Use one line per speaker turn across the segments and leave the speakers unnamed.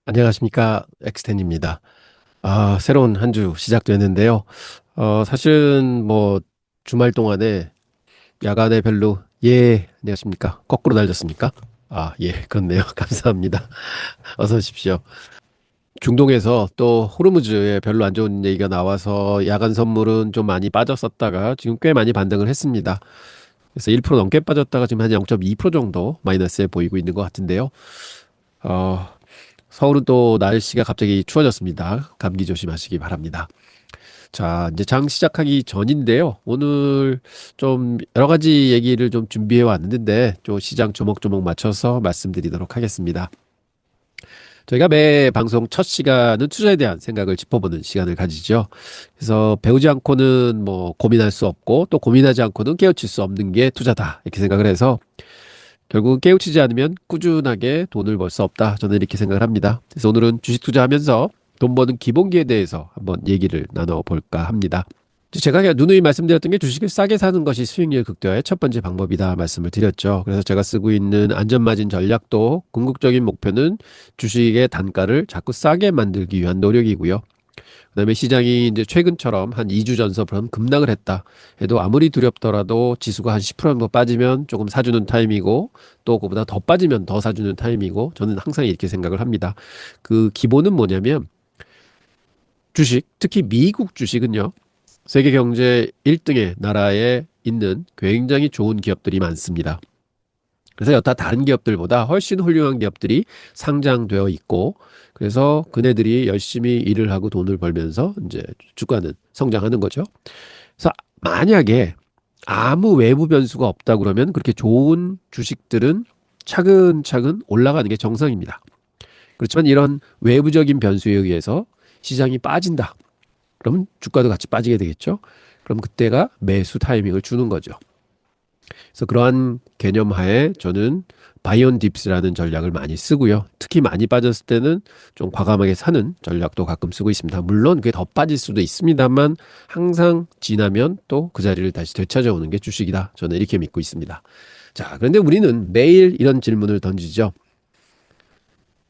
안녕하십니까. 엑스텐입니다. 새로운 한 주 시작됐는데요. 사실은 뭐 주말 동안에 야간에 별로, 안녕하십니까. 거꾸로 날렸습니까? 예, 그렇네요. 감사합니다. 어서 오십시오. 중동에서 또 호르무즈에 별로 안 좋은 얘기가 나와서 야간 선물은 좀 많이 빠졌었다가 지금 꽤 많이 반등을 했습니다. 그래서 1% 넘게 빠졌다가 지금 한 0.2% 정도 마이너스에 보이고 있는 것 같은데요. 어, 서울은 또 날씨가 갑자기 추워졌습니다. 감기 조심하시기 바랍니다. 자, 이제 장 시작하기 전인데요. 오늘 좀 여러 가지 얘기를 좀 준비해 왔는데, 좀 시장 조목조목 맞춰서 말씀드리도록 하겠습니다. 저희가 매 방송 첫 시간은 투자에 대한 생각을 짚어보는 시간을 가지죠. 그래서 배우지 않고는 뭐 고민할 수 없고, 또 고민하지 않고는 깨우칠 수 없는 게 투자다. 이렇게 생각을 해서 결국은 깨우치지 않으면 꾸준하게 돈을 벌 수 없다. 저는 이렇게 생각을 합니다. 그래서 오늘은 주식 투자하면서 돈 버는 기본기에 대해서 한번 얘기를 나눠볼까 합니다. 제가 그냥 누누이 말씀드렸던 게 주식을 싸게 사는 것이 수익률 극대화의 첫 번째 방법이다 말씀을 드렸죠. 그래서 제가 쓰고 있는 안전마진 전략도 궁극적인 목표는 주식의 단가를 자꾸 싸게 만들기 위한 노력이고요. 그다음에 시장이 이제 최근처럼 한 2주 전서처럼 급락을 했다 해도 아무리 두렵더라도 지수가 한 10% 정도 빠지면 조금 사주는 타임이고 또 그보다 더 빠지면 더 사주는 타임이고 저는 항상 이렇게 생각을 합니다. 그 기본은 뭐냐면 주식, 특히 미국 주식은요. 세계 경제 1등의 나라에 있는 굉장히 좋은 기업들이 많습니다. 그래서 여타 다른 기업들보다 훨씬 훌륭한 기업들이 상장되어 있고, 그래서 그네들이 열심히 일을 하고 돈을 벌면서 이제 주가는 성장하는 거죠. 그래서 만약에 아무 외부 변수가 없다 그러면 그렇게 좋은 주식들은 차근차근 올라가는 게 정상입니다. 그렇지만 이런 외부적인 변수에 의해서 시장이 빠진다. 그러면 주가도 같이 빠지게 되겠죠. 그럼 그때가 매수 타이밍을 주는 거죠. 그래서 그러한 개념 하에 저는 바이온 딥스라는 전략을 많이 쓰고요. 특히 많이 빠졌을 때는 좀 과감하게 사는 전략도 가끔 쓰고 있습니다. 물론 그게 더 빠질 수도 있습니다만 항상 지나면 또 그 자리를 다시 되찾아오는 게 주식이다. 저는 이렇게 믿고 있습니다. 자, 그런데 우리는 매일 이런 질문을 던지죠.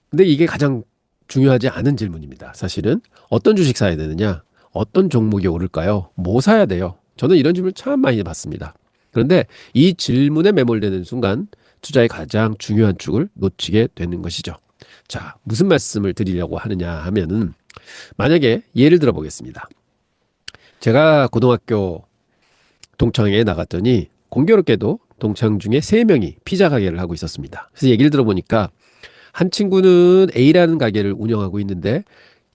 근데 이게 가장 중요하지 않은 질문입니다. 사실은 어떤 주식 사야 되느냐? 어떤 종목이 오를까요? 뭐 사야 돼요? 저는 이런 질문 참 많이 받습니다. 그런데 이 질문에 매몰되는 순간 투자의 가장 중요한 축을 놓치게 되는 것이죠. 자, 무슨 말씀을 드리려고 하느냐 하면은 만약에 예를 들어 보겠습니다. 제가 고등학교 동창회에 나갔더니 공교롭게도 동창 중에 세명이 피자 가게를 하고 있었습니다. 그래서 얘기를 들어보니까 한 친구는 A라는 가게를 운영하고 있는데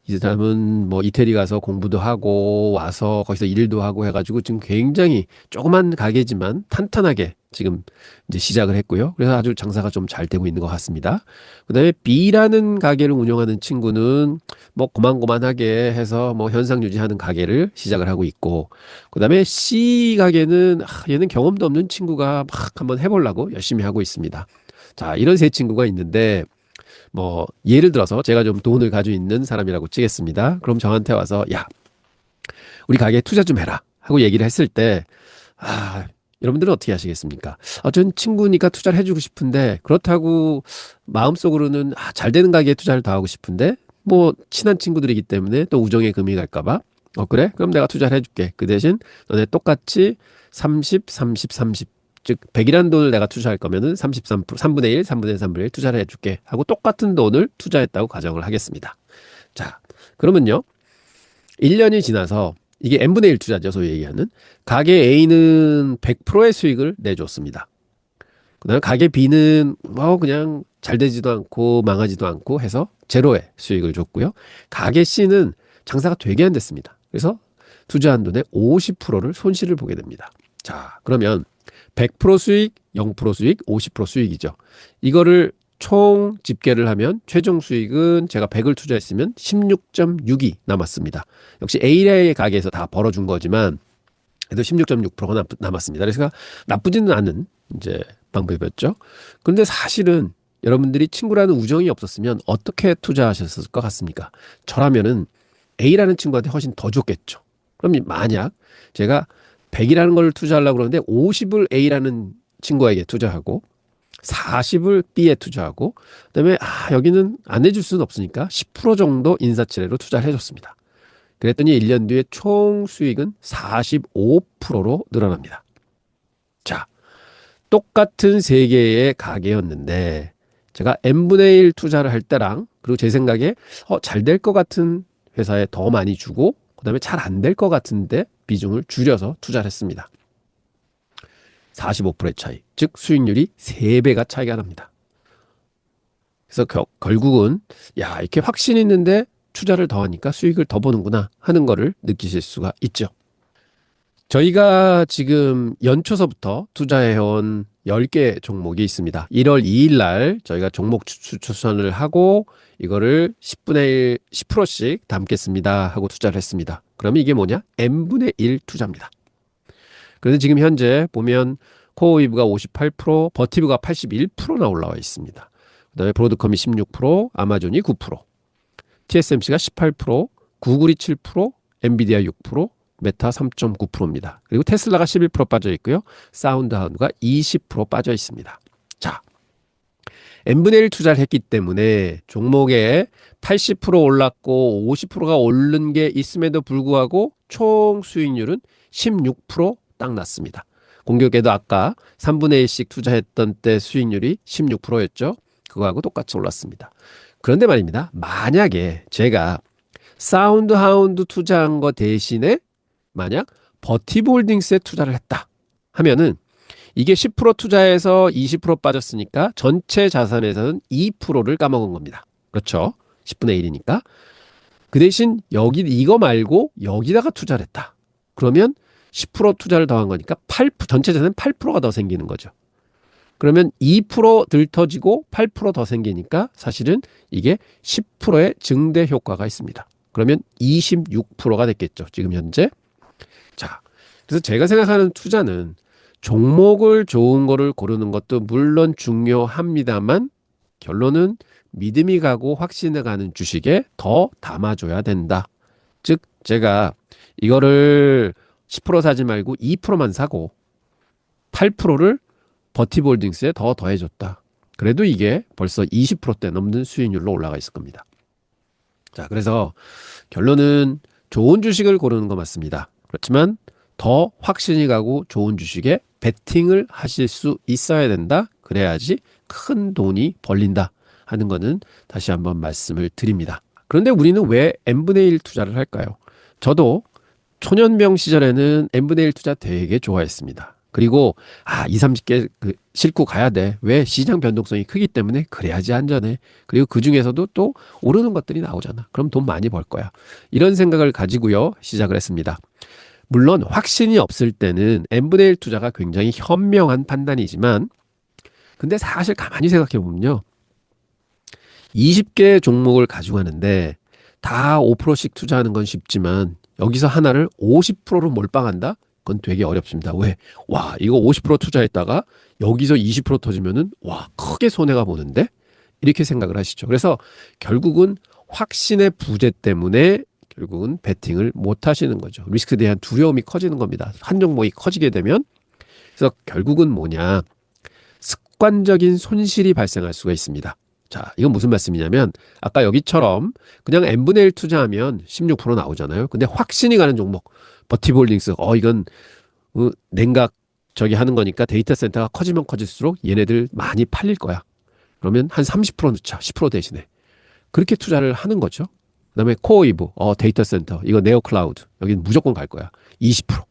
이 사람은 뭐 이태리 가서 공부도 하고 와서 거기서 일도 하고 해가지고 지금 굉장히 조그만 가게지만 탄탄하게 지금 이제 시작을 했고요. 그래서 아주 장사가 좀 잘 되고 있는 것 같습니다. 그다음에 B라는 가게를 운영하는 친구는 뭐 고만고만하게 해서 뭐 현상 유지하는 가게를 시작을 하고 있고, 그다음에 C 가게는 얘는 경험도 없는 친구가 막 한번 해보려고 열심히 하고 있습니다. 자, 이런 세 친구가 있는데 뭐 예를 들어서 제가 좀 돈을 가지고 있는 사람이라고 치겠습니다. 그럼 저한테 와서 야, 우리 가게에 투자 좀 해라 하고 얘기를 했을 때 여러분들은 어떻게 하시겠습니까? 전 친구니까 투자를 해주고 싶은데 그렇다고 마음속으로는 잘 되는 가게에 투자를 더 하고 싶은데 뭐 친한 친구들이기 때문에 또 우정에 금이 갈까 봐. 그래? 그럼 내가 투자를 해줄게. 그 대신 너네 똑같이 30, 30, 30. 즉 100이라는 돈을 내가 투자할 거면은 33%, 3분의 1, 3분의 3분의 1 투자를 해줄게 하고 똑같은 돈을 투자했다고 가정을 하겠습니다. 자, 그러면요. 1년이 지나서 이게 n분의 1 투자죠. 소위 얘기하는. 가게 A는 100%의 수익을 내줬습니다. 그다음에 가게 B는 뭐 그냥 잘 되지도 않고 망하지도 않고 해서 제로의 수익을 줬고요. 가게 C는 장사가 되게 안 됐습니다. 그래서 투자한 돈의 50%를 손실을 보게 됩니다. 자, 그러면 100% 수익, 0% 수익, 50% 수익이죠. 이거를 총 집계를 하면 최종 수익은 제가 100을 투자했으면 16.6이 남았습니다. 역시 A의 가게에서 다 벌어준 거지만 그래도 16.6%가 남았습니다. 그래서 나쁘지는 않은 이제 방법이었죠. 그런데 사실은 여러분들이 친구라는 우정이 없었으면 어떻게 투자하셨을 것 같습니까? 저라면은 A라는 친구한테 훨씬 더 줬겠죠. 그럼 만약 제가 100이라는 걸 투자하려고 그러는데 50을 A라는 친구에게 투자하고 40을 B에 투자하고 그다음에 여기는 안 해줄 수는 없으니까 10% 정도 인사치레로 투자를 해줬습니다. 그랬더니 1년 뒤에 총 수익은 45%로 늘어납니다. 자, 똑같은 세 개의 가게였는데 제가 n분의 1 투자를 할 때랑 그리고 제 생각에 잘 될 것 같은 회사에 더 많이 주고 그다음에 잘 안 될 것 같은데 비중을 줄여서 투자를 했습니다. 45%의 차이, 즉 수익률이 3배가 차이가 납니다. 그래서 결국은 이렇게 확신이 있는데 투자를 더 하니까 수익을 더 보는구나 하는 거를 느끼실 수가 있죠. 저희가 지금 연초서부터 투자해온 10개 종목이 있습니다. 1월 2일 날 저희가 종목 추천을 하고 이거를 10분의 1, 10%씩 담겠습니다 하고 투자를 했습니다. 그러면 이게 뭐냐? n분의 1 투자입니다. 그런데 지금 현재 보면 코어웨이브가 58%, 버티브가 81%나 올라와 있습니다. 그다음에 브로드컴이 16%, 아마존이 9%, TSMC가 18%, 구글이 7%, 엔비디아 6%, 메타 3.9%입니다. 그리고 테슬라가 11% 빠져 있고요. 사운드하운드가 20% 빠져 있습니다. 자, n분의 1 투자를 했기 때문에 종목에 80% 올랐고 50%가 오른 게 있음에도 불구하고 총 수익률은 16%딱 났습니다. 공교롭게도 아까 3분의 1씩 투자했던 때 수익률이 16%였죠. 그거하고 똑같이 올랐습니다. 그런데 말입니다. 만약에 제가 사운드하운드 투자한 거 대신에 만약 버티볼딩스에 투자를 했다 하면은 이게 10% 투자해서 20% 빠졌으니까 전체 자산에서는 2%를 까먹은 겁니다. 그렇죠? 10분의 1이니까. 그 대신 여기 이거 말고 여기다가 투자를 했다. 그러면 10% 투자를 더한 거니까 전체 자산은 8%가 더 생기는 거죠. 그러면 2%들 터지고 8%더 생기니까 사실은 이게 10%의 증대 효과가 있습니다. 그러면 26%가 됐겠죠. 지금 현재. 자, 그래서 제가 생각하는 투자는 종목을 좋은 거를 고르는 것도 물론 중요합니다만 결론은 믿음이 가고 확신이 가는 주식에 더 담아줘야 된다. 즉 제가 이거를 10% 사지 말고 2%만 사고 8%를 버티볼딩스에 더 더해줬다. 그래도 이게 벌써 20%대 넘는 수익률로 올라가 있을 겁니다. 자, 그래서 결론은 좋은 주식을 고르는 거 맞습니다. 그렇지만 더 확신이 가고 좋은 주식에 베팅을 하실 수 있어야 된다. 그래야지 큰 돈이 벌린다 하는 거는 다시 한번 말씀을 드립니다. 그런데 우리는 왜 n분의 1 투자를 할까요? 저도 초년병 시절에는 n분의 1 투자 되게 좋아했습니다. 그리고 2, 30개 싣고 가야 돼. 왜? 시장 변동성이 크기 때문에 그래야지 안전해. 그리고 그 중에서도 또 오르는 것들이 나오잖아. 그럼 돈 많이 벌 거야. 이런 생각을 가지고요 시작을 했습니다. 물론 확신이 없을 때는 n분의 1 투자가 굉장히 현명한 판단이지만 근데 사실 가만히 생각해 보면요 20개 종목을 가지고 가는데 다 5%씩 투자하는 건 쉽지만 여기서 하나를 50%로 몰빵한다? 그건 되게 어렵습니다. 왜? 이거 50% 투자했다가 여기서 20% 터지면은 크게 손해가 보는데? 이렇게 생각을 하시죠. 그래서 결국은 확신의 부재 때문에 결국은 베팅을 못 하시는 거죠. 리스크에 대한 두려움이 커지는 겁니다. 한 종목이 커지게 되면. 그래서 결국은 뭐냐? 습관적인 손실이 발생할 수가 있습니다. 자, 이건 무슨 말씀이냐면 아까 여기처럼 그냥 n분의 1 투자하면 16% 나오잖아요. 근데 확신이 가는 종목 버티볼딩스 이건 냉각 하는 거니까 데이터 센터가 커지면 커질수록 얘네들 많이 팔릴 거야. 그러면 한 30% 넣자. 10% 대신에. 그렇게 투자를 하는 거죠. 그다음에 코어웨이브 데이터 센터 이거 네오 클라우드 여기는 무조건 갈 거야. 20%.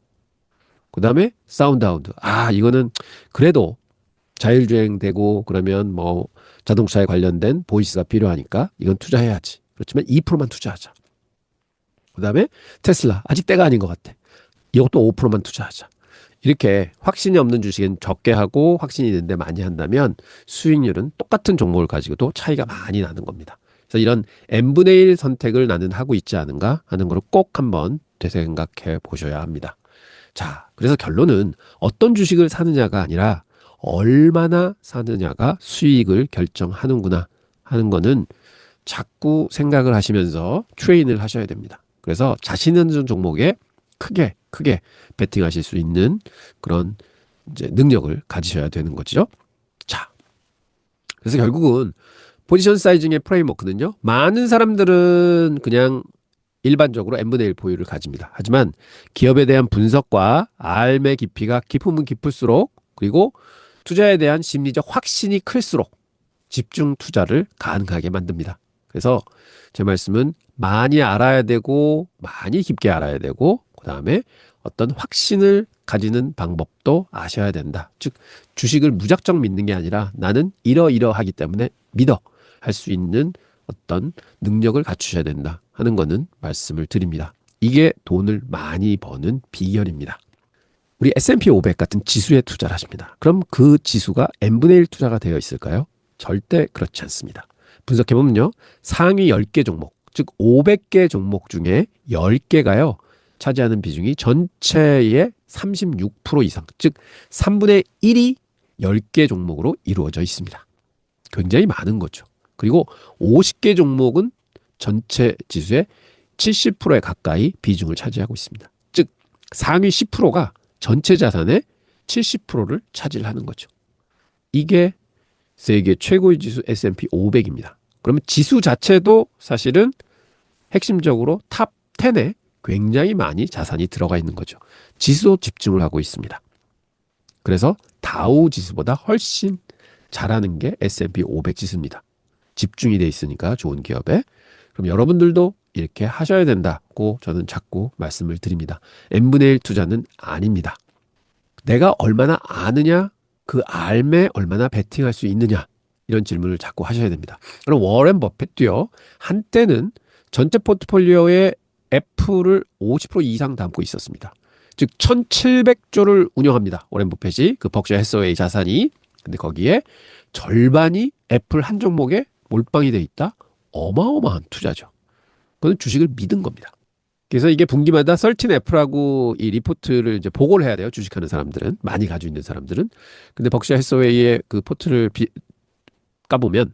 그다음에 사운드하운드 이거는 그래도 자율주행 되고 그러면 뭐 자동차에 관련된 보이스가 필요하니까 이건 투자해야지. 그렇지만 2%만 투자하자. 그다음에 테슬라 아직 때가 아닌 것 같아. 이것도 5%만 투자하자. 이렇게 확신이 없는 주식은 적게 하고 확신이 있는데 많이 한다면 수익률은 똑같은 종목을 가지고도 차이가 많이 나는 겁니다. 그래서 이런 n분의 1 선택을 나는 하고 있지 않은가 하는 걸 꼭 한번 되생각해 보셔야 합니다. 자, 그래서 결론은 어떤 주식을 사느냐가 아니라 얼마나 사느냐가 수익을 결정하는구나 하는 거는 자꾸 생각을 하시면서 트레이닝을 하셔야 됩니다. 그래서 자신 있는 종목에 크게 베팅하실 수 있는 그런 이제 능력을 가지셔야 되는 거죠. 자, 그래서 결국은 포지션 사이징의 프레임워크는요. 많은 사람들은 그냥 일반적으로 n분의 1 보유를 가집니다. 하지만 기업에 대한 분석과 알의 깊이가 깊으면 깊을수록 그리고 투자에 대한 심리적 확신이 클수록 집중 투자를 가능하게 만듭니다. 그래서 제 말씀은 많이 알아야 되고 많이 깊게 알아야 되고 그다음에 어떤 확신을 가지는 방법도 아셔야 된다. 즉 주식을 무작정 믿는 게 아니라 나는 이러이러하기 때문에 믿어 할 수 있는 어떤 능력을 갖추셔야 된다 하는 거는 말씀을 드립니다. 이게 돈을 많이 버는 비결입니다. 우리 S&P 500 같은 지수에 투자를 하십니다. 그럼 그 지수가 n분의 1 투자가 되어 있을까요? 절대 그렇지 않습니다. 분석해보면요. 상위 10개 종목, 즉 500개 종목 중에 10개가요. 차지하는 비중이 전체의 36% 이상, 즉 3분의 1이 10개 종목으로 이루어져 있습니다. 굉장히 많은 거죠. 그리고 50개 종목은 전체 지수의 70%에 가까이 비중을 차지하고 있습니다. 즉 상위 10%가 전체 자산의 70%를 차지하는 거죠. 이게 세계 최고의 지수 S&P 500입니다. 그러면 지수 자체도 사실은 핵심적으로 탑 10에 굉장히 많이 자산이 들어가 있는 거죠. 지수도 집중을 하고 있습니다. 그래서 다우 지수보다 훨씬 잘하는 게 S&P 500 지수입니다. 집중이 돼 있으니까 좋은 기업에. 그럼 여러분들도 이렇게 하셔야 된다고 저는 자꾸 말씀을 드립니다. n분의 1 투자는 아닙니다. 내가 얼마나 아느냐, 그 알매 얼마나 베팅할 수 있느냐 이런 질문을 자꾸 하셔야 됩니다. 그럼 워렌 버핏도요. 한때는 전체 포트폴리오에 애플을 50% 이상 담고 있었습니다. 즉 1700조를 운영합니다. 워렌 버핏이 그 버크셔 해서웨이 자산이. 근데 거기에 절반이 애플 한 종목에 몰빵이 돼 있다. 어마어마한 투자죠. 그건 주식을 믿은 겁니다. 그래서 이게 분기마다 설틴 애플하고 이 리포트를 이제 보고를 해야 돼요. 주식하는 사람들은 많이 가지고 있는 사람들은. 근데 버크셔 해서웨이의 그 포트를 까보면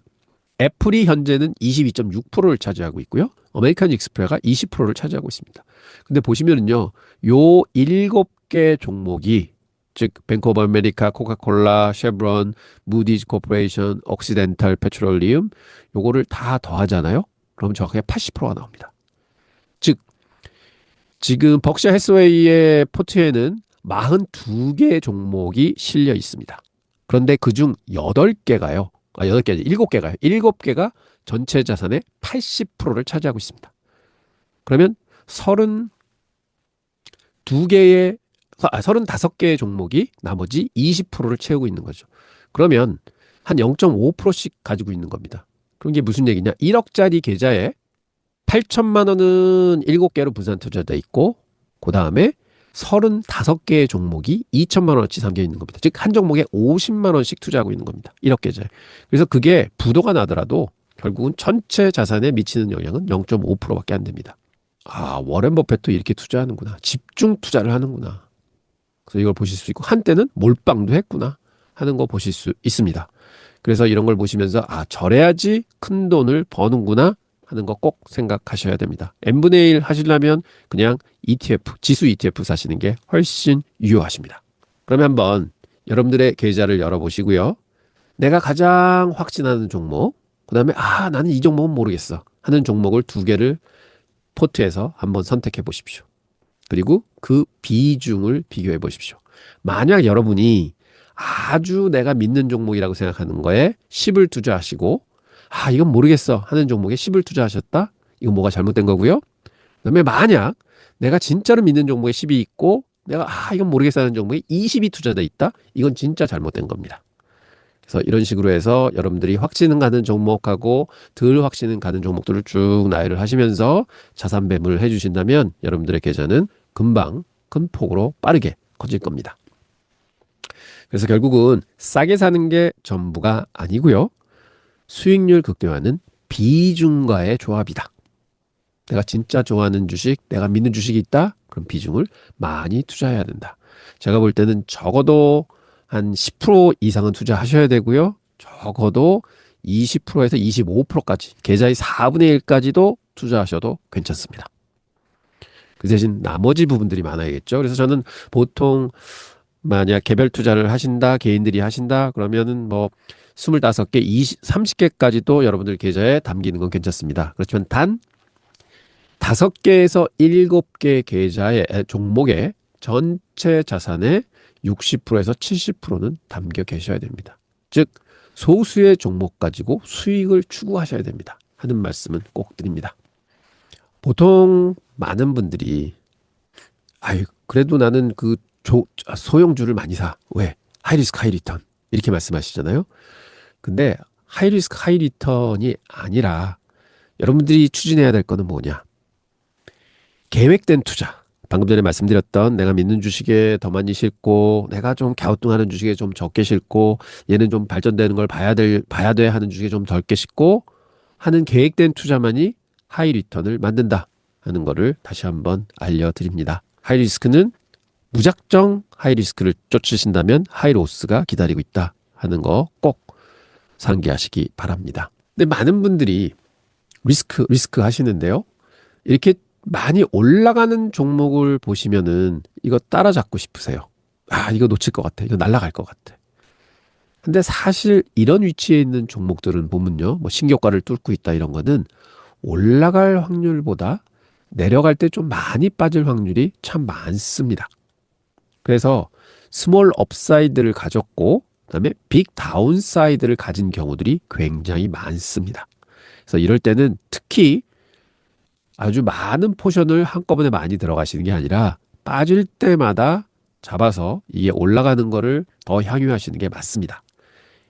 애플이 현재는 22.6%를 차지하고 있고요. 아메리칸 익스프레스가 20%를 차지하고 있습니다. 근데 보시면은요, 요 7개 종목이 즉 뱅크 오브 아메리카, 코카콜라, 쉐브론, 무디즈 코퍼레이션, 옥시덴탈 페트롤리움 요거를 다 더하잖아요. 그럼 정확하게 80%가 나옵니다. 즉 지금 버크셔 해서웨이의 포트에는 42개 종목이 실려 있습니다. 그런데 그중 8개가요. 8개, 7개가요. 7개가 전체 자산의 80%를 차지하고 있습니다. 그러면 35개의 종목이 나머지 20%를 채우고 있는 거죠. 그러면 한 0.5%씩 가지고 있는 겁니다. 그럼 이게 무슨 얘기냐? 1억짜리 계좌에 8천만 원은 7개로 분산 투자되어 있고 그 다음에 35개의 종목이 2천만 원어치 담겨 있는 겁니다. 즉 한 종목에 50만 원씩 투자하고 있는 겁니다. 1억 계좌에. 그래서 그게 부도가 나더라도 결국은 전체 자산에 미치는 영향은 0.5%밖에 안 됩니다. 아, 워렌 버핏도 이렇게 투자하는구나. 집중 투자를 하는구나. 그래서 이걸 보실 수 있고 한때는 몰빵도 했구나 하는 거 보실 수 있습니다. 그래서 이런 걸 보시면서 아, 저래야지 큰 돈을 버는구나 하는 거 꼭 생각하셔야 됩니다. n분의 1 하시려면 그냥 ETF, 지수 ETF 사시는 게 훨씬 유효하십니다. 그러면 한번 여러분들의 계좌를 열어보시고요. 내가 가장 확신하는 종목, 그 다음에 아, 나는 이 종목은 모르겠어 하는 종목을 2개를 포트에서 한번 선택해 보십시오. 그리고 그 비중을 비교해 보십시오. 만약 여러분이 아주 내가 믿는 종목이라고 생각하는 거에 10을 투자하시고 아, 이건 모르겠어 하는 종목에 10을 투자하셨다? 이건 뭐가 잘못된 거고요. 그다음에 만약 내가 진짜로 믿는 종목에 10이 있고 내가 아, 이건 모르겠어 하는 종목에 20이 투자돼 있다? 이건 진짜 잘못된 겁니다. 그래서 이런 식으로 해서 여러분들이 확신은 가는 종목하고 덜 확신은 가는 종목들을 쭉 나열을 하시면서 자산 배분을 해주신다면 여러분들의 계좌는 금방 큰 폭으로 빠르게 커질 겁니다. 그래서 결국은 싸게 사는 게 전부가 아니고요. 수익률 극대화는 비중과의 조합이다. 내가 진짜 좋아하는 주식, 내가 믿는 주식이 있다? 그럼 비중을 많이 투자해야 된다. 제가 볼 때는 적어도 한 10% 이상은 투자하셔야 되고요. 적어도 20%에서 25%까지, 계좌의 4분의 1까지도 투자하셔도 괜찮습니다. 그 대신 나머지 부분들이 많아야겠죠. 그래서 저는 보통 만약 개별 투자를 하신다, 개인들이 하신다, 그러면은 뭐 25개, 30개까지도 여러분들 계좌에 담기는 건 괜찮습니다. 그렇지만 단 5개에서 7개 계좌의 종목의 전체 자산의 60%에서 70%는 담겨 계셔야 됩니다. 즉 소수의 종목 가지고 수익을 추구하셔야 됩니다. 하는 말씀은 꼭 드립니다. 보통 많은 분들이 그래도 나는 그 소형주를 많이 사. 왜? 하이리스크 하이리턴 이렇게 말씀하시잖아요. 근데 하이리스크 하이리턴이 아니라 여러분들이 추진해야 될 거는 뭐냐? 계획된 투자. 방금 전에 말씀드렸던 내가 믿는 주식에 더 많이 싣고 내가 좀 갸우뚱하는 주식에 좀 적게 싣고 얘는 좀 발전되는 걸 봐야 돼 하는 주식에 좀 덜게 싣고 하는 계획된 투자만이 하이 리턴을 만든다 하는 거를 다시 한번 알려드립니다. 하이 리스크는 무작정 하이 리스크를 쫓으신다면 하이 로스가 기다리고 있다 하는 거 꼭 상기하시기 바랍니다. 근데 많은 분들이 리스크 하시는데요. 이렇게 많이 올라가는 종목을 보시면은 이거 따라잡고 싶으세요. 이거 놓칠 것 같아. 이거 날아갈 것 같아. 근데 사실 이런 위치에 있는 종목들은 보면요. 뭐 신고가를 뚫고 있다 이런 거는 올라갈 확률보다 내려갈 때 좀 많이 빠질 확률이 참 많습니다. 그래서 스몰 업사이드를 가졌고 그다음에 빅 다운사이드를 가진 경우들이 굉장히 많습니다. 그래서 이럴 때는 특히 아주 많은 포션을 한꺼번에 많이 들어가시는 게 아니라 빠질 때마다 잡아서 이게 올라가는 거를 더 향유하시는 게 맞습니다.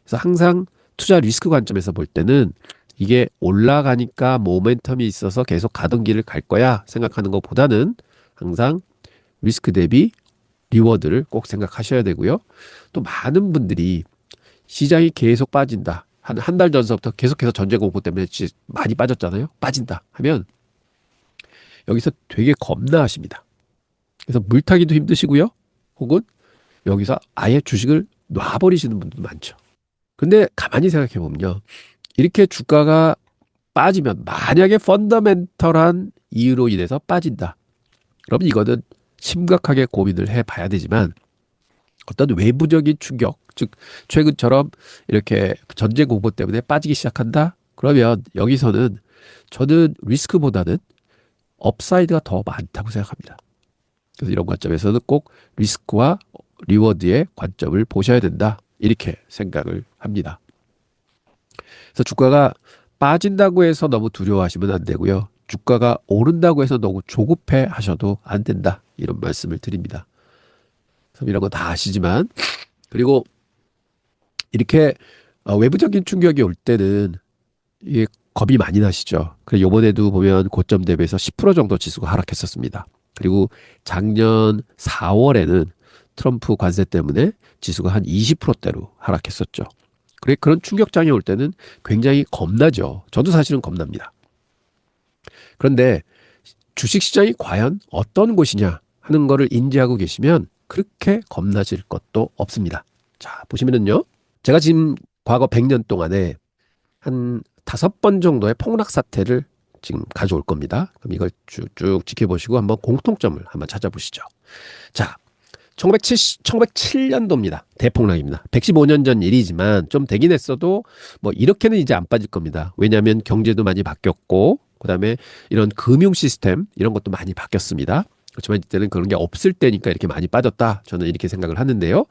그래서 항상 투자 리스크 관점에서 볼 때는 이게 올라가니까 모멘텀이 있어서 계속 가던 길을 갈 거야 생각하는 것보다는 항상 리스크 대비 리워드를 꼭 생각하셔야 되고요. 또 많은 분들이 시장이 계속 빠진다. 한 달 전서부터 계속해서 전제 공포 때문에 많이 빠졌잖아요. 빠진다 하면 여기서 되게 겁나하십니다. 그래서 물타기도 힘드시고요. 혹은 여기서 아예 주식을 놔버리시는 분들도 많죠. 근데 가만히 생각해 보면요. 이렇게 주가가 빠지면 만약에 펀더멘털한 이유로 인해서 빠진다. 그럼 이거는 심각하게 고민을 해봐야 되지만 어떤 외부적인 충격, 즉 최근처럼 이렇게 전제 공포 때문에 빠지기 시작한다. 그러면 여기서는 저는 리스크보다는 업사이드가 더 많다고 생각합니다. 그래서 이런 관점에서는 꼭 리스크와 리워드의 관점을 보셔야 된다. 이렇게 생각을 합니다. 그래서 주가가 빠진다고 해서 너무 두려워하시면 안 되고요. 주가가 오른다고 해서 너무 조급해 하셔도 안 된다. 이런 말씀을 드립니다. 이런 거 다 아시지만 그리고 이렇게 외부적인 충격이 올 때는 이게 겁이 많이 나시죠. 그래서 이번에도 보면 고점 대비해서 10% 정도 지수가 하락했었습니다. 그리고 작년 4월에는 트럼프 관세 때문에 지수가 한 20%대로 하락했었죠. 그런 충격장이 올 때는 굉장히 겁나죠. 저도 사실은 겁납니다. 그런데 주식시장이 과연 어떤 곳이냐 하는 거를 인지하고 계시면 그렇게 겁나질 것도 없습니다. 자, 보시면은요. 제가 지금 과거 100년 동안에 한 5번 정도의 폭락 사태를 지금 가져올 겁니다. 그럼 이걸 쭉 지켜보시고 한번 공통점을 한번 찾아보시죠. 자, 1907년도입니다. 대폭락입니다. 115년 전 일이지만 좀 되긴 했어도 뭐 이렇게는 이제 안 빠질 겁니다. 왜냐하면 경제도 많이 바뀌었고 그다음에 이런 금융 시스템 이런 것도 많이 바뀌었습니다. 그렇지만 이때는 그런 게 없을 때니까 이렇게 많이 빠졌다. 저는 이렇게 생각을 하는데요.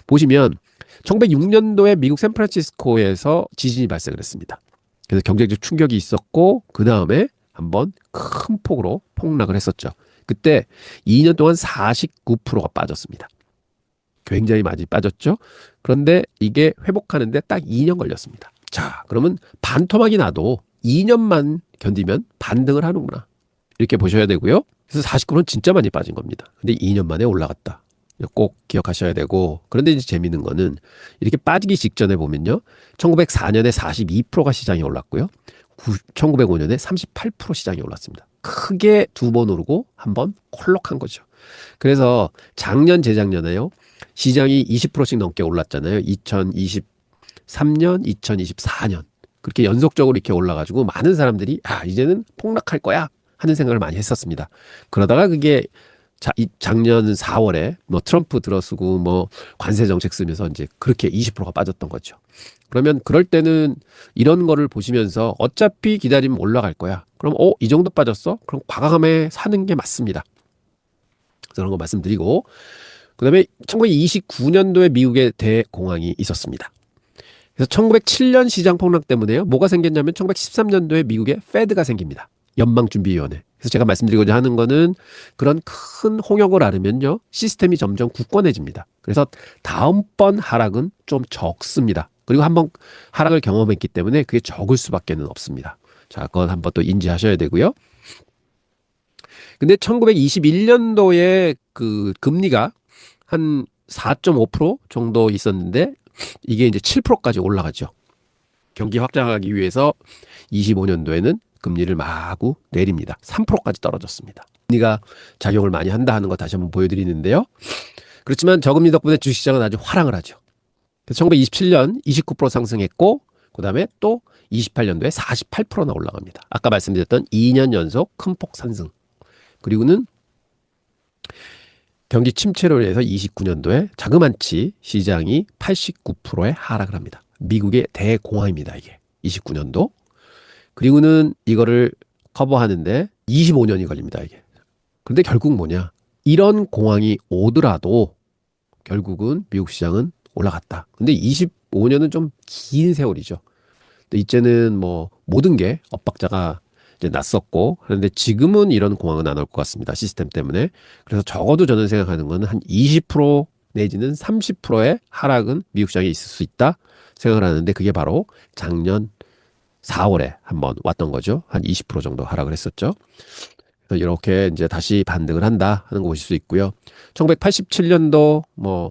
보시면 1906년도에 미국 샌프란시스코에서 지진이 발생을 했습니다. 그래서 경제적 충격이 있었고 그 다음에 한번 큰 폭으로 폭락을 했었죠. 그때 2년 동안 49%가 빠졌습니다. 굉장히 많이 빠졌죠. 그런데 이게 회복하는데 딱 2년 걸렸습니다. 자, 그러면 반토막이 나도 2년만 견디면 반등을 하는구나. 이렇게 보셔야 되고요. 그래서 49%는 진짜 많이 빠진 겁니다. 근데 2년 만에 올라갔다. 꼭 기억하셔야 되고 그런데 이제 재미있는 거는 이렇게 빠지기 직전에 보면요. 1904년에 42%가 시장이 올랐고요. 1905년에 38% 시장이 올랐습니다. 크게 2번 오르고 한 번 콜록한 거죠. 그래서 작년 재작년에요. 시장이 20%씩 넘게 올랐잖아요. 2023년, 2024년. 그렇게 연속적으로 이렇게 올라가지고 많은 사람들이 이제는 폭락할 거야 하는 생각을 많이 했었습니다. 그러다가 그게 작년 4월에 뭐 트럼프 들어서고 뭐 관세 정책 쓰면서 이제 그렇게 20%가 빠졌던 거죠. 그러면 그럴 때는 이런 거를 보시면서 어차피 기다리면 올라갈 거야. 그럼 이 정도 빠졌어? 그럼 과감하게 사는 게 맞습니다. 그런 거 말씀드리고 그다음에 1929년도에 미국의 대공황이 있었습니다. 그래서 1907년 시장 폭락 때문에요. 뭐가 생겼냐면 1913년도에 미국의 페드가 생깁니다. 연방준비위원회. 그래서 제가 말씀드리고자 하는 거는 그런 큰 홍역을 앓으면요. 시스템이 점점 굳건해집니다. 그래서 다음번 하락은 좀 적습니다. 그리고 한번 하락을 경험했기 때문에 그게 적을 수밖에 없습니다. 자, 그건 한번 또 인지하셔야 되고요. 근데 1921년도에 그 금리가 한 4.5% 정도 있었는데 이게 이제 7%까지 올라가죠. 경기 확장하기 위해서 25년도에는 금리를 마구 내립니다. 3%까지 떨어졌습니다. 금리가 작용을 많이 한다 하는 거 다시 한번 보여드리는데요. 그렇지만 저금리 덕분에 주식시장은 아주 화랑을 하죠. 그래서 1927년 29% 상승했고 그 다음에 또 28년도에 48%나 올라갑니다. 아까 말씀드렸던 2년 연속 큰 폭 상승. 그리고는 경기 침체로 인해서 29년도에 자그만치 시장이 89%의 하락을 합니다. 미국의 대공황입니다. 이게 29년도. 그리고는 이거를 커버하는데 25년이 걸립니다. 이게. 그런데 결국 뭐냐? 이런 공황이 오더라도 결국은 미국 시장은 올라갔다. 근데 25년은 좀 긴 세월이죠. 근데 이제는 뭐 모든 게 엇박자가 이제 났었고 그런데 지금은 이런 공황은 안 올 것 같습니다. 시스템 때문에. 그래서 적어도 저는 생각하는 거는 한 20% 내지는 30%의 하락은 미국 시장에 있을 수 있다 생각을 하는데 그게 바로 작년 4월에 한번 왔던 거죠. 한 20% 정도 하락을 했었죠. 그래서 이렇게 이제 다시 반등을 한다 하는 거 보실 수 있고요. 1987년도 뭐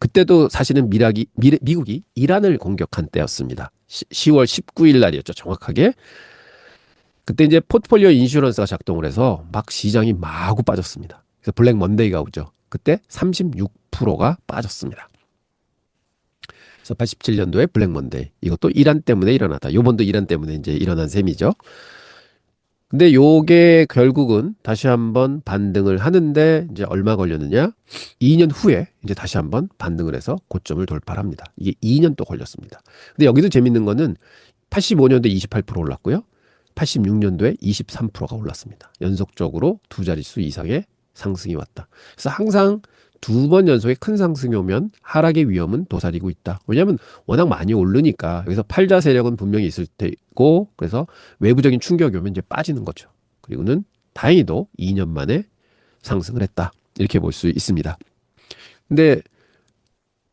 그때도 사실은 미국이 이란을 공격한 때였습니다. 10월 19일 날이었죠. 정확하게. 그때 이제 포트폴리오 인슈런스가 작동을 해서 막 시장이 마구 빠졌습니다. 그래서 블랙 먼데이가 오죠. 그때 36%가 빠졌습니다. 그래서 87년도에 블랙 먼데이. 이것도 이란 때문에 일어났다. 요번도 이란 때문에 이제 일어난 셈이죠. 근데 요게 결국은 다시 한번 반등을 하는데 이제 얼마 걸렸느냐? 2년 후에 이제 다시 한번 반등을 해서 고점을 돌파합니다. 이게 2년 또 걸렸습니다. 근데 여기도 재밌는 거는 85년도에 28% 올랐고요. 86년도에 23%가 올랐습니다. 연속적으로 두 자릿수 이상의 상승이 왔다. 그래서 항상 두 번 연속의 큰 상승이 오면 하락의 위험은 도사리고 있다. 왜냐하면 워낙 많이 오르니까 여기서 팔자 세력은 분명히 있을 테고 그래서 외부적인 충격이 오면 이제 빠지는 거죠. 그리고는 다행히도 2년 만에 상승을 했다. 이렇게 볼 수 있습니다. 근데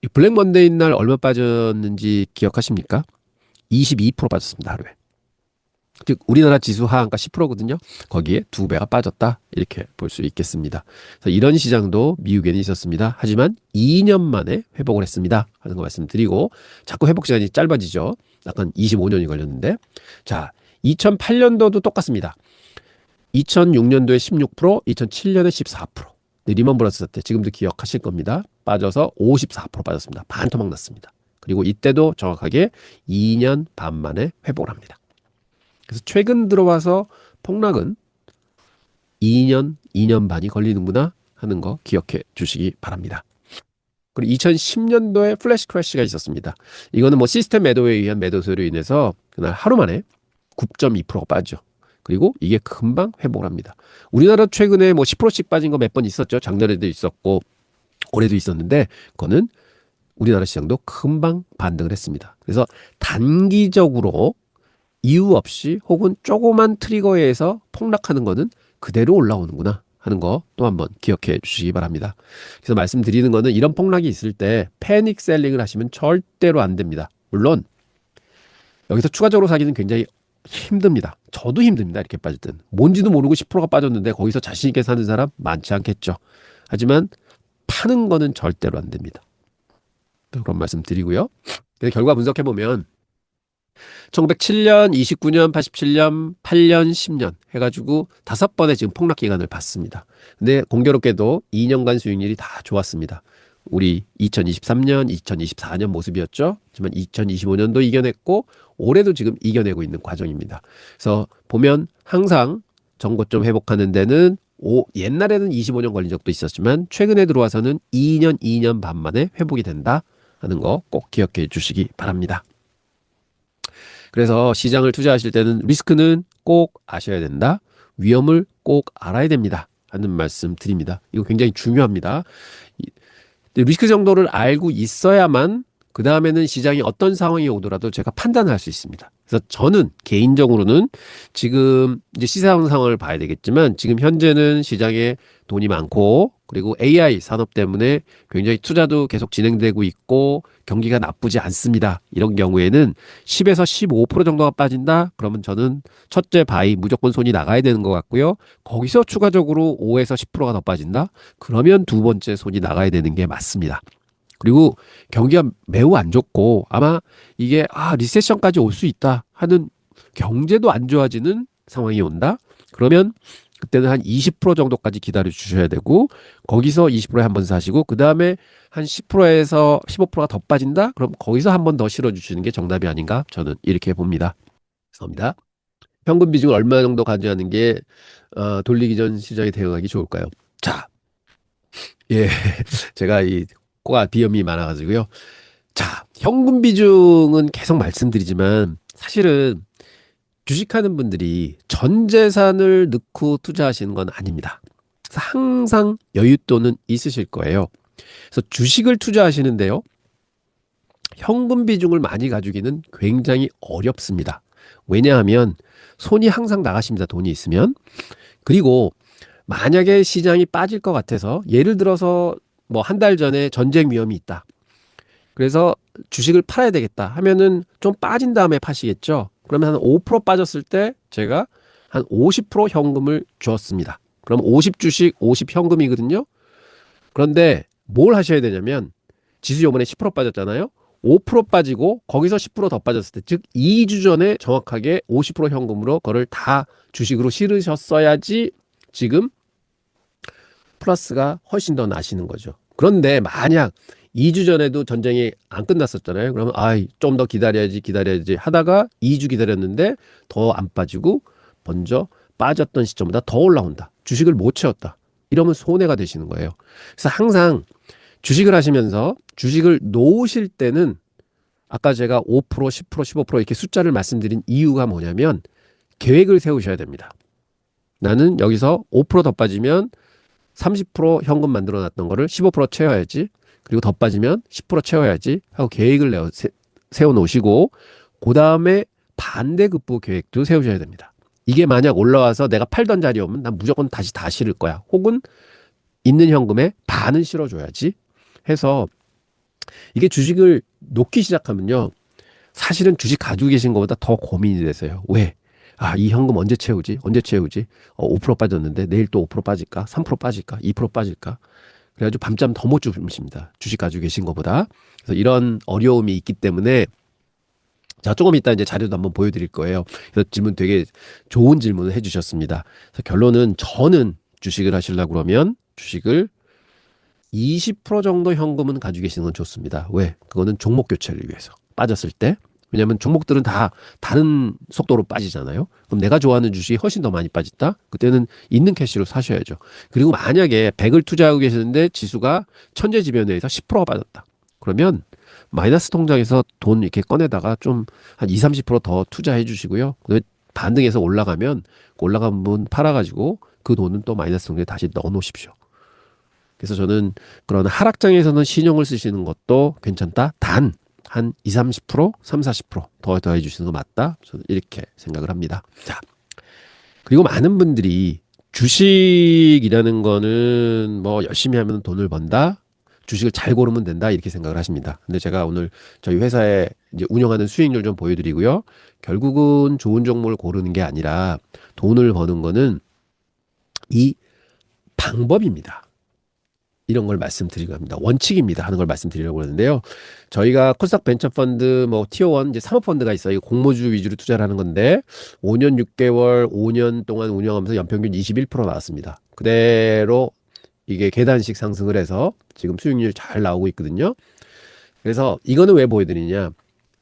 이 블랙 먼데이 날 얼마 빠졌는지 기억하십니까? 22% 빠졌습니다. 하루에. 즉 우리나라 지수 하한가 10%거든요. 거기에 2배가 빠졌다. 이렇게 볼 수 있겠습니다. 그래서 이런 시장도 미국에는 있었습니다. 하지만 2년 만에 회복을 했습니다. 하는 거 말씀드리고 자꾸 회복 시간이 짧아지죠. 약간 25년이 걸렸는데 자 2008년도도 똑같습니다. 2006년도에 16%, 2007년에 14%. 리먼 브러스 때 지금도 기억하실 겁니다. 빠져서 54% 빠졌습니다. 반토막 났습니다. 그리고 이때도 정확하게 2년 반 만에 회복을 합니다. 그래서 최근 들어와서 폭락은 2년 반이 걸리는구나 하는 거 기억해 주시기 바랍니다. 그리고 2010년도에 플래시 크래시가 있었습니다. 이거는 뭐 시스템 매도에 의한 매도세로 인해서 그날 하루 만에 9.2%가 빠져. 그리고 이게 금방 회복을 합니다. 우리나라 최근에 뭐 10%씩 빠진 거 몇 번 있었죠. 작년에도 있었고 올해도 있었는데 그거는 우리나라 시장도 금방 반등을 했습니다. 그래서 단기적으로 이유 없이 혹은 조그만 트리거에 의해서 폭락하는 거는 그대로 올라오는구나 하는 거 또 한번 기억해 주시기 바랍니다. 그래서 말씀드리는 거는 이런 폭락이 있을 때 패닉 셀링을 하시면 절대로 안 됩니다. 물론 여기서 추가적으로 사기는 굉장히 힘듭니다. 저도 힘듭니다. 이렇게 빠질 땐. 뭔지도 모르고 10%가 빠졌는데 거기서 자신 있게 사는 사람 많지 않겠죠. 하지만 파는 거는 절대로 안 됩니다. 그런 말씀 드리고요. 결과 분석해 보면 1907년, 29년, 87년, 8년, 10년 해가지고 5번의 지금 폭락 기간을 봤습니다. 근데 공교롭게도 2년간 수익률이 다 좋았습니다. 우리 2023년, 2024년 모습이었죠. 하지만 2025년도 이겨냈고 올해도 지금 이겨내고 있는 과정입니다. 그래서 보면 항상 전고점 회복하는 데는 옛날에는 25년 걸린 적도 있었지만 최근에 들어와서는 2년 반 만에 회복이 된다 하는 거 꼭 기억해 주시기 바랍니다. 그래서 시장을 투자하실 때는 리스크는 꼭 아셔야 된다. 위험을 꼭 알아야 됩니다. 하는 말씀 드립니다. 이거 굉장히 중요합니다. 리스크 정도를 알고 있어야만 그 다음에는 시장이 어떤 상황이 오더라도 제가 판단할 수 있습니다. 그래서 저는 개인적으로는 지금 이제 시장 상황을 봐야 되겠지만 지금 현재는 시장에 돈이 많고 그리고 AI 산업 때문에 굉장히 투자도 계속 진행되고 있고 경기가 나쁘지 않습니다. 이런 경우에는 10에서 15% 정도가 빠진다? 그러면 저는 첫째 바이 무조건 손이 나가야 되는 것 같고요. 거기서 추가적으로 5에서 10%가 더 빠진다? 그러면 두 번째 손이 나가야 되는 게 맞습니다. 그리고 경기가 매우 안 좋고 아마 이게 리세션까지 올 수 있다 하는 경제도 안 좋아지는 상황이 온다. 그러면 그때는 한 20% 정도까지 기다려 주셔야 되고 거기서 20%에 한 번 사시고 그 다음에 한 10%에서 15%가 더 빠진다. 그럼 거기서 한 번 더 실어 주시는 게 정답이 아닌가 저는 이렇게 봅니다. 죄송합니다. 현금 비중을 얼마 정도 가져가는 게 돌리기 전 시장에 대응하기 좋을까요? 자, 예, 제가 이 코가 비염이 많아가지고요. 자, 현금 비중은 계속 말씀드리지만 사실은 주식하는 분들이 전 재산을 넣고 투자하시는 건 아닙니다. 그래서 항상 여윳돈은 있으실 거예요. 그래서 주식을 투자하시는데요. 현금 비중을 많이 가지기는 굉장히 어렵습니다. 왜냐하면 손이 항상 나가십니다. 돈이 있으면. 그리고 만약에 시장이 빠질 것 같아서 예를 들어서 뭐 한 달 전에 전쟁 위험이 있다. 그래서 주식을 팔아야 되겠다 하면은 좀 빠진 다음에 파시겠죠. 그러면 한 5% 빠졌을 때 제가 한 50% 현금을 주었습니다. 그럼 50 주식, 50 현금이거든요. 그런데 뭘 하셔야 되냐면 지수 요번에 10% 빠졌잖아요. 5% 빠지고 거기서 10%더 빠졌을 때, 즉 2주 전에 정확하게 50% 현금으로 그거를 다 주식으로 실으셨어야지 지금 플러스가 훨씬 더 나시는 거죠. 그런데 만약 2주 전에도 전쟁이 안 끝났었잖아요. 그러면 좀 더 기다려야지 하다가 2주 기다렸는데 더 안 빠지고 먼저 빠졌던 시점보다 더 올라온다. 주식을 못 채웠다. 이러면 손해가 되시는 거예요. 그래서 항상 주식을 하시면서 주식을 놓으실 때는 아까 제가 5%, 10%, 15% 이렇게 숫자를 말씀드린 이유가 뭐냐면 계획을 세우셔야 됩니다. 나는 여기서 5%더 빠지면 30% 현금 만들어 놨던 거를 15% 채워야지. 그리고 더 빠지면 10% 채워야지 하고 계획을 세워 놓으시고 그 다음에 반대급부 계획도 세우셔야 됩니다. 이게 만약 올라와서 내가 팔던 자리 오면 난 무조건 다시 다 실을 거야. 혹은 있는 현금의 반은 실어줘야지 해서 이게 주식을 놓기 시작하면요. 사실은 주식 가지고 계신 것보다 더 고민이 되세요. 왜? 이 현금 언제 채우지? 언제 채우지? 5% 빠졌는데 내일 또 5% 빠질까? 3% 빠질까? 2% 빠질까? 그래가지고 밤잠 더 못 주무십니다. 주식 가지고 계신 것보다. 그래서 이런 어려움이 있기 때문에 자, 조금 이따 이제 자료도 한번 보여드릴 거예요. 그래서 질문 되게 좋은 질문을 해주셨습니다. 그래서 결론은 저는 주식을 하시려고 그러면 주식을 20% 정도 현금은 가지고 계시는 건 좋습니다. 왜? 그거는 종목 교체를 위해서. 빠졌을 때. 왜냐하면 종목들은 다 다른 속도로 빠지잖아요. 그럼 내가 좋아하는 주식이 훨씬 더 많이 빠졌다? 그때는 있는 캐시로 사셔야죠. 그리고 만약에 100을 투자하고 계시는데 지수가 천재지변에 의해서 10%가 빠졌다. 그러면 마이너스 통장에서 돈 이렇게 꺼내다가 좀 한 20, 30%더 투자해 주시고요. 반등해서 올라가면 올라간 분 팔아가지고 그 돈은 또 마이너스 통장에 다시 넣어 놓으십시오. 그래서 저는 그런 하락장에서는 신용을 쓰시는 것도 괜찮다. 단, 한 20, 30%, 30, 40% 더 해주시는 거 맞다. 저는 이렇게 생각을 합니다. 자, 그리고 많은 분들이 주식이라는 거는 뭐 열심히 하면 돈을 번다. 주식을 잘 고르면 된다. 이렇게 생각을 하십니다. 근데 제가 오늘 저희 회사에 이제 운영하는 수익률 좀 보여드리고요. 결국은 좋은 종목을 고르는 게 아니라 돈을 버는 거는 이 방법입니다. 이런 걸 말씀드리고 합니다. 원칙입니다. 하는 걸 말씀드리려고 하는데요. 저희가 코스닥 벤처펀드 뭐 티어1 이제 사모펀드가 있어요. 이거 공모주 위주로 투자를 하는 건데 5년 6개월 5년 동안 운영하면서 연평균 21% 나왔습니다. 그대로 이게 계단식 상승을 해서 지금 수익률 잘 나오고 있거든요. 그래서 이거는 왜 보여드리냐?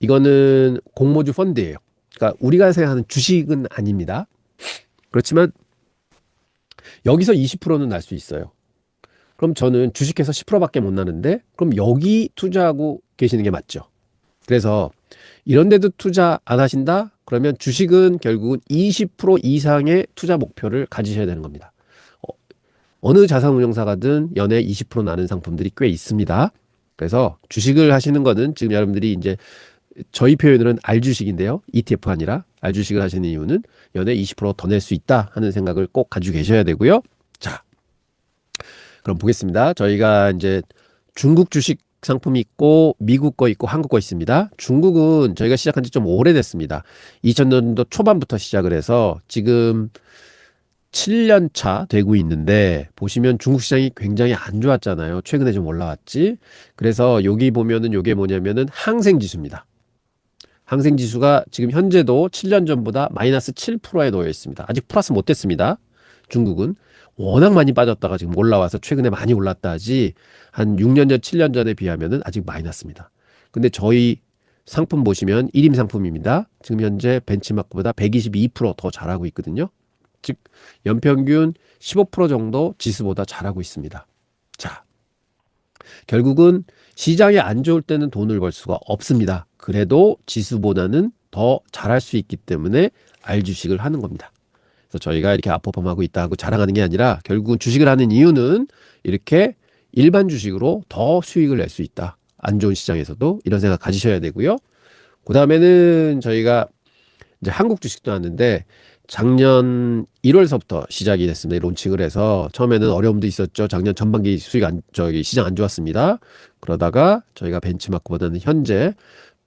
이거는 공모주 펀드예요. 그러니까 우리가 생각하는 주식은 아닙니다. 그렇지만 여기서 20%는 날 수 있어요. 그럼 저는 주식해서 10%밖에 못 나는데 그럼 여기 투자하고 계시는 게 맞죠. 그래서 이런데도 투자 안 하신다? 그러면 주식은 결국은 20% 이상의 투자 목표를 가지셔야 되는 겁니다. 어느 자산운용사가든 연에 20% 나는 상품들이 꽤 있습니다. 그래서 주식을 하시는 거는 지금 여러분들이 이제 저희 표현으로는 R주식인데요. ETF가 아니라 R주식을 하시는 이유는 연에 20%더 낼 수 있다 하는 생각을 꼭 가지고 계셔야 되고요. 자, 그럼 보겠습니다. 저희가 이제 중국 주식 상품이 있고 미국 거 있고 한국 거 있습니다. 중국은 저희가 시작한 지 좀 오래됐습니다. 2000년도 초반부터 시작을 해서 지금 7년 차 되고 있는데 보시면 중국 시장이 굉장히 안 좋았잖아요. 최근에 좀 올라왔지. 그래서 여기 보면은 요게 뭐냐면은 항생지수입니다. 항생지수가 지금 현재도 7년 전보다 마이너스 7%에 놓여 있습니다. 아직 플러스 못 됐습니다. 중국은 워낙 많이 빠졌다가 지금 올라와서 최근에 많이 올랐다 하지 한 6년 전, 7년 전에 비하면은 아직 마이너스입니다. 근데 저희 상품 보시면 1임 상품입니다. 지금 현재 벤치마크보다 122%더 잘하고 있거든요. 즉 연평균 15% 정도 지수보다 잘하고 있습니다. 자, 결국은 시장이 안 좋을 때는 돈을 벌 수가 없습니다. 그래도 지수보다는 더 잘할 수 있기 때문에 R주식을 하는 겁니다. 그래서 저희가 이렇게 아퍼펌하고 있다고 자랑하는 게 아니라 결국은 주식을 하는 이유는 이렇게 일반 주식으로 더 수익을 낼 수 있다. 안 좋은 시장에서도 이런 생각 가지셔야 되고요. 그 다음에는 저희가 이제 한국 주식도 하는데 작년 1월서부터 시작이 됐습니다. 론칭을 해서 처음에는 어려움도 있었죠. 작년 전반기 시장 안 좋았습니다. 그러다가 저희가 벤치마크보다는 현재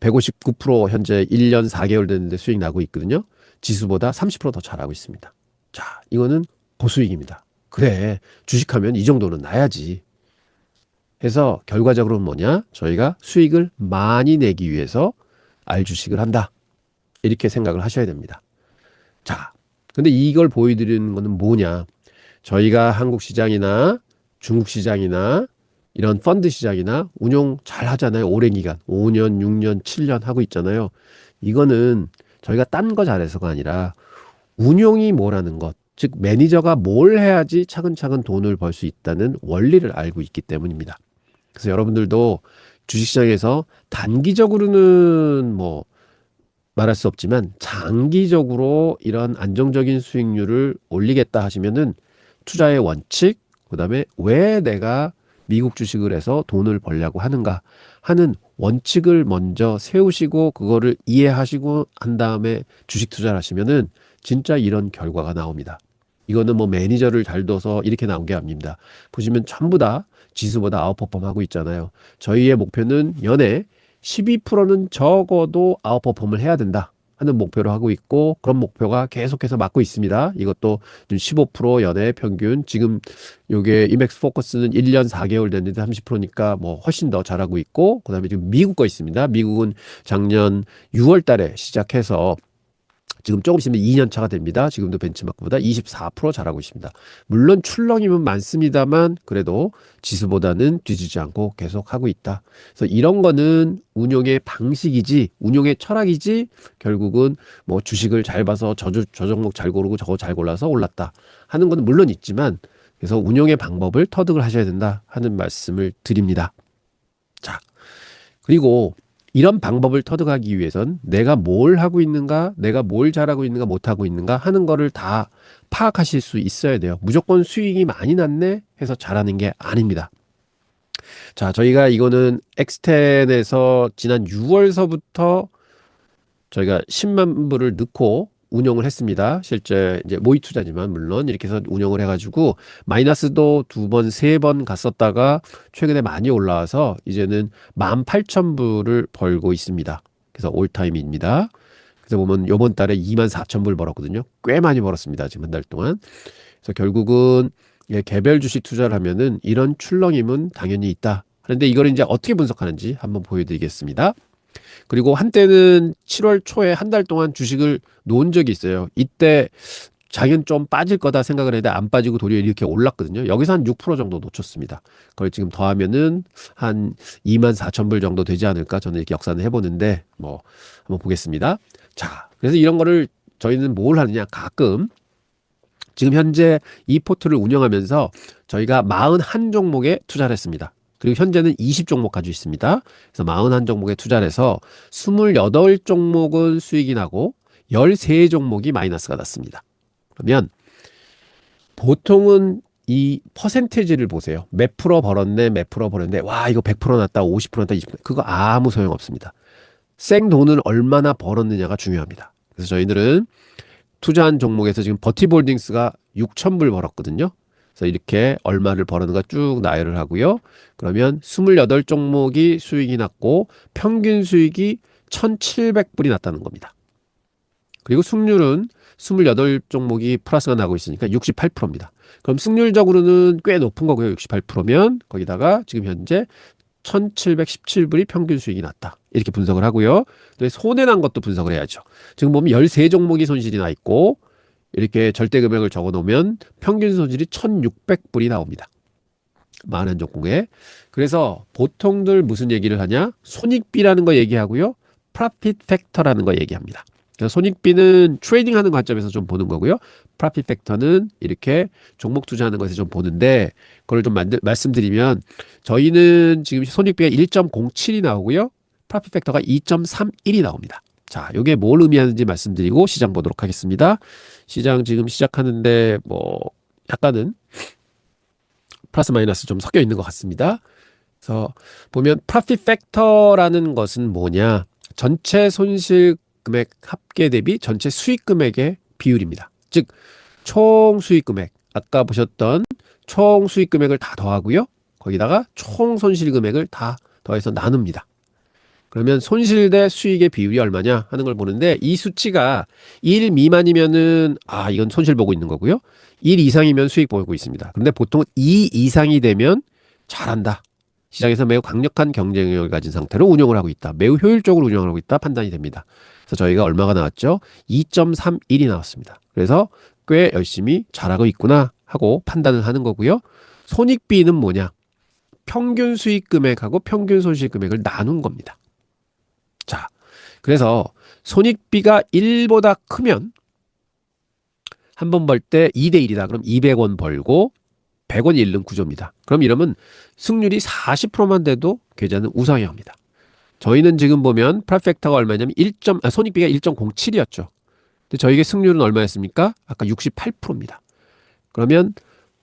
159% 현재 1년 4개월 됐는데 수익 나고 있거든요. 지수보다 30%더 잘하고 있습니다. 자, 이거는 고수익입니다. 그래, 주식하면 이 정도는 나야지. 해서 결과적으로는 뭐냐? 저희가 수익을 많이 내기 위해서 R주식을 한다. 이렇게 생각을 하셔야 됩니다. 자, 근데 이걸 보여드리는 거는 뭐냐? 저희가 한국 시장이나 중국 시장이나 이런 펀드 시장이나 운용 잘 하잖아요. 오랜 기간, 5년, 6년, 7년 하고 있잖아요. 이거는 저희가 딴 거 잘해서가 아니라 운용이 뭐라는 것, 즉 매니저가 뭘 해야지 차근차근 돈을 벌 수 있다는 원리를 알고 있기 때문입니다. 그래서 여러분들도 주식시장에서 단기적으로는 뭐 말할 수 없지만 장기적으로 이런 안정적인 수익률을 올리겠다 하시면은 투자의 원칙, 그다음에 왜 내가 미국 주식을 해서 돈을 벌려고 하는가 하는 원칙을 먼저 세우시고 그거를 이해하시고 한 다음에 주식 투자를 하시면은 진짜 이런 결과가 나옵니다. 이거는 뭐 매니저를 잘 둬서 이렇게 나온 게 아닙니다. 보시면 전부 다 지수보다 아웃퍼폼 하고 있잖아요. 저희의 목표는 연에 12%는 적어도 아웃퍼폼을 해야 된다 하는 목표로 하고 있고 그런 목표가 계속해서 맞고 있습니다. 이것도 15% 연애 평균 지금 요게 이맥스 포커스는 1년 4개월 됐는데 30%니까 뭐 훨씬 더 잘하고 있고 그다음에 지금 미국 거 있습니다. 미국은 작년 6월 달에 시작해서 지금 조금 있으면 2년 차가 됩니다. 지금도 벤치마크보다 24% 잘하고 있습니다. 물론 출렁임은 많습니다만 그래도 지수보다는 뒤지지 않고 계속 하고 있다. 그래서 이런 거는 운용의 방식이지 운용의 철학이지 결국은 뭐 주식을 잘 봐서 저 종목 잘 고르고 저거 잘 골라서 올랐다 하는 거는 물론 있지만 그래서 운용의 방법을 터득을 하셔야 된다 하는 말씀을 드립니다. 자, 그리고 이런 방법을 터득하기 위해선 내가 뭘 하고 있는가, 내가 뭘 잘하고 있는가, 못하고 있는가 하는 거를 다 파악하실 수 있어야 돼요. 무조건 수익이 많이 났네 해서 잘하는 게 아닙니다. 자, 저희가 이거는 엑스텐에서 지난 6월서부터 저희가 10만 불을 넣고 운영을 했습니다. 실제 이제 모의 투자지만 물론 이렇게 해서 운영을 해가지고 마이너스도 2번, 3번 갔었다가 최근에 많이 올라와서 이제는 18,000불을 벌고 있습니다. 그래서 올타임입니다. 그래서 보면 이번 달에 24,000불 벌었거든요. 꽤 많이 벌었습니다. 지금 한 달 동안. 그래서 결국은 개별 주식 투자를 하면은 이런 출렁임은 당연히 있다. 그런데 이걸 이제 어떻게 분석하는지 한번 보여드리겠습니다. 그리고 한때는 7월 초에 한 달 동안 주식을 놓은 적이 있어요. 이때 자기는 좀 빠질 거다 생각을 했는데 안 빠지고 도리어 이렇게 올랐거든요. 여기서 한 6% 정도 놓쳤습니다. 그걸 지금 더하면은 한 24,000불 정도 되지 않을까 저는 이렇게 역산을 해보는데 뭐 한번 보겠습니다. 자, 그래서 이런 거를 저희는 뭘 하느냐 가끔 지금 현재 이 포트를 운영하면서 저희가 41종목에 투자를 했습니다. 그리고 현재는 20종목 가지고 있습니다. 그래서 41종목에 투자를 해서 28종목은 수익이 나고 13종목이 마이너스가 났습니다. 그러면 보통은 이 퍼센테이지를 보세요. 몇 프로 벌었네, 몇 프로 벌었네. 와, 이거 100% 났다, 50% 났다, 20%. 그거 아무 소용 없습니다. 생 돈을 얼마나 벌었느냐가 중요합니다. 그래서 저희들은 투자한 종목에서 지금 버티볼딩스가 6,000불 벌었거든요. 그래서 이렇게 얼마를 벌었는가 쭉 나열을 하고요. 그러면 28종목이 수익이 났고 평균 수익이 1,700불이 났다는 겁니다. 그리고 승률은 28종목이 플러스가 나고 있으니까 68%입니다. 그럼 승률적으로는 꽤 높은 거고요. 68%면 거기다가 지금 현재 1,717불이 평균 수익이 났다. 이렇게 분석을 하고요. 또 손해난 것도 분석을 해야죠. 지금 보면 13종목이 손실이 나 있고 이렇게 절대 금액을 적어 놓으면 평균 손실이 1,600불이 나옵니다. 많은 종목에. 그래서 보통들 무슨 얘기를 하냐? 손익비라는 거 얘기하고요. 프로핏 팩터라는 거 얘기합니다. 그래서 손익비는 트레이딩 하는 관점에서 좀 보는 거고요. 프로핏 팩터는 이렇게 종목 투자하는 것에서 좀 보는데 그걸 좀 말씀드리면 저희는 지금 손익비가 1.07이 나오고요. 프로핏 팩터가 2.31이 나옵니다. 자, 이게 뭘 의미하는지 말씀드리고 시장 보도록 하겠습니다. 시장 지금 시작하는데 뭐 약간은 플러스 마이너스 좀 섞여 있는 것 같습니다. 그래서 보면 프로핏 팩터라는 것은 뭐냐? 전체 손실 금액 합계 대비 전체 수익 금액의 비율입니다. 즉, 총 수익 금액. 아까 보셨던 총 수익 금액을 다 더하고요. 거기다가 총 손실 금액을 다 더해서 나눕니다. 그러면 손실 대 수익의 비율이 얼마냐 하는 걸 보는데 이 수치가 1 미만이면은 이건 손실 보고 있는 거고요. 1 이상이면 수익 보고 있습니다. 그런데 보통 2 이상이 되면 잘한다. 시장에서 매우 강력한 경쟁력을 가진 상태로 운영을 하고 있다. 매우 효율적으로 운영을 하고 있다. 판단이 됩니다. 그래서 저희가 얼마가 나왔죠? 2.31이 나왔습니다. 그래서 꽤 열심히 잘하고 있구나 하고 판단을 하는 거고요. 손익비는 뭐냐? 평균 수익 금액하고 평균 손실 금액을 나눈 겁니다. 자, 그래서 손익비가 1보다 크면 한 번 벌 때 2대 1이다. 그럼 200원 벌고 100원 잃는 구조입니다. 그럼 이러면 승률이 40%만 돼도 계좌는 우상향합니다. 저희는 지금 보면 프로팩터가 얼마냐면 손익비가 1.07이었죠. 근데 저희의 승률은 얼마였습니까? 아까 68%입니다. 그러면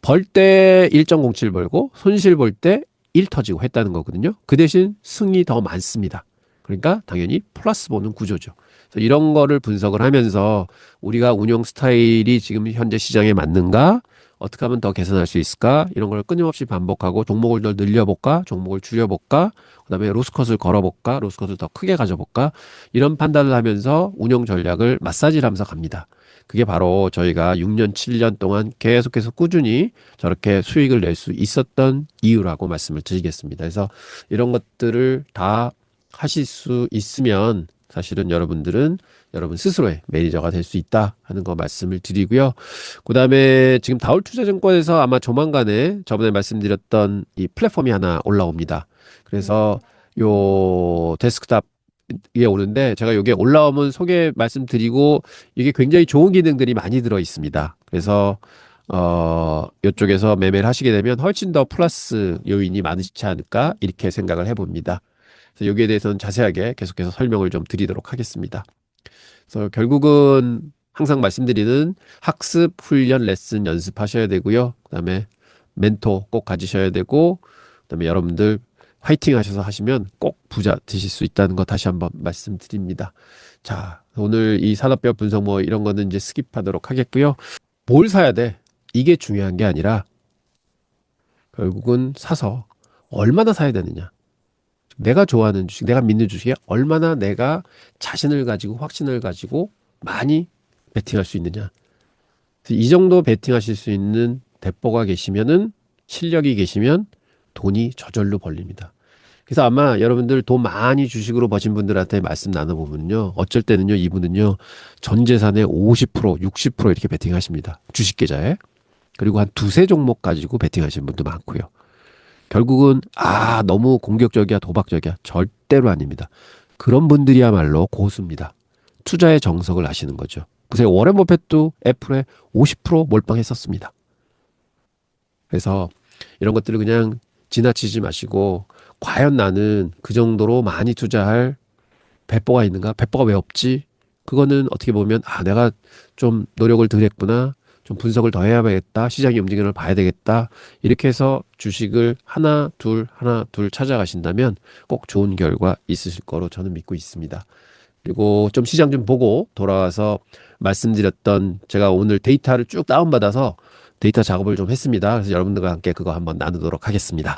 벌 때 1.07 벌고 손실 볼 때 1 터지고 했다는 거거든요. 그 대신 승이 더 많습니다. 그러니까 당연히 플러스 보는 구조죠. 그래서 이런 거를 분석을 하면서 우리가 운영 스타일이 지금 현재 시장에 맞는가? 어떻게 하면 더 개선할 수 있을까? 이런 걸 끊임없이 반복하고 종목을 더 늘려볼까? 종목을 줄여볼까? 그다음에 로스컷을 걸어볼까? 로스컷을 더 크게 가져볼까? 이런 판단을 하면서 운영 전략을 마사지를 하면서 갑니다. 그게 바로 저희가 6년, 7년 동안 계속해서 꾸준히 저렇게 수익을 낼 수 있었던 이유라고 말씀을 드리겠습니다. 그래서 이런 것들을 다 하실 수 있으면 사실은 여러분들은 여러분 스스로의 매니저가 될 수 있다 하는 거 말씀을 드리고요. 그 다음에 지금 다울투자증권에서 아마 조만간에 저번에 말씀드렸던 이 플랫폼이 하나 올라옵니다. 그래서 요 데스크탑 이게 오는데 제가 여기에 올라오면 소개 말씀드리고 이게 굉장히 좋은 기능들이 많이 들어 있습니다. 그래서 이쪽에서 매매를 하시게 되면 훨씬 더 플러스 요인이 많으시지 않을까 이렇게 생각을 해봅니다. 그래서 여기에 대해서는 자세하게 계속해서 설명을 좀 드리도록 하겠습니다. 그래서 결국은 항상 말씀드리는 학습, 훈련, 레슨 연습하셔야 되고요. 그다음에 멘토 꼭 가지셔야 되고 그다음에 여러분들 화이팅 하셔서 하시면 꼭 부자 되실 수 있다는 거 다시 한번 말씀드립니다. 자, 오늘 이 산업별 분석 뭐 이런 거는 이제 스킵하도록 하겠고요. 뭘 사야 돼? 이게 중요한 게 아니라 결국은 사서 얼마나 사야 되느냐. 내가 좋아하는 주식, 내가 믿는 주식에 얼마나 내가 자신을 가지고 확신을 가지고 많이 베팅할 수 있느냐. 이 정도 베팅하실 수 있는 대포가 계시면은 실력이 계시면 돈이 저절로 벌립니다. 그래서 아마 여러분들 돈 많이 주식으로 버신 분들한테 말씀 나눠보면요. 어쩔 때는요, 이분은요, 전 재산의 50%, 60% 이렇게 베팅하십니다. 주식 계좌에. 그리고 한 두세 종목 가지고 베팅하시는 분도 많고요. 결국은 너무 공격적이야 도박적이야 절대로 아닙니다. 그런 분들이야말로 고수입니다. 투자의 정석을 아시는 거죠. 보세요. 워렌 버핏도 애플에 50% 몰빵했었습니다. 그래서 이런 것들을 그냥 지나치지 마시고 과연 나는 그 정도로 많이 투자할 배포가 있는가? 배포가 왜 없지? 그거는 어떻게 보면 내가 좀 노력을 덜 했구나. 좀 분석을 더 해야겠다. 시장이 움직이는 걸 봐야 되겠다. 이렇게 해서 주식을 하나, 둘 찾아가신다면 꼭 좋은 결과 있으실 거로 저는 믿고 있습니다. 그리고 좀 시장 좀 보고 돌아와서 말씀드렸던 제가 오늘 데이터를 쭉 다운받아서 데이터 작업을 좀 했습니다. 그래서 여러분들과 함께 그거 한번 나누도록 하겠습니다.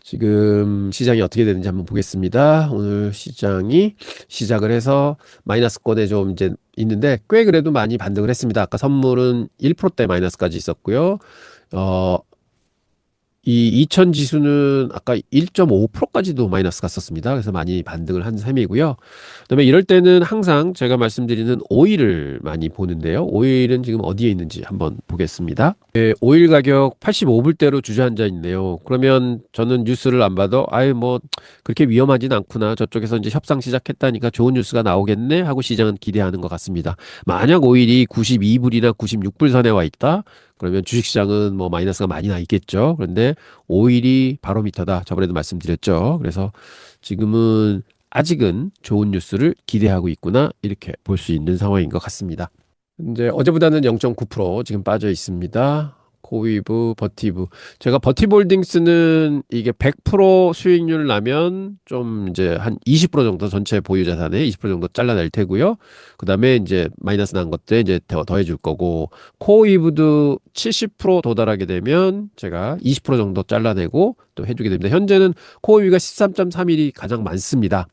지금 시장이 어떻게 되는지 한번 보겠습니다. 오늘 시장이 시작을 해서 마이너스권에 좀 이제 있는데 꽤 그래도 많이 반등을 했습니다. 아까 선물은 1%대 마이너스까지 있었고요. 어, 이 2000 지수는 아까 1.5%까지도 마이너스 갔었습니다. 그래서 많이 반등을 한 셈이고요. 그다음에 이럴 때는 항상 제가 말씀드리는 오일을 많이 보는데요. 오일은 지금 어디에 있는지 한번 보겠습니다. 오일 가격 85불대로 주저앉아 있네요. 그러면 저는 뉴스를 안 봐도 뭐 그렇게 위험하진 않구나. 저쪽에서 이제 협상 시작했다니까 좋은 뉴스가 나오겠네 하고 시장은 기대하는 것 같습니다. 만약 오일이 92불이나 96불 선에 와 있다. 그러면 주식시장은 뭐 마이너스가 많이 나 있겠죠. 그런데 오일이 바로미터다. 저번에도 말씀드렸죠. 그래서 지금은 아직은 좋은 뉴스를 기대하고 있구나. 이렇게 볼 수 있는 상황인 것 같습니다. 이제 어제보다는 0.9% 지금 빠져 있습니다. 코위브, 버티브. 제가 버티볼딩스는 이게 100% 수익률 나면 좀 이제 한 20% 정도 전체 보유 자산의 20% 정도 잘라낼 테고요. 그 다음에 이제 마이너스 난 것들 이제 더해줄 거고, 코위브도 70% 도달하게 되면 제가 20% 정도 잘라내고 또 해주게 됩니다. 현재는 코위브가 13.31이 가장 많습니다.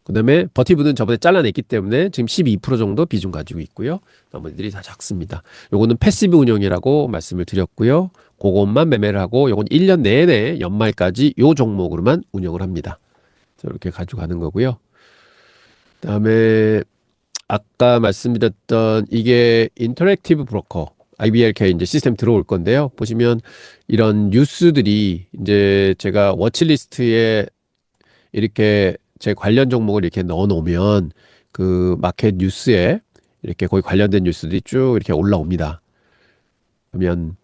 그다음에 버티브는 저번에 잘라냈기 때문에 지금 12% 정도 비중 가지고 있고요. 나머지들이 다 작습니다. 요거는 패시브 운용이라고 말씀을 드렸고요. 그것만 매매를 하고 요건 1년 내내 연말까지 요 종목으로만 운영을 합니다. 이렇게 가지고 가는 거고요. 그다음에 아까 말씀드렸던 이게 인터랙티브 브로커 IBRK 이제 시스템 들어올 건데요. 보시면 이런 뉴스들이 이제 제가 워치리스트에 이렇게 제 관련 종목을 이렇게 넣어 놓으면 그 마켓 뉴스에 이렇게 거기 관련된 뉴스들이 쭉 이렇게 올라옵니다. 그러면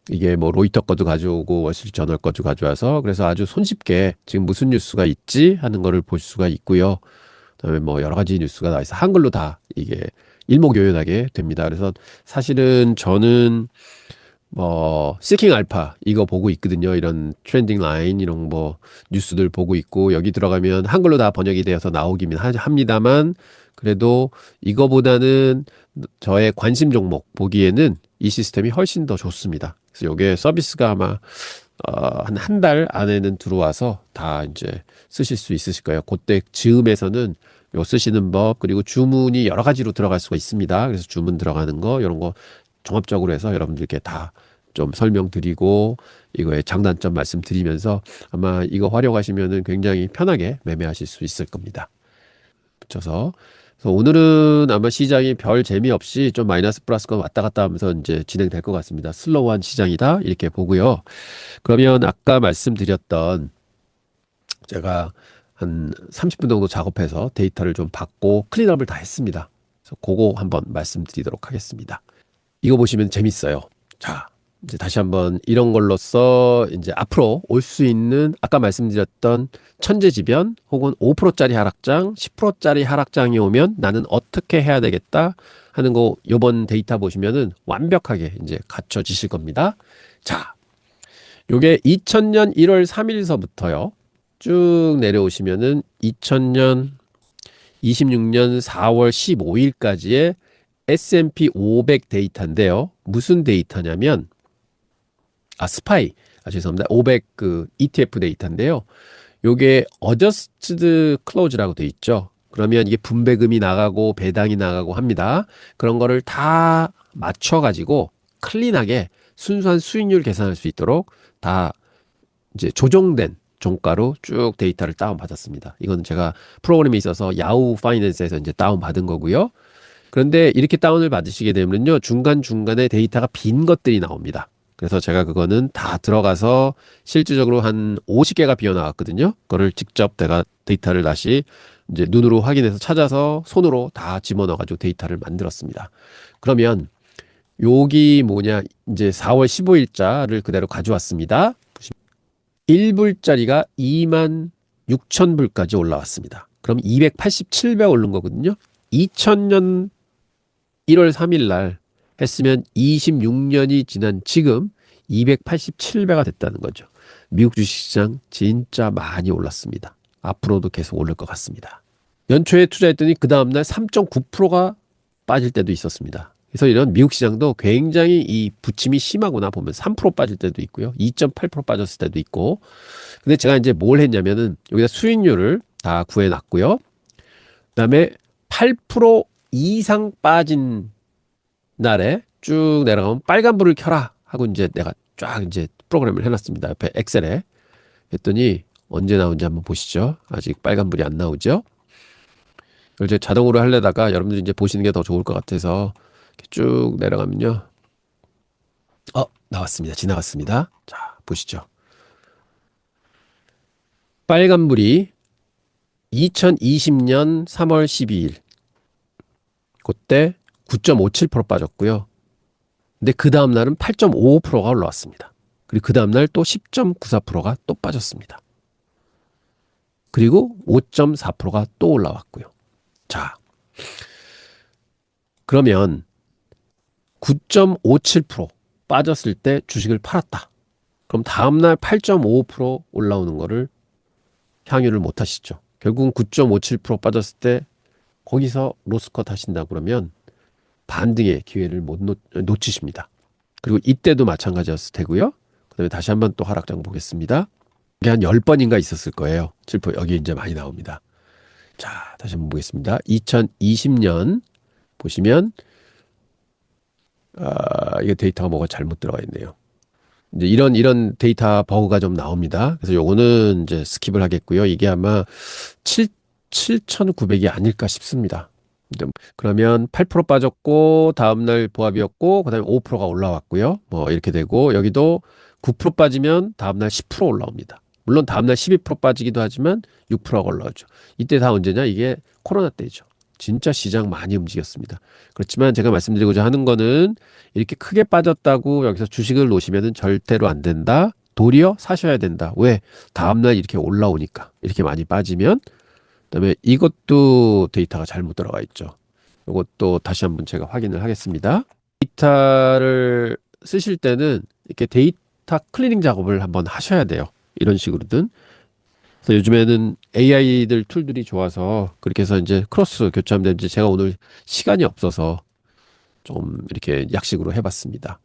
이게 뭐 로이터 거도 가져오고 월스트리트저널 거도 가져와서 그래서 아주 손쉽게 지금 무슨 뉴스가 있지 하는 거를 볼 수가 있고요. 그다음에 뭐 여러 가지 뉴스가 나와 있어 한글로 다 이게 일목요연하게 됩니다. 그래서 사실은 저는 뭐 시킹 알파 이거 보고 있거든요. 이런 트렌딩 라인 이런 뭐 뉴스들 보고 있고 여기 들어가면 한글로 다 번역이 되어서 나오기는 합니다만 그래도 이거보다는 저의 관심 종목 보기에는 이 시스템이 훨씬 더 좋습니다. 그래서 이게 서비스가 아마 한 달 안에는 들어와서 다 이제 쓰실 수 있으실 거예요. 그때 즈음에서는 요 쓰시는 법 그리고 주문이 여러 가지로 들어갈 수가 있습니다. 그래서 주문 들어가는 거 이런 거 종합적으로 해서 여러분들께 다 좀 설명드리고 이거의 장단점 말씀드리면서 아마 이거 활용하시면은 굉장히 편하게 매매하실 수 있을 겁니다. 붙여서 그래서 오늘은 아마 시장이 별 재미없이 좀 마이너스 플러스가 왔다 갔다 하면서 이제 진행될 것 같습니다. 슬로우한 시장이다 이렇게 보고요. 그러면 아까 말씀드렸던 제가 한 30분 정도 작업해서 데이터를 좀 받고 클린업을 다 했습니다. 그래서 그거 한번 말씀드리도록 하겠습니다. 이거 보시면 재밌어요. 자, 이제 다시 한번 이런 걸로써 이제 앞으로 올 수 있는 아까 말씀드렸던 천재지변 혹은 5%짜리 하락장, 10%짜리 하락장이 오면 나는 어떻게 해야 되겠다 하는 거 요번 데이터 보시면은 완벽하게 이제 갖춰지실 겁니다. 자, 요게 2000년 1월 3일서부터요. 쭉 내려오시면은 2000년 26년 4월 15일까지의 S&P 500 데이터인데요. 무슨 데이터냐면 스파이. 죄송합니다. 500 그 ETF 데이터인데요. 요게 어저스트드 클로즈라고 돼 있죠. 그러면 이게 분배금이 나가고 배당이 나가고 합니다. 그런 거를 다 맞춰 가지고 클린하게 순수한 수익률 계산할 수 있도록 다 이제 조정된 종가로 쭉 데이터를 다운 받았습니다. 이건 제가 프로그램에 있어서 야후 파이낸스에서 이제 다운 받은 거고요. 그런데 이렇게 다운을 받으시게 되면요. 중간중간에 데이터가 빈 것들이 나옵니다. 그래서 제가 그거는 다 들어가서 실질적으로 한 50개가 비어 나왔거든요. 그거를 직접 내가 데이터를 다시 이제 눈으로 확인해서 찾아서 손으로 다 집어넣어가지고 데이터를 만들었습니다. 그러면 여기 뭐냐 이제 4월 15일자를 그대로 가져왔습니다. 1불짜리가 26,000불까지 올라왔습니다. 그럼 287배 오른 거거든요. 2000년 1월 3일 날 했으면 26년이 지난 지금 287배가 됐다는 거죠. 미국 주식시장 진짜 많이 올랐습니다. 앞으로도 계속 오를 것 같습니다. 연초에 투자했더니 그 다음날 3.9%가 빠질 때도 있었습니다. 그래서 이런 미국 시장도 굉장히 이 부침이 심하구나 보면 3% 빠질 때도 있고요. 2.8% 빠졌을 때도 있고. 근데 제가 이제 뭘 했냐면은 여기다 수익률을 다 구해놨고요. 그다음에 8% 이상 빠진 날에 쭉 내려가면 빨간불을 켜라 하고 이제 내가 쫙 이제 프로그램을 해놨습니다. 옆에 엑셀에. 했더니 언제 나오는지 한번 보시죠. 아직 빨간불이 안 나오죠. 이걸 이제 자동으로 하려다가 여러분들이 이제 보시는 게 더 좋을 것 같아서 이렇게 쭉 내려가면요. 나왔습니다. 지나갔습니다. 자, 보시죠. 빨간불이 2020년 3월 12일 그때 9.57% 빠졌고요. 근데 그 다음 날은 8.55%가 올라왔습니다. 그리고 그 다음 날 또 10.94%가 또 빠졌습니다. 그리고 5.4%가 또 올라왔고요. 자, 그러면 9.57% 빠졌을 때 주식을 팔았다. 그럼 다음날 8.55% 올라오는 거를 향유를 못 하시죠. 결국은 9.57% 빠졌을 때 거기서 로스컷 하신다 그러면 반등의 기회를 못 놓치십니다. 그리고 이때도 마찬가지였을 테고요. 그 다음에 다시 한번 또 하락장 보겠습니다. 이게 한 10번인가 있었을 거예요. 7% 여기 이제 많이 나옵니다. 자, 다시 한번 보겠습니다. 2020년 보시면 이게 데이터가 뭐가 잘못 들어가 있네요. 이제 이런 데이터 버그가 좀 나옵니다. 그래서 요거는 이제 스킵을 하겠고요. 이게 아마 7,900이 아닐까 싶습니다. 그러면 8% 빠졌고 다음날 보합이었고 그다음에 5%가 올라왔고요. 뭐 이렇게 되고 여기도 9% 빠지면 다음날 10% 올라옵니다. 물론 다음날 12% 빠지기도 하지만 6%가 올라오죠. 이때 다 언제냐? 이게 코로나 때죠. 진짜 시장 많이 움직였습니다. 그렇지만 제가 말씀드리고자 하는 거는 이렇게 크게 빠졌다고 여기서 주식을 놓으시면 절대로 안 된다. 도리어 사셔야 된다. 왜? 다음날 이렇게 올라오니까. 이렇게 많이 빠지면. 그다음에 이것도 데이터가 잘못 들어가 있죠. 이것도 다시 한번 제가 확인을 하겠습니다. 데이터를 쓰실 때는 이렇게 데이터 클리닝 작업을 한번 하셔야 돼요. 이런 식으로든. 그래서 요즘에는 AI들 툴들이 좋아서 그렇게 해서 이제 크로스 교체하면 되는지 제가 오늘 시간이 없어서 좀 이렇게 약식으로 해봤습니다.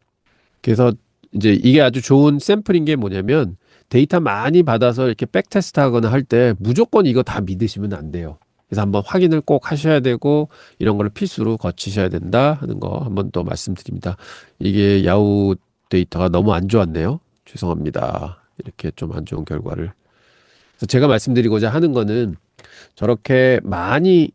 그래서 이제 이게 아주 좋은 샘플인 게 뭐냐면 데이터 많이 받아서 이렇게 백테스트 하거나 할 때 무조건 이거 다 믿으시면 안 돼요. 그래서 한번 확인을 꼭 하셔야 되고 이런 거를 필수로 거치셔야 된다 하는 거 한번 또 말씀드립니다. 이게 야후 데이터가 너무 안 좋았네요. 죄송합니다. 이렇게 좀 안 좋은 결과를. 그래서 제가 말씀드리고자 하는 거는 저렇게 많이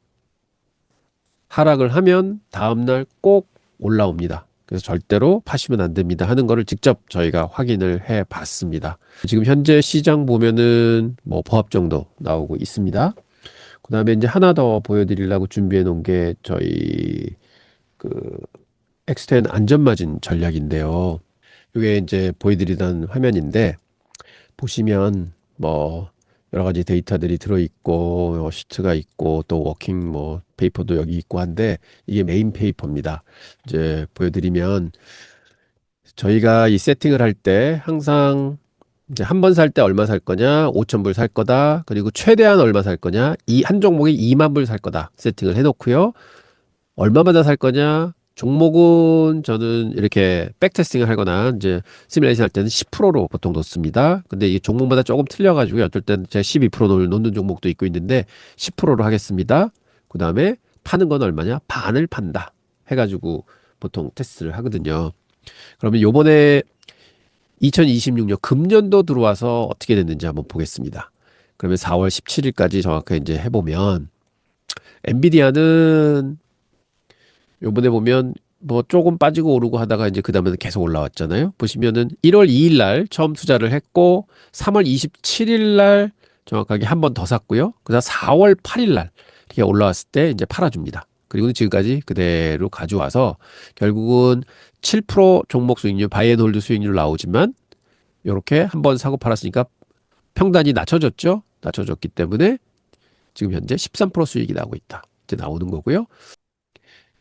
하락을 하면 다음날 꼭 올라옵니다. 그래서 절대로 파시면 안 됩니다 하는 거를 직접 저희가 확인을 해 봤습니다. 지금 현재 시장 보면은 뭐 보합 정도 나오고 있습니다. 그 다음에 이제 하나 더 보여드리려고 준비해 놓은 게 저희 그 엑스텐 안전마진 전략인데요. 이게 이제 보여드리던 화면인데 보시면 뭐 여러 가지 데이터들이 들어있고 시트가 있고 또 워킹 뭐 페이퍼도 여기 있고 한데 이게 메인 페이퍼입니다. 이제 보여드리면 저희가 이 세팅을 할 때 항상 이제 한 번 살 때 얼마 살 거냐 5,000불 살 거다 그리고 최대한 얼마 살 거냐 이 한 종목에 2만 불 살 거다 세팅을 해놓고요. 얼마마다 살 거냐 종목은 저는 이렇게 백테스팅을 하거나 이제 시뮬레이션 할 때는 10%로 보통 놓습니다. 근데 이 종목마다 조금 틀려가지고 어떨 때는 제가 12%를 놓는 종목도 있고 있는데 10%로 하겠습니다. 그 다음에 파는 건 얼마냐? 반을 판다 해가지고 보통 테스트를 하거든요. 그러면 요번에 2026년 금년도 들어와서 어떻게 됐는지 한번 보겠습니다. 그러면 4월 17일까지 정확하게 이제 해보면 엔비디아는 요번에 보면 뭐 조금 빠지고 오르고 하다가 이제 그 다음에는 계속 올라왔잖아요. 보시면은 1월 2일 날 처음 투자를 했고 3월 27일 날 정확하게 한 번 더 샀고요. 그다음 4월 8일 날 이렇게 올라왔을 때 이제 팔아줍니다. 그리고 지금까지 그대로 가져와서 결국은 7% 종목 수익률, 바이앤홀드 수익률 나오지만 이렇게 한 번 사고 팔았으니까 평단이 낮춰졌죠. 낮춰졌기 때문에 지금 현재 13% 수익이 나오고 있다. 이제 나오는 거고요.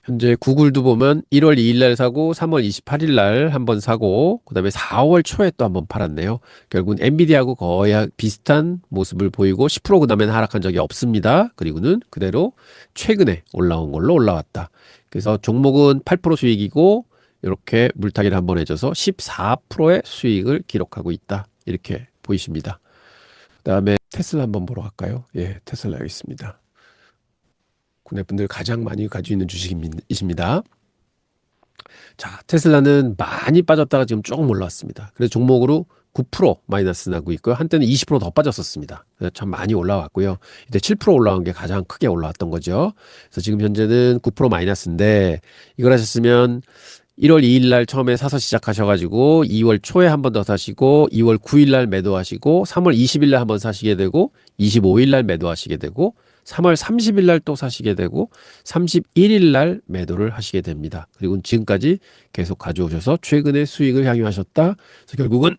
현재 구글도 보면 1월 2일 날 사고 3월 28일 날 한번 사고 그다음에 4월 초에 또 한번 팔았네요. 결국은 엔비디아하고 거의 비슷한 모습을 보이고 10% 그다음에는 하락한 적이 없습니다. 그리고는 그대로 최근에 올라온 걸로 올라왔다. 그래서 종목은 8% 수익이고 이렇게 물타기를 한번 해줘서 14%의 수익을 기록하고 있다. 이렇게 보이십니다. 그다음에 테슬라 한번 보러 갈까요? 예, 테슬라 여기 있습니다. 국내 분들 가장 많이 가지고 있는 주식이십니다. 자, 테슬라는 많이 빠졌다가 지금 조금 올라왔습니다. 그래서 종목으로 9% 마이너스 나고 있고요. 한때는 20%더 빠졌었습니다. 그래서 참 많이 올라왔고요. 이때 7% 올라온 게 가장 크게 올라왔던 거죠. 그래서 지금 현재는 9% 마이너스인데 이걸 하셨으면 1월 2일 날 처음에 사서 시작하셔가지고 2월 초에 한 번 더 사시고 2월 9일 날 매도하시고 3월 20일 날 한 번 사시게 되고 25일 날 매도하시게 되고 3월 30일 날 또 사시게 되고 31일 날 매도를 하시게 됩니다. 그리고 지금까지 계속 가져오셔서 최근에 수익을 향유하셨다. 그래서 결국은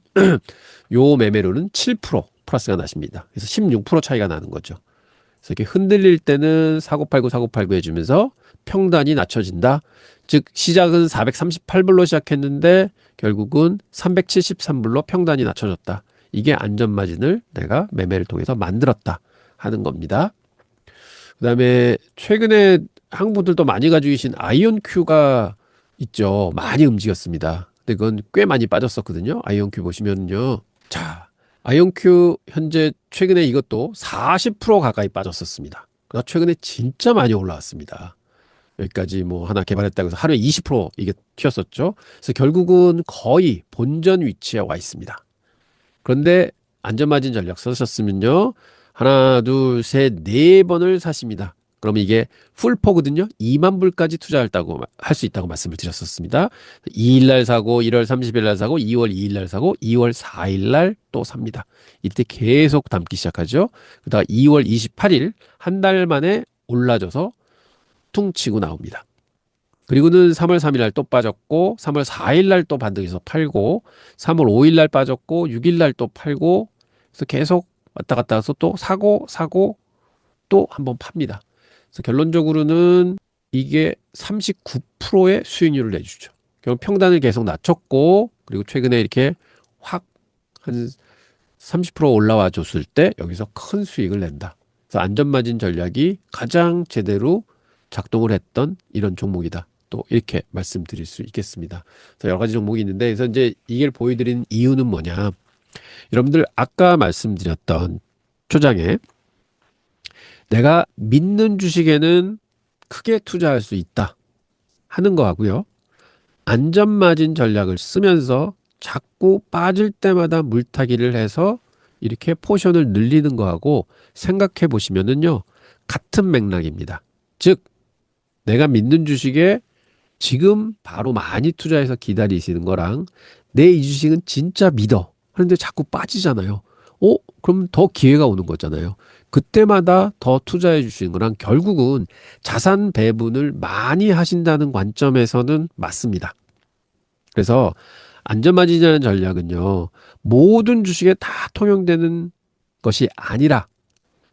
요 매매로는 7% 플러스가 나십니다. 그래서 16% 차이가 나는 거죠. 그래서 이렇게 흔들릴 때는 사고팔고 해주면서 평단이 낮춰진다. 즉 시작은 438불로 시작했는데 결국은 373불로 평단이 낮춰졌다. 이게 안전마진을 내가 매매를 통해서 만들었다 하는 겁니다. 그 다음에 최근에 한국분들도 많이 가지고 계신 아이온큐가 있죠. 많이 움직였습니다. 근데 그건 꽤 많이 빠졌었거든요. 아이온큐 보시면요. 자, 아이온큐 현재 최근에 이것도 40% 가까이 빠졌었습니다. 그래서 최근에 진짜 많이 올라왔습니다. 여기까지 뭐 하나 개발했다고 해서 하루에 20% 이게 튀었었죠. 그래서 결국은 거의 본전 위치에 와 있습니다. 그런데 안전마진 전략 쓰셨으면요. 하나, 둘, 셋, 네 번을 사십니다. 그러면 이게 풀포거든요. 2만 불까지 투자했다고 할 수 있다고 말씀을 드렸었습니다. 2일 날 사고 1월 30일 날 사고 2월 2일 날 사고 2월 4일 날 또 삽니다. 이때 계속 담기 시작하죠. 그다가 2월 28일 한 달 만에 올라져서 퉁 치고 나옵니다. 그리고는 3월 3일 날 또 빠졌고 3월 4일 날 또 반등해서 팔고 3월 5일 날 빠졌고 6일 날 또 팔고 그래서 계속 왔다 갔다 해서 또 사고 또 한번 팝니다. 그래서 결론적으로는 이게 39%의 수익률을 내주죠. 결국 평단을 계속 낮췄고 그리고 최근에 이렇게 확 한 30% 올라와 줬을 때 여기서 큰 수익을 낸다. 그래서 안전마진 전략이 가장 제대로 작동을 했던 이런 종목이다. 또 이렇게 말씀드릴 수 있겠습니다. 그래서 여러 가지 종목이 있는데 그래서 이제 이걸 보여드리는 이유는 뭐냐. 여러분들 아까 말씀드렸던 초장에 내가 믿는 주식에는 크게 투자할 수 있다 하는 거하고요. 안전마진 전략을 쓰면서 자꾸 빠질 때마다 물타기를 해서 이렇게 포션을 늘리는 거하고 생각해 보시면은요. 같은 맥락입니다. 즉 내가 믿는 주식에 지금 바로 많이 투자해서 기다리시는 거랑 내 이 주식은 진짜 믿어 하는데 자꾸 빠지잖아요. 그럼 더 기회가 오는 거잖아요. 그때마다 더 투자해 주시는 거랑 결국은 자산 배분을 많이 하신다는 관점에서는 맞습니다. 그래서 안전마진이라는 전략은요. 모든 주식에 다 통용되는 것이 아니라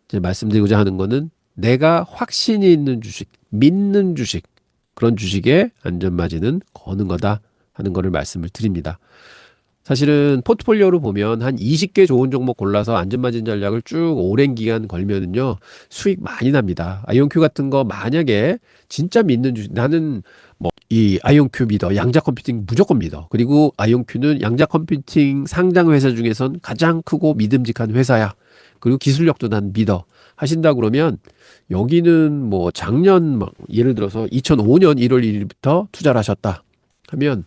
이제 말씀드리고자 하는 거는 내가 확신이 있는 주식, 믿는 주식 그런 주식에 안전마진은 거는 거다 하는 거를 말씀을 드립니다. 사실은 포트폴리오로 보면 한 20개 좋은 종목 골라서 안전마진 전략을 쭉 오랜 기간 걸면은요 수익 많이 납니다. 아이온큐 같은 거 만약에 진짜 믿는 주식 나는 뭐 이 아이온큐 믿어 양자 컴퓨팅 무조건 믿어 그리고 아이온큐는 양자 컴퓨팅 상장 회사 중에선 가장 크고 믿음직한 회사야 그리고 기술력도 난 믿어 하신다 그러면 여기는 뭐 작년 막 예를 들어서 2005년 1월 1일부터 투자를 하셨다 하면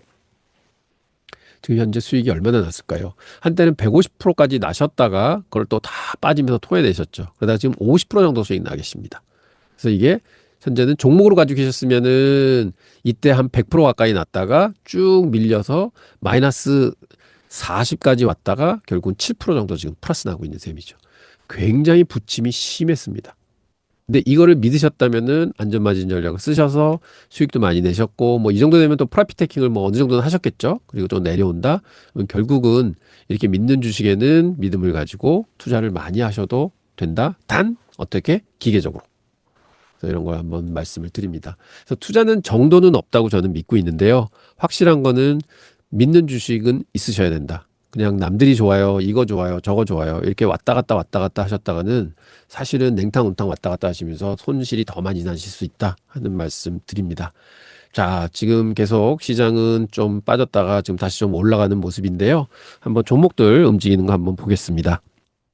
지금 현재 수익이 얼마나 났을까요? 한때는 150%까지 나셨다가 그걸 또 다 빠지면서 토해내셨죠. 그러다 지금 50% 정도 수익 나겠습니다. 그래서 이게 현재는 종목으로 가지고 계셨으면은 이때 한 100% 가까이 났다가 쭉 밀려서 마이너스 40까지 왔다가 결국은 7% 정도 지금 플러스 나고 있는 셈이죠. 굉장히 부침이 심했습니다. 근데 이거를 믿으셨다면은 안전마진 전략을 쓰셔서 수익도 많이 내셨고, 뭐 이 정도 되면 또 프라핏 테이킹을 뭐 어느 정도는 하셨겠죠. 그리고 또 내려온다. 그럼 결국은 이렇게 믿는 주식에는 믿음을 가지고 투자를 많이 하셔도 된다. 단 어떻게? 기계적으로. 그래서 이런 걸 한번 말씀을 드립니다. 그래서 투자는 정도는 없다고 저는 믿고 있는데요. 확실한 거는 믿는 주식은 있으셔야 된다. 그냥 남들이 좋아요, 이거 좋아요, 저거 좋아요. 이렇게 왔다 갔다 하셨다가는 사실은 냉탕, 온탕 왔다 갔다 하시면서 손실이 더 많이 나실 수 있다 하는 말씀 드립니다. 자, 지금 계속 시장은 좀 빠졌다가 지금 다시 좀 올라가는 모습인데요. 한번 종목들 움직이는 거 한번 보겠습니다.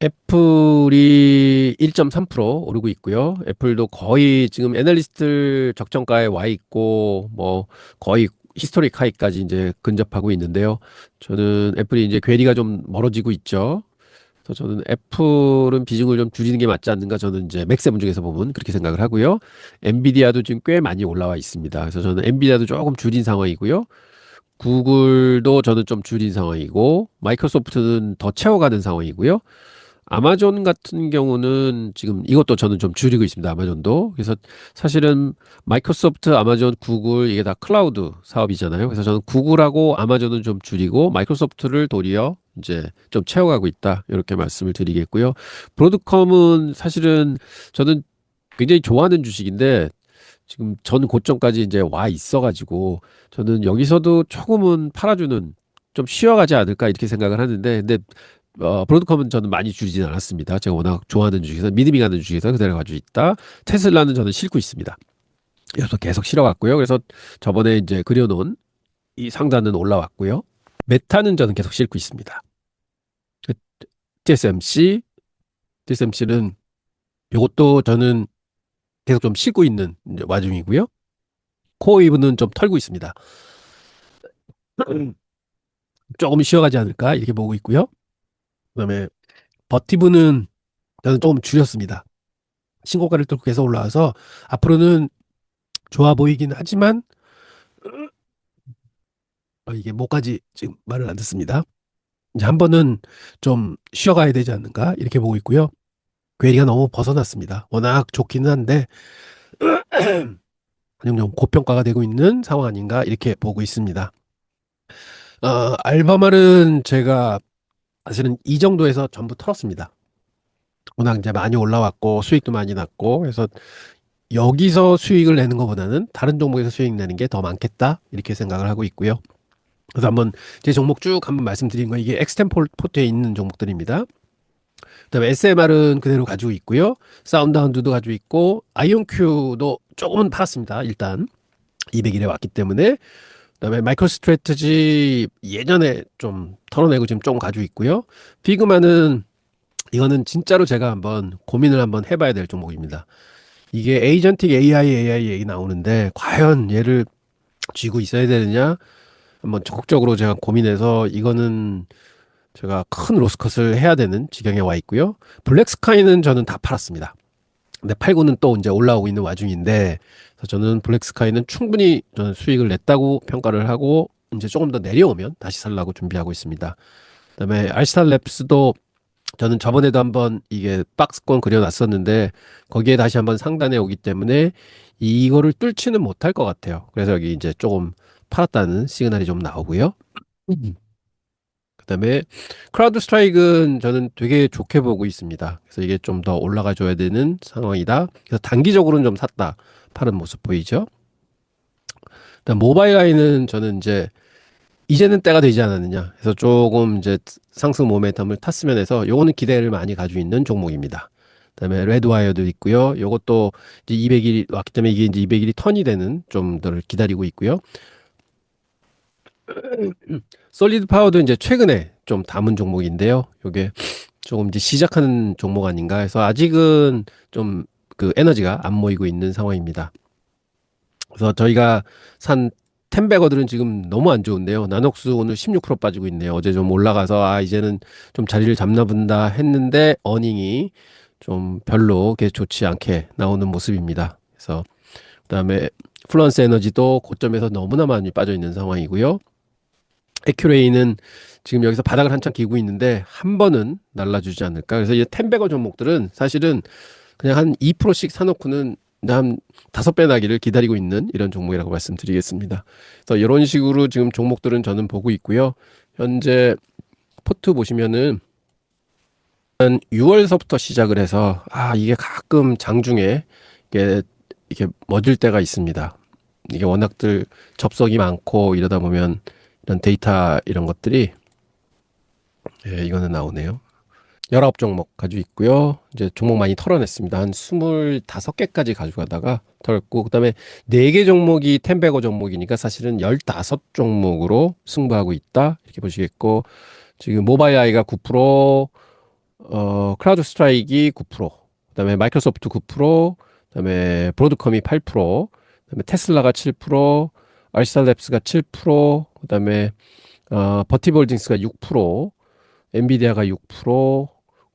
애플이 1.3% 오르고 있고요. 애플도 거의 지금 애널리스트들 적정가에 와 있고, 뭐, 거의 히스토릭 하이까지 이제 근접하고 있는데요. 저는 애플이 이제 괴리가 좀 멀어지고 있죠. 그래서 저는 애플은 비중을 좀 줄이는 게 맞지 않는가, 저는 이제 맥세븐 중에서 보면 그렇게 생각을 하고요. 엔비디아도 지금 꽤 많이 올라와 있습니다. 그래서 저는 엔비디아도 조금 줄인 상황이고요. 구글도 저는 좀 줄인 상황이고, 마이크로소프트는 더 채워가는 상황이고요. 아마존 같은 경우는 지금 이것도 저는 좀 줄이고 있습니다. 아마존도. 그래서 사실은 마이크로소프트, 아마존, 구글 이게 다 클라우드 사업이잖아요. 그래서 저는 구글하고 아마존은 좀 줄이고 마이크로소프트를 도리어 이제 좀 채워가고 있다. 이렇게 말씀을 드리겠고요. 브로드컴은 사실은 저는 굉장히 좋아하는 주식인데 지금 전 고점까지 이제 와 있어가지고 저는 여기서도 조금은 팔아주는 좀 쉬어가지 않을까 이렇게 생각을 하는데 근데 브로드컴은 저는 많이 줄이진 않았습니다. 제가 워낙 좋아하는 주식에서 믿음이 가는 주식에서 그대로 가지고 있다. 테슬라는 저는 싣고 있습니다. 그래서 계속 실어왔고요. 그래서 저번에 이제 그려놓은 이 상단은 올라왔고요. 메타는 저는 계속 싣고 있습니다. TSMC, TSMC는 이것도 저는 계속 좀 싣고 있는 이제 와중이고요. 코어웨이브는 좀 털고 있습니다. 조금 쉬어가지 않을까 이렇게 보고 있고요. 그다음에 버티브는 저는 조금 줄였습니다. 신고가를 뚫고 계속 올라와서 앞으로는 좋아 보이긴 하지만 이게 뭐까지 지금 말을 안 듣습니다. 이제 한 번은 좀 쉬어가야 되지 않는가 이렇게 보고 있고요. 괴리가 너무 벗어났습니다. 워낙 좋기는 한데 좀 고평가가 되고 있는 상황 아닌가 이렇게 보고 있습니다. 알바말은 제가 사실은 이 정도에서 전부 털었습니다. 워낙 이제 많이 올라왔고 수익도 많이 났고 그래서 여기서 수익을 내는 것보다는 다른 종목에서 수익 내는 게 더 많겠다 이렇게 생각을 하고 있고요. 그래서 한번 제 종목 쭉 한번 말씀드린 거 이게 엑스템포트에 있는 종목들입니다. 그다음에 SMR은 그대로 가지고 있고요. 사운드하운드도 가지고 있고 아이온큐도 조금은 팔았습니다. 일단 200일에 왔기 때문에 그다음에 마이크로 스트래티지 예전에 좀 털어내고 지금 조금 가지고 있고요. 피그마는 이거는 진짜로 제가 한번 고민을 한번 해봐야 될 종목입니다. 이게 에이전틱 AI 얘기 나오는데 과연 얘를 쥐고 있어야 되느냐? 한번 적극적으로 제가 고민해서 이거는 제가 큰 로스컷을 해야 되는 지경에 와 있고요. 블랙스카이는 저는 다 팔았습니다. 근데 팔고는 또 이제 올라오고 있는 와중인데 그래서 저는 블랙스카이는 충분히 저는 수익을 냈다고 평가를 하고 이제 조금 더 내려오면 다시 살라고 준비하고 있습니다. 그다음에 알스타랩스도 저는 저번에도 한번 이게 박스권 그려놨었는데 거기에 다시 한번 상단에 오기 때문에 이거를 뚫지는 못할 것 같아요. 그래서 여기 이제 조금 팔았다는 시그널이 좀 나오고요. 그다음에 크라우드 스트라이크는 저는 되게 좋게 보고 있습니다. 그래서 이게 좀 더 올라가 줘야 되는 상황이다. 그래서 단기적으로는 좀 샀다 파는 모습 보이죠. 그다음 모바일 아이는 저는 이제 이제는 때가 되지 않았느냐. 그래서 조금 이제 상승 모멘텀을 탔으면 해서 요거는 기대를 많이 가지고 있는 종목입니다. 그다음에 레드와이어도 있고요. 요것도 이제 200일이 왔기 때문에 이게 이제 200일이 턴이 되는 좀더 기다리고 있고요. 솔리드 파워도 이제 최근에 좀 담은 종목인데요. 요게 조금 이제 시작하는 종목 아닌가 해서 아직은 좀 그 에너지가 안 모이고 있는 상황입니다. 그래서 저희가 산 텐베거들은 지금 너무 안 좋은데요. 나녹스 오늘 16% 빠지고 있네요. 어제 좀 올라가서 아 이제는 좀 자리를 잡나 본다 했는데 어닝이 좀 별로 그렇게 좋지 않게 나오는 모습입니다. 그래서 그다음에 플루언스 에너지도 고점에서 너무나 많이 빠져 있는 상황이고요. 에큐레이는 지금 여기서 바닥을 한참 기고 있는데 한 번은 날라주지 않을까. 그래서 이 텐베거 종목들은 사실은 그냥 한 2%씩 사놓고는 한 5배 나기를 기다리고 있는 이런 종목이라고 말씀드리겠습니다. 그래서 이런 식으로 지금 종목들은 저는 보고 있고요. 현재 포트 보시면은 한 6월서부터 시작을 해서 이게 가끔 장중에 이게 이게 멎을 때가 있습니다. 이게 워낙들 접속이 많고 이러다 보면 이런 데이터 이런 것들이 이거는 나오네요. 19종목 가지고 있고요. 이제 종목 많이 털어냈습니다. 한 25개까지 가져가다가 털었고, 그 다음에 4개 종목이 텐베거 종목이니까 사실은 15종목으로 승부하고 있다. 이렇게 보시겠고, 지금 모바일 아이가 9%, 크라우드 스트라이크이 9%, 그다음에 마이크로소프트 9%, 그다음에 브로드컴이 8%, 그다음에 테슬라가 7%, 알시살랩스가 7%, 그다음에 버티볼딩스가 6%, 엔비디아가 6%,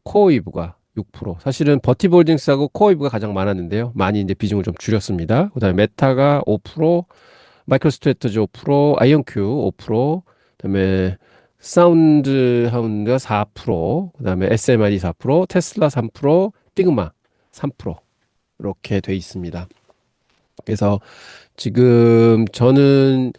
코어웨이브가 6%. 사실은 버티볼딩스하고 코어웨이브가 가장 많았는데요. 많이 이제 비중을 좀 줄였습니다. 그다음에 메타가 5%, 마이크로스트래터지 5%, 아이언큐 5%, 그다음에 사운드 하운드가 4%, 그다음에 SMR이 4%, 테슬라 3%, 띠그마 3% 이렇게 돼 있습니다. 그래서 지금 저는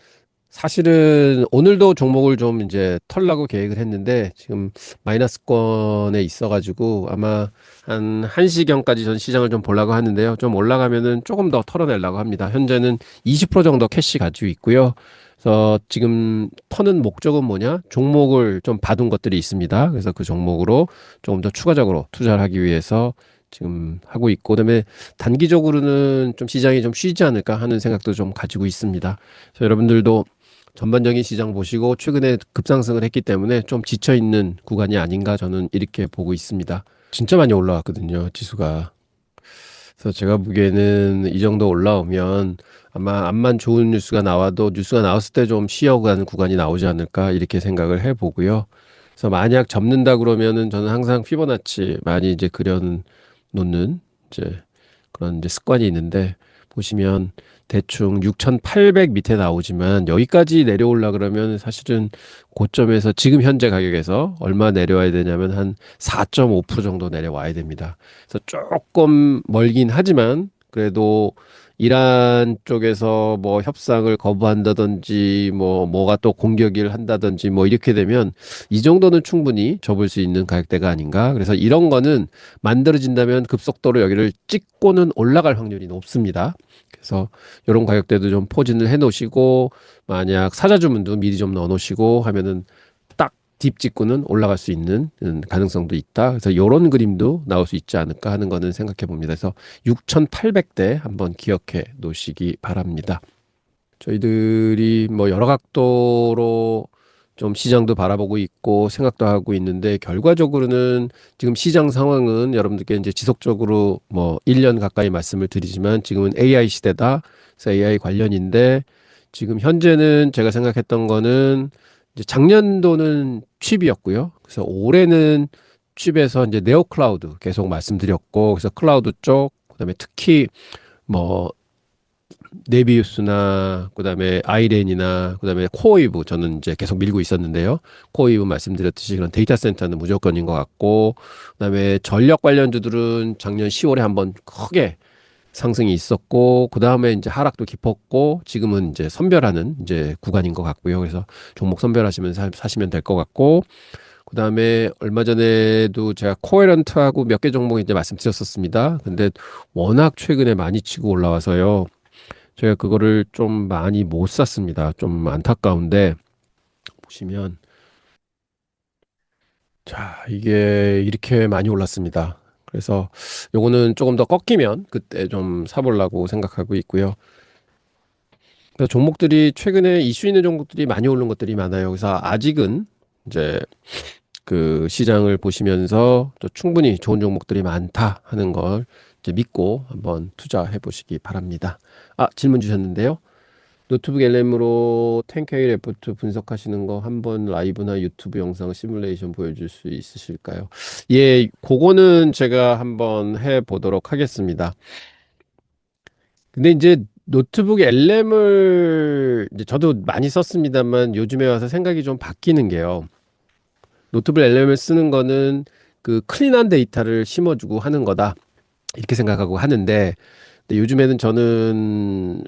사실은 오늘도 종목을 좀 이제 털라고 계획을 했는데 지금 마이너스권에 있어가지고 아마 한 1시경까지 전 시장을 좀 보려고 하는데요. 좀 올라가면은 조금 더 털어내려고 합니다. 현재는 20% 정도 캐시 가지고 있고요. 그래서 지금 터는 목적은 뭐냐? 종목을 좀 봐둔 것들이 있습니다. 그래서 그 종목으로 조금 더 추가적으로 투자를 하기 위해서 지금 하고 있고, 그다음에 단기적으로는 좀 시장이 좀 쉬지 않을까 하는 생각도 좀 가지고 있습니다. 그래서 여러분들도 전반적인 시장 보시고 최근에 급상승을 했기 때문에 좀 지쳐 있는 구간이 아닌가 저는 이렇게 보고 있습니다. 진짜 많이 올라왔거든요, 지수가. 그래서 제가 보기에는 이 정도 올라오면 아마 암만 좋은 뉴스가 나와도 뉴스가 나왔을 때 좀 쉬어가는 구간이 나오지 않을까 이렇게 생각을 해보고요. 그래서 만약 접는다 그러면은 저는 항상 피보나치 많이 이제 그려 놓는 이제 그런 이제 습관이 있는데 보시면 대충 6,800 밑에 나오지만 여기까지 내려올라 그러면 사실은 고점에서 지금 현재 가격에서 얼마 내려와야 되냐면 한 4.5% 정도 내려와야 됩니다. 그래서 조금 멀긴 하지만 그래도 이란 쪽에서 뭐 협상을 거부한다든지 뭐가 또 공격을 한다든지 뭐 이렇게 되면 이 정도는 충분히 접을 수 있는 가격대가 아닌가. 그래서 이런 거는 만들어진다면 급속도로 여기를 찍고는 올라갈 확률이 높습니다. 그래서 이런 가격대도 좀 포진을 해 놓으시고 만약 사자 주문도 미리 좀 넣어 놓으시고 하면은 딱 딥 찍고는 올라갈 수 있는 가능성도 있다. 그래서 이런 그림도 나올 수 있지 않을까 하는 거는 생각해 봅니다. 그래서 6,800대 한번 기억해 놓으시기 바랍니다. 저희들이 뭐 여러 각도로 좀 시장도 바라보고 있고 생각도 하고 있는데 결과적으로는 지금 시장 상황은 여러분들께 이제 지속적으로 뭐 1년 가까이 말씀을 드리지만 지금은 AI 시대다. 그래서 AI 관련인데 지금 현재는 제가 생각했던 거는 이제 작년도는 칩이었고요. 그래서 올해는 칩에서 이제 네오 클라우드 계속 말씀드렸고 그래서 클라우드 쪽 그다음에 특히 뭐 네비우스나 그다음에 아이렌이나 그다음에 코어웨이브 저는 이제 계속 밀고 있었는데요. 코어웨이브 말씀드렸듯이 그런 데이터 센터는 무조건인 것 같고 그다음에 전력 관련주들은 작년 10월에 한번 크게 상승이 있었고 그다음에 이제 하락도 깊었고 지금은 이제 선별하는 이제 구간인 것 같고요. 그래서 종목 선별하시면 사시면 될 것 같고 그다음에 얼마 전에도 제가 코에런트하고 몇 개 종목 이제 말씀드렸었습니다. 근데 워낙 최근에 많이 치고 올라와서요. 제가 그거를 좀 많이 못 샀습니다. 좀 안타까운데 보시면 자 이게 이렇게 많이 올랐습니다. 그래서 요거는 조금 더 꺾이면 그때 좀 사보려고 생각하고 있고요. 그래서 종목들이 최근에 이슈 있는 종목들이 많이 오른 것들이 많아요. 그래서 아직은 이제 그 시장을 보시면서 또 충분히 좋은 종목들이 많다 하는 걸 이제 믿고 한번 투자해 보시기 바랍니다. 질문 주셨는데요. 노트북 LM으로 10K 레포트 분석하시는 거 한번 라이브나 유튜브 영상 시뮬레이션 보여줄 수 있으실까요? 예, 그거는 제가 한번 해 보도록 하겠습니다. 근데 이제 노트북 LM을 이제 저도 많이 썼습니다만 요즘에 와서 생각이 좀 바뀌는 게요. 노트북 LM을 쓰는 거는 그 클린한 데이터를 심어주고 하는 거다. 이렇게 생각하고 하는데, 근데 요즘에는 저는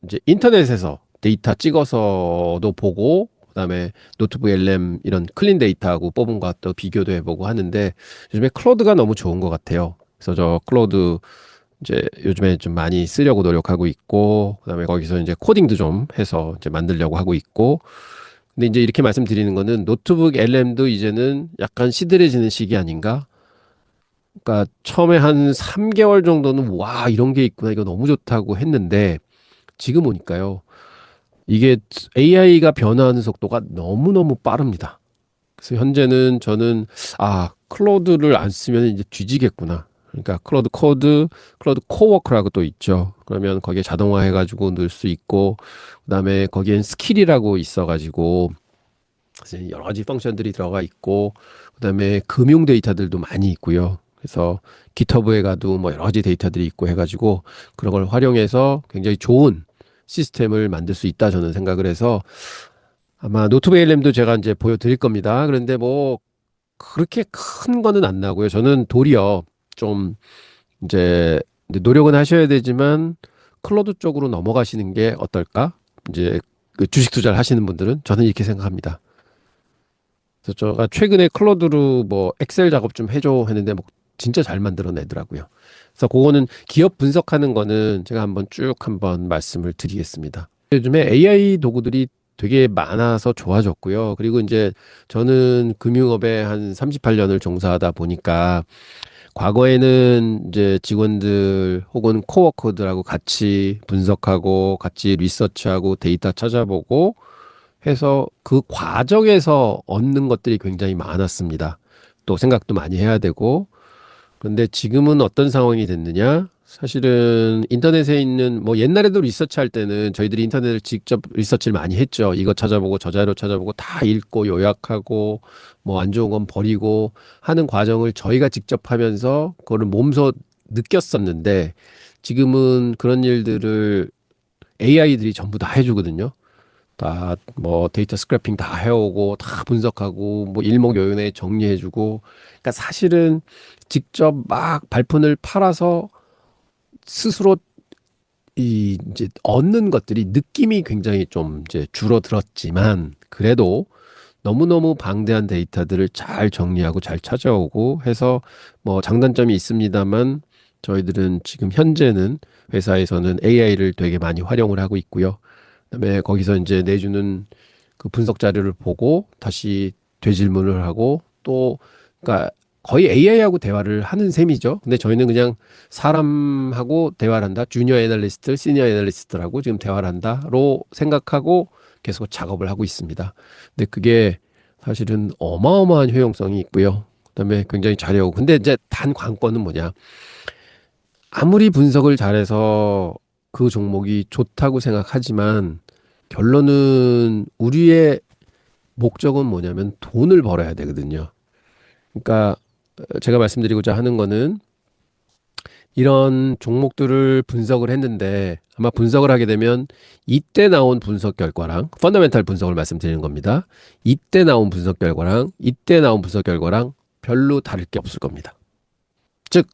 이제 인터넷에서 데이터 찍어서도 보고, 그다음에 노트북 LM 이런 클린 데이터하고 뽑은 것도 비교도 해보고 하는데, 요즘에 클로드가 너무 좋은 것 같아요. 그래서 저 클로드 이제 요즘에 좀 많이 쓰려고 노력하고 있고, 그다음에 거기서 이제 코딩도 좀 해서 이제 만들려고 하고 있고. 근데 이제 이렇게 말씀드리는 거는 노트북 LM도 이제는 약간 시들해지는 시기 아닌가? 그러니까 처음에 한 3개월 정도는 와, 이런 게 있구나. 이거 너무 좋다고 했는데 지금 오니까요. 이게 AI가 변화하는 속도가 너무너무 빠릅니다. 그래서 현재는 저는 클로드를 안 쓰면 이제 뒤지겠구나. 그러니까 클로드 코드, 클로드 코워크라고 또 있죠. 그러면 거기에 자동화 해가지고 넣을 수 있고, 그다음에 거기엔 스킬이라고 있어가지고 그래서 여러 가지 펑션들이 들어가 있고, 그다음에 금융 데이터들도 많이 있고요. 그래서 깃허브에 가도 뭐 여러 가지 데이터들이 있고 해가지고 그런 걸 활용해서 굉장히 좋은 시스템을 만들 수 있다 저는 생각을 해서 아마 노트북 ALM도 제가 이제 보여드릴 겁니다. 그런데 뭐 그렇게 큰 거는 안 나고요. 저는 도리어 좀 이제 노력은 하셔야 되지만 클로드 쪽으로 넘어가시는 게 어떨까? 이제 그 주식 투자를 하시는 분들은 저는 이렇게 생각합니다. 그래서 제가 최근에 클로드로 뭐 엑셀 작업 좀 해줘 했는데 뭐 진짜 잘 만들어내더라고요. 그래서 그거는 기업 분석하는 거는 제가 한번 쭉 한번 말씀을 드리겠습니다. 요즘에 AI 도구들이 되게 많아서 좋아졌고요. 그리고 이제 저는 금융업에 한 38년을 종사하다 보니까 과거에는 이제 직원들 혹은 코워커들하고 같이 분석하고 같이 리서치하고 데이터 찾아보고 해서 그 과정에서 얻는 것들이 굉장히 많았습니다. 또 생각도 많이 해야 되고. 그런데 지금은 어떤 상황이 됐느냐? 사실은 인터넷에 있는 뭐 옛날에도 리서치 할 때는 저희들이 인터넷을 직접 리서치를 많이 했죠. 이거 찾아보고 저 자료 찾아보고 다 읽고 요약하고 뭐 안 좋은 건 버리고 하는 과정을 저희가 직접 하면서 그거를 몸소 느꼈었는데 지금은 그런 일들을 AI들이 전부 다 해주거든요. 다 뭐 데이터 스크래핑 다 해오고 다 분석하고 뭐 일목요연에 정리해주고 그러니까 사실은 직접 막 발품을 팔아서 스스로 이 이제 얻는 것들이 느낌이 굉장히 좀 이제 줄어들었지만 그래도 너무너무 방대한 데이터들을 잘 정리하고 잘 찾아오고 해서 뭐 장단점이 있습니다만 저희들은 지금 현재는 회사에서는 AI를 되게 많이 활용을 하고 있고요. 그다음에 거기서 이제 내주는 그 분석 자료를 보고 다시 되질문을 하고 또 그러니까 거의 AI하고 대화를 하는 셈이죠. 근데 저희는 그냥 사람하고 대화를 한다. 주니어 애널리스트, 시니어 애널리스트라고 지금 대화를 한다로 생각하고 계속 작업을 하고 있습니다. 근데 그게 사실은 어마어마한 효용성이 있고요. 그다음에 굉장히 잘해오고. 근데 이제 단 관건은 뭐냐? 아무리 분석을 잘해서 그 종목이 좋다고 생각하지만 결론은 우리의 목적은 뭐냐면 돈을 벌어야 되거든요. 그러니까 제가 말씀드리고자 하는 거는 이런 종목들을 분석을 했는데 아마 분석을 하게 되면 이때 나온 분석 결과랑 펀더멘탈 분석을 말씀드리는 겁니다. 이때 나온 분석 결과랑 이때 나온 분석 결과랑 별로 다를 게 없을 겁니다. 즉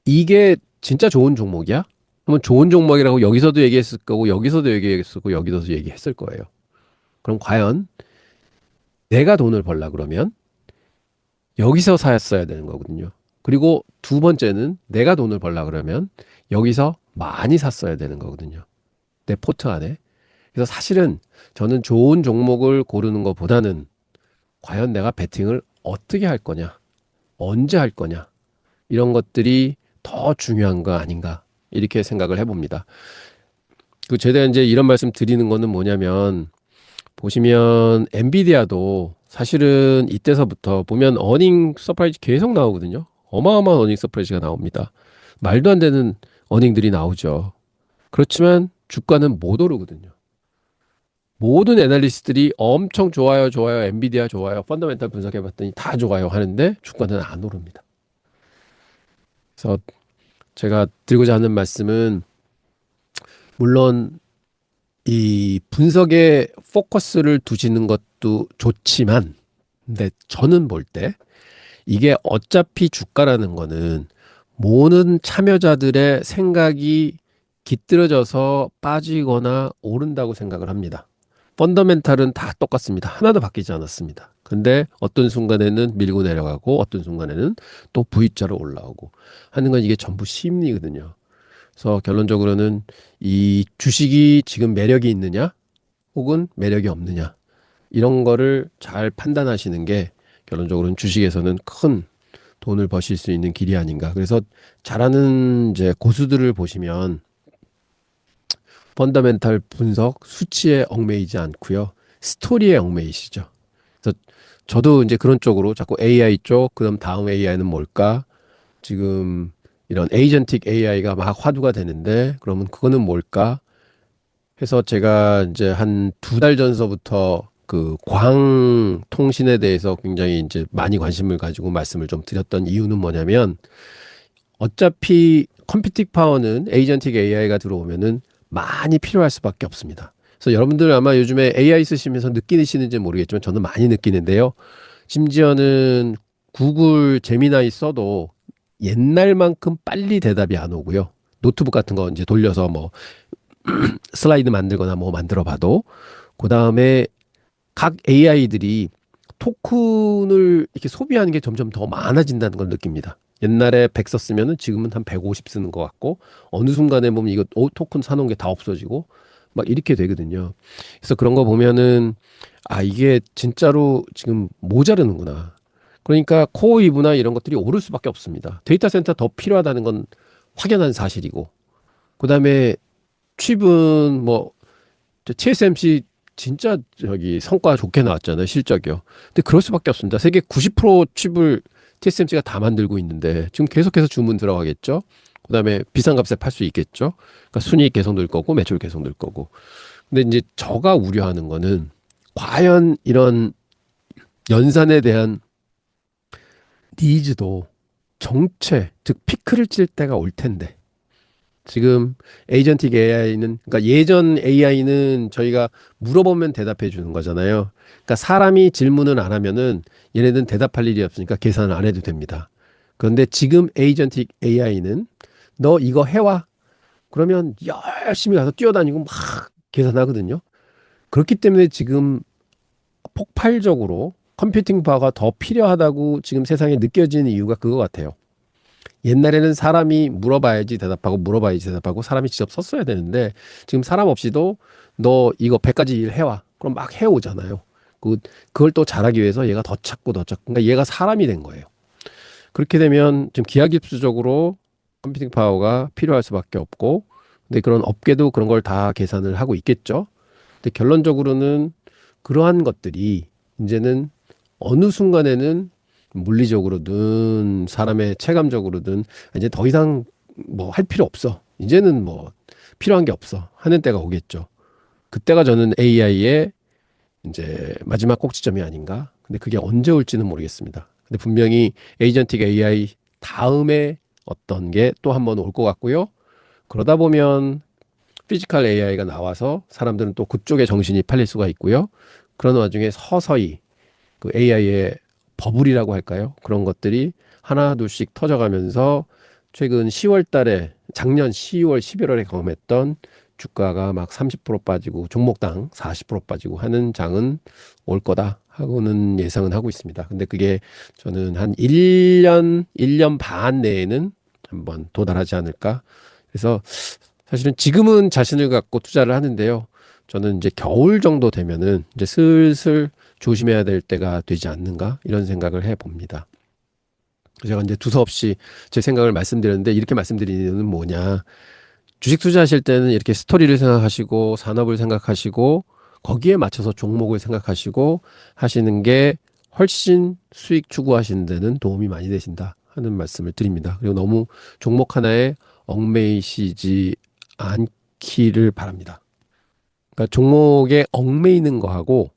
이게 진짜 좋은 종목이야? 그러면 좋은 종목이라고 여기서도 얘기했을 거고 여기서도 얘기했을 거고 여기서도 얘기했을 거예요. 그럼 과연 내가 돈을 벌라 그러면 여기서 샀어야 되는 거거든요. 그리고 두 번째는 내가 돈을 벌라 그러면 여기서 많이 샀어야 되는 거거든요. 내 포트 안에. 그래서 사실은 저는 좋은 종목을 고르는 것보다는 과연 내가 베팅을 어떻게 할 거냐, 언제 할 거냐, 이런 것들이 더 중요한 거 아닌가, 이렇게 생각을 해봅니다. 그 제가 이제 이런 말씀 드리는 거는 뭐냐면 보시면 엔비디아도 사실은 이때서부터 보면 어닝 서프라이즈 계속 나오거든요. 어마어마한 어닝 서프라이즈가 나옵니다. 말도 안 되는 어닝들이 나오죠. 그렇지만 주가는 못 오르거든요. 모든 애널리스트들이 엄청 좋아요, 좋아요, 엔비디아 좋아요, 펀더멘탈 분석해봤더니 다 좋아요 하는데 주가는 안 오릅니다. 그래서 제가 드리고자 하는 말씀은 물론 이 분석에 포커스를 두시는 것도 좋지만 근데 저는 볼 때 이게 어차피 주가라는 거는 모든 참여자들의 생각이 깃들어져서 빠지거나 오른다고 생각을 합니다. 펀더멘탈은 다 똑같습니다. 하나도 바뀌지 않았습니다. 근데 어떤 순간에는 밀고 내려가고 어떤 순간에는 또 V자로 올라오고 하는 건 이게 전부 심리거든요. 그래서 결론적으로는 이 주식이 지금 매력이 있느냐 혹은 매력이 없느냐 이런 거를 잘 판단하시는 게 결론적으로는 주식에서는 큰 돈을 버실 수 있는 길이 아닌가. 그래서 잘하는 이제 고수들을 보시면 펀더멘탈 분석 수치에 얽매이지 않고요. 스토리에 얽매이시죠. 그래서 저도 이제 그런 쪽으로 자꾸 AI 쪽, 그다음 다음 AI는 뭘까? 지금 이런 에이전틱 AI가 막 화두가 되는데 그러면 그거는 뭘까? 해서 제가 이제 한 두 달 전서부터 그 광 통신에 대해서 굉장히 이제 많이 관심을 가지고 말씀을 좀 드렸던 이유는 뭐냐면 어차피 컴퓨팅 파워는 에이전틱 AI가 들어오면은 많이 필요할 수밖에 없습니다. 그래서 여러분들 아마 요즘에 AI 쓰시면서 느끼시는지 모르겠지만 저는 많이 느끼는데요. 심지어는 구글 제미나이 써도 옛날만큼 빨리 대답이 안 오고요. 노트북 같은 거 이제 돌려서 뭐 슬라이드 만들거나 뭐 만들어 봐도 그 다음에 각 AI들이 토큰을 이렇게 소비하는 게 점점 더 많아진다는 걸 느낍니다. 옛날에 100 썼으면은 지금은 한 150 쓰는 것 같고 어느 순간에 보면 이거 토큰 사놓은 게 다 없어지고 막 이렇게 되거든요. 그래서 그런 거 보면은 아 이게 진짜로 지금 모자르는구나. 그러니까 코어 이브나 이런 것들이 오를 수밖에 없습니다. 데이터 센터 더 필요하다는 건 확연한 사실이고 그다음에 칩은 뭐 TSMC 진짜 저기 성과 좋게 나왔잖아요. 실적이요. 근데 그럴 수밖에 없습니다. 세계 90% 칩을 TSMC가 다 만들고 있는데 지금 계속해서 주문 들어가겠죠. 그다음에 비싼 값에 팔 수 있겠죠. 그러니까 순이익 계속 늘 거고 매출 계속 늘 거고. 근데 이제 저가 우려하는 거는 과연 이런 연산에 대한 니즈도 정체, 즉 피크를 칠 때가 올 텐데 지금 에이전틱 AI는 그러니까 예전 AI는 저희가 물어보면 대답해 주는 거잖아요. 그러니까 사람이 질문을 안 하면은 얘네는 대답할 일이 없으니까 계산을 안 해도 됩니다. 그런데 지금 에이전틱 AI는 너 이거 해와 그러면 열심히 가서 뛰어다니고 막 계산하거든요. 그렇기 때문에 지금 폭발적으로 컴퓨팅 파워가 더 필요하다고 지금 세상에 느껴지는 이유가 그거 같아요. 옛날에는 사람이 물어봐야지 대답하고 물어봐야지 대답하고 사람이 직접 썼어야 되는데 지금 사람 없이도 너 이거 100가지 일 해와. 그럼 막 해오잖아요. 그걸 또 잘하기 위해서 얘가 더 찾고 더 찾고 그러니까 얘가 사람이 된 거예요. 그렇게 되면 지금 기하급수적으로 컴퓨팅 파워가 필요할 수밖에 없고 근데 그런 업계도 그런 걸 다 계산을 하고 있겠죠. 근데 결론적으로는 그러한 것들이 이제는 어느 순간에는 물리적으로든 사람의 체감적으로든 이제 더 이상 뭐 할 필요 없어. 이제는 뭐 필요한 게 없어. 하는 때가 오겠죠. 그때가 저는 AI의 이제 마지막 꼭지점이 아닌가. 근데 그게 언제 올지는 모르겠습니다. 근데 분명히 에이전틱 AI 다음에 어떤 게 또 한 번 올 것 같고요. 그러다 보면 피지컬 AI가 나와서 사람들은 또 그쪽에 정신이 팔릴 수가 있고요. 그런 와중에 서서히 그 AI의 버블이라고 할까요? 그런 것들이 하나 둘씩 터져가면서 최근 10월 달에 작년 10월, 11월에 경험했던 주가가 막 30% 빠지고 종목당 40% 빠지고 하는 장은 올 거다 하고는 예상은 하고 있습니다. 근데 그게 저는 한 1년, 1년 반 내에는 한번 도달하지 않을까. 그래서 사실은 지금은 자신을 갖고 투자를 하는데요. 저는 이제 겨울 정도 되면은 이제 슬슬 조심해야 될 때가 되지 않는가 이런 생각을 해 봅니다. 제가 이제 두서없이 제 생각을 말씀드렸는데 이렇게 말씀드리는 이유는 뭐냐. 주식 투자하실 때는 이렇게 스토리를 생각하시고 산업을 생각하시고 거기에 맞춰서 종목을 생각하시고 하시는 게 훨씬 수익 추구하시는 데는 도움이 많이 되신다 하는 말씀을 드립니다. 그리고 너무 종목 하나에 얽매이시지 않기를 바랍니다. 그러니까 종목에 얽매이는 거하고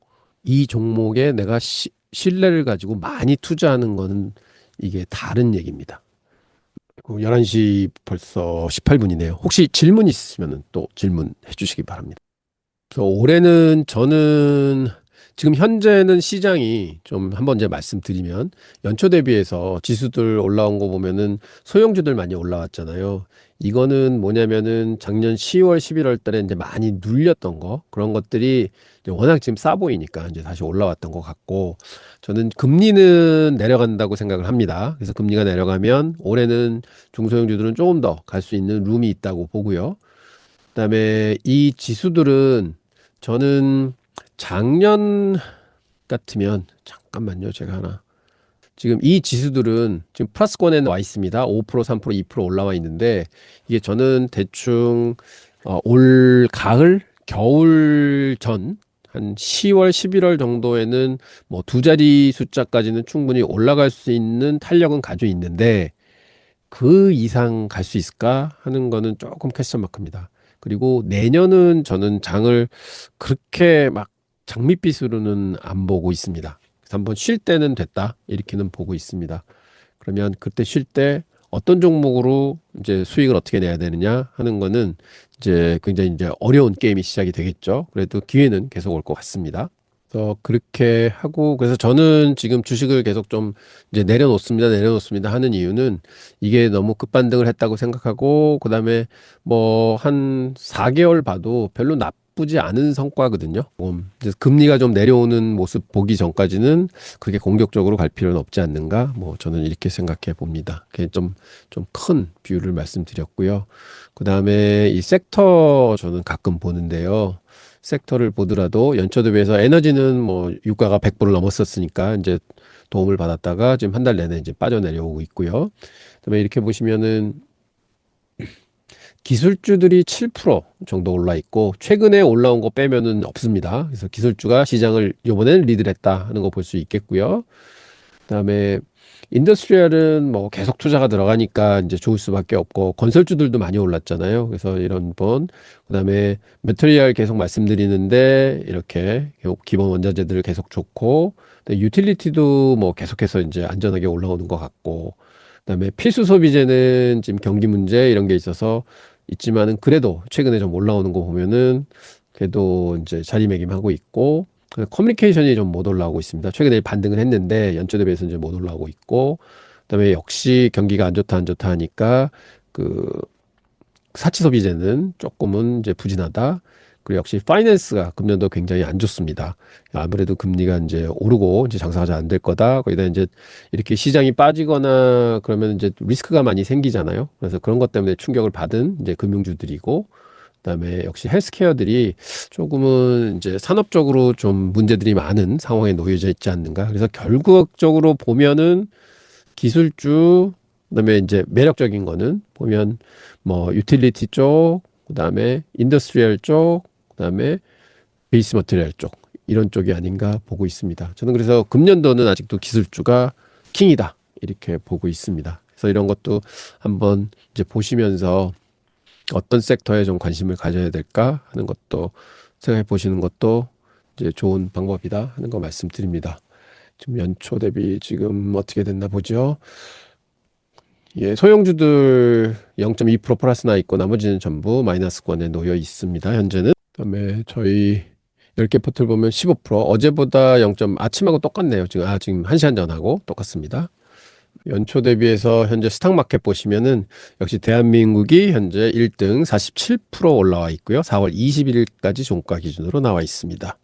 이 종목에 내가 신뢰를 가지고 많이 투자하는 거는 이게 다른 얘기입니다. 11시 벌써 18분이네요. 혹시 질문 있으시면 또 질문해 주시기 바랍니다. 그래서 올해는 저는 지금 현재는 시장이 좀 한번 이제 말씀드리면 연초 대비해서 지수들 올라온 거 보면은 소형주들 많이 올라왔잖아요. 이거는 뭐냐면은 작년 10월, 11월 달에 이제 많이 눌렸던 거 그런 것들이 이제 워낙 지금 싸 보이니까 이제 다시 올라왔던 것 같고 저는 금리는 내려간다고 생각을 합니다. 그래서 금리가 내려가면 올해는 중소형주들은 조금 더 갈 수 있는 룸이 있다고 보고요. 그다음에 이 지수들은 저는 작년 같으면 잠깐만요. 제가 하나 지금 이 지수들은 지금 플러스권에 와 있습니다. 5%, 3%, 2% 올라와 있는데 이게 저는 대충 올 가을, 겨울 전 한 10월, 11월 정도에는 뭐 두 자리 숫자까지는 충분히 올라갈 수 있는 탄력은 가지고 있는데 그 이상 갈 수 있을까 하는 거는 조금 퀘스천 마크입니다. 그리고 내년은 저는 장을 그렇게 막 장밋빛으로는 안 보고 있습니다. 그래서 한번 쉴 때는 됐다 이렇게는 보고 있습니다. 그러면 그때 쉴 때 어떤 종목으로 이제 수익을 어떻게 내야 되느냐 하는 거는 이제 굉장히 이제 어려운 게임이 시작이 되겠죠. 그래도 기회는 계속 올 것 같습니다. 그래서 그렇게 하고 그래서 저는 지금 주식을 계속 좀 이제 내려놓습니다 하는 이유는 이게 너무 급반등을 했다고 생각하고 그다음에 뭐 한 4개월 봐도 별로 나쁘지 않은 성과거든요. 이제 금리가 좀 내려오는 모습 보기 전까지는 그렇게 공격적으로 갈 필요는 없지 않는가? 뭐 저는 이렇게 생각해 봅니다. 그게 좀 큰 비율을 말씀드렸고요. 그다음에 이 섹터 저는 가끔 보는데요. 섹터를 보더라도 연초 대비해서 에너지는 뭐 유가가 100불을 넘었었으니까 이제 도움을 받았다가 지금 한 달 내내 이제 빠져내려오고 있고요. 그다음에 이렇게 보시면은 기술주들이 7% 정도 올라 있고 최근에 올라온 거 빼면은 없습니다. 그래서 기술주가 시장을 이번에는 리드를 했다 하는 거 볼 수 있겠고요. 그다음에 인더스트리얼은 뭐 계속 투자가 들어가니까 이제 좋을 수밖에 없고 건설주들도 많이 올랐잖아요. 그래서 이런 번 그다음에 매트리얼 계속 말씀드리는데 이렇게 기본 원자재들 계속 좋고 유틸리티도 뭐 계속해서 이제 안전하게 올라오는 것 같고 그다음에 필수 소비재는 지금 경기 문제 이런 게 있어서 있지만은 그래도 최근에 좀 올라오는 거 보면은 그래도 이제 자리매김하고 있고 커뮤니케이션이 좀 못 올라오고 있습니다. 최근에 반등을 했는데 연초 대비해서 이제 못 올라오고 있고 그다음에 역시 경기가 안 좋다 하니까 그 사치 소비재는 조금은 이제 부진하다. 그리고 역시 파이낸스가 금년도 굉장히 안 좋습니다. 아무래도 금리가 이제 오르고 이제 장사가 잘 안 될 거다. 거기다 이제 이렇게 시장이 빠지거나 그러면 이제 리스크가 많이 생기잖아요. 그래서 그런 것 때문에 충격을 받은 이제 금융주들이고 그다음에 역시 헬스케어들이 조금은 이제 산업적으로 좀 문제들이 많은 상황에 놓여져 있지 않는가. 그래서 결국적으로 보면은 기술주, 그다음에 이제 매력적인 거는 보면 뭐 유틸리티 쪽, 그다음에 인더스트리얼 쪽, 그다음에 베이스 머티리얼 쪽 이런 쪽이 아닌가 보고 있습니다. 저는 그래서 금년도는 아직도 기술주가 킹이다 이렇게 보고 있습니다. 그래서 이런 것도 한번 이제 보시면서 어떤 섹터에 좀 관심을 가져야 될까 하는 것도 생각해 보시는 것도 이제 좋은 방법이다 하는 거 말씀드립니다. 지금 연초 대비 지금 어떻게 됐나 보죠. 예, 소형주들 0.2% 플러스 나 있고 나머지는 전부 마이너스권에 놓여 있습니다. 현재는. 그다음에 저희 10개 포트를 보면 15% 어제보다 0. 아침하고 똑같네요. 지금 1시간 전하고 똑같습니다. 연초 대비해서 현재 스탁마켓 보시면은 역시 대한민국이 현재 1등 47% 올라와 있고요. 4월 21일까지 종가 기준으로 나와 있습니다.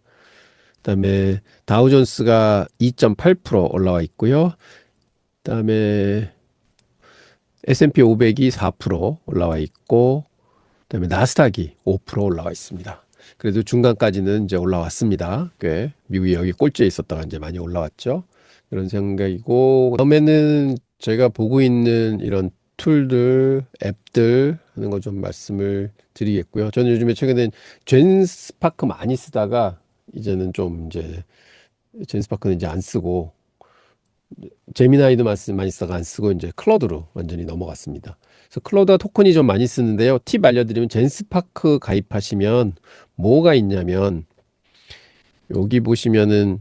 그다음에 다우존스가 2.8% 올라와 있고요. 그다음에 S&P 500이 4% 올라와 있고 그다음에 나스닥이 5% 올라와 있습니다. 그래도 중간까지는 이제 올라왔습니다. 꽤 미국이 여기 꼴찌에 있었다가 이제 많이 올라왔죠. 그런 생각이고 다음에는 제가 보고 있는 이런 툴들, 앱들 하는 거 좀 말씀을 드리겠고요. 저는 요즘에 최근에 젠스파크 많이 쓰다가 이제는 좀 이제 젠스파크는 이제 안 쓰고 제미나이도 많이 쓰다가 안 쓰고 이제 클로드로 완전히 넘어갔습니다. 그래서 클로드가 토큰이 좀 많이 쓰는데요. 팁 알려드리면 젠스파크 가입하시면 뭐가 있냐면 여기 보시면은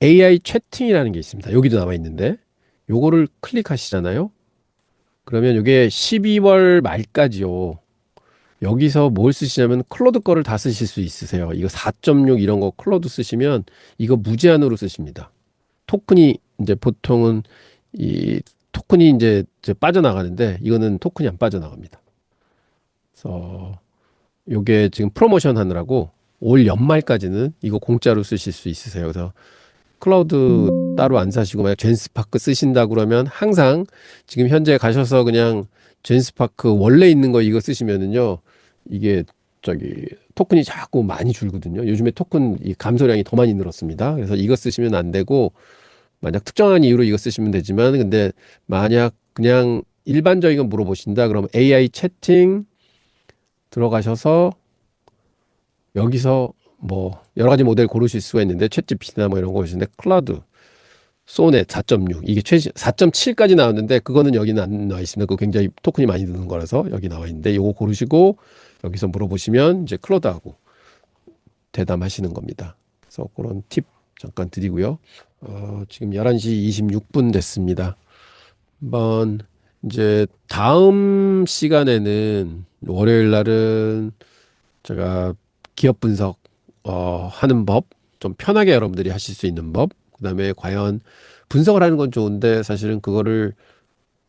AI 채팅이라는 게 있습니다. 여기도 남아 있는데 요거를 클릭하시잖아요. 그러면 이게 12월 말까지요. 여기서 뭘 쓰시냐면 클로드 거를 다 쓰실 수 있으세요. 이거 4.6 이런 거 클로드 쓰시면 이거 무제한으로 쓰십니다. 토큰이 이제 보통은 이 토큰이 이제 빠져나가는데 이거는 토큰이 안 빠져나갑니다. 그래서 요게 지금 프로모션 하느라고 올 연말까지는 이거 공짜로 쓰실 수 있으세요. 그래서 클라우드 따로 안 사시고 만약 젠스파크 쓰신다 그러면 항상 지금 현재 가셔서 그냥 젠스파크 원래 있는 거 이거 쓰시면은요 이게 저기 토큰이 자꾸 많이 줄거든요. 요즘에 토큰 이 감소량이 더 많이 늘었습니다. 그래서 이거 쓰시면 안 되고 만약 특정한 이유로 이거 쓰시면 되지만 근데 만약 그냥 일반적인 거 물어보신다 그러면 AI 채팅 들어가셔서 여기서 뭐 여러 가지 모델 고르실 수가 있는데 챗GPT나 뭐 이런 거 보시는데 클라우드 소넷 4.6 이게 최신 4.7까지 나왔는데 그거는 여기는 안 나와 있습니다. 그거 굉장히 토큰이 많이 드는 거라서 여기 나와 있는데 요거 고르시고 여기서 물어보시면 이제 클라우드하고 대담하시는 겁니다. 그래서 그런 팁 잠깐 드리고요. 지금 11시 26분 됐습니다. 한번 이제 다음 시간에는 월요일 날은 제가 기업 분석 하는 법, 좀 편하게 여러분들이 하실 수 있는 법, 그다음에 과연 분석을 하는 건 좋은데 사실은 그거를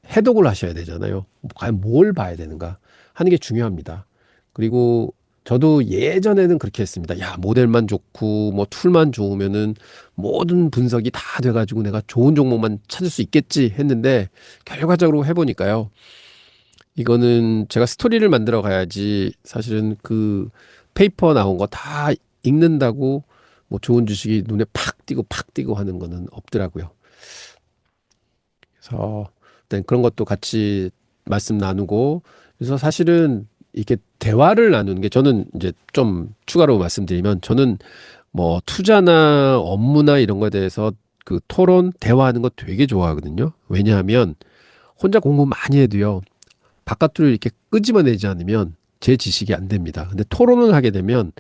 해독을 하셔야 되잖아요. 과연 뭘 봐야 되는가 하는 게 중요합니다. 그리고 저도 예전에는 그렇게 했습니다. 야, 모델만 좋고 뭐 툴만 좋으면은 모든 분석이 다 돼가지고 내가 좋은 종목만 찾을 수 있겠지 했는데 결과적으로 해보니까요. 이거는 제가 스토리를 만들어 가야지 사실은 그 페이퍼 나온 거 다 읽는다고 뭐 좋은 주식이 눈에 팍 띄고 하는 거는 없더라고요. 그래서 일단 그런 것도 같이 말씀 나누고 그래서 사실은 이렇게 대화를 나누는 게 저는 이제 좀 추가로 말씀드리면 저는 뭐 투자나 업무나 이런 거에 대해서 그 토론, 대화하는 거 되게 좋아하거든요. 왜냐하면 혼자 공부 많이 해도요. 바깥으로 이렇게 끄집어내지 않으면 제 지식이 안 됩니다. 근데 토론을 하게 되면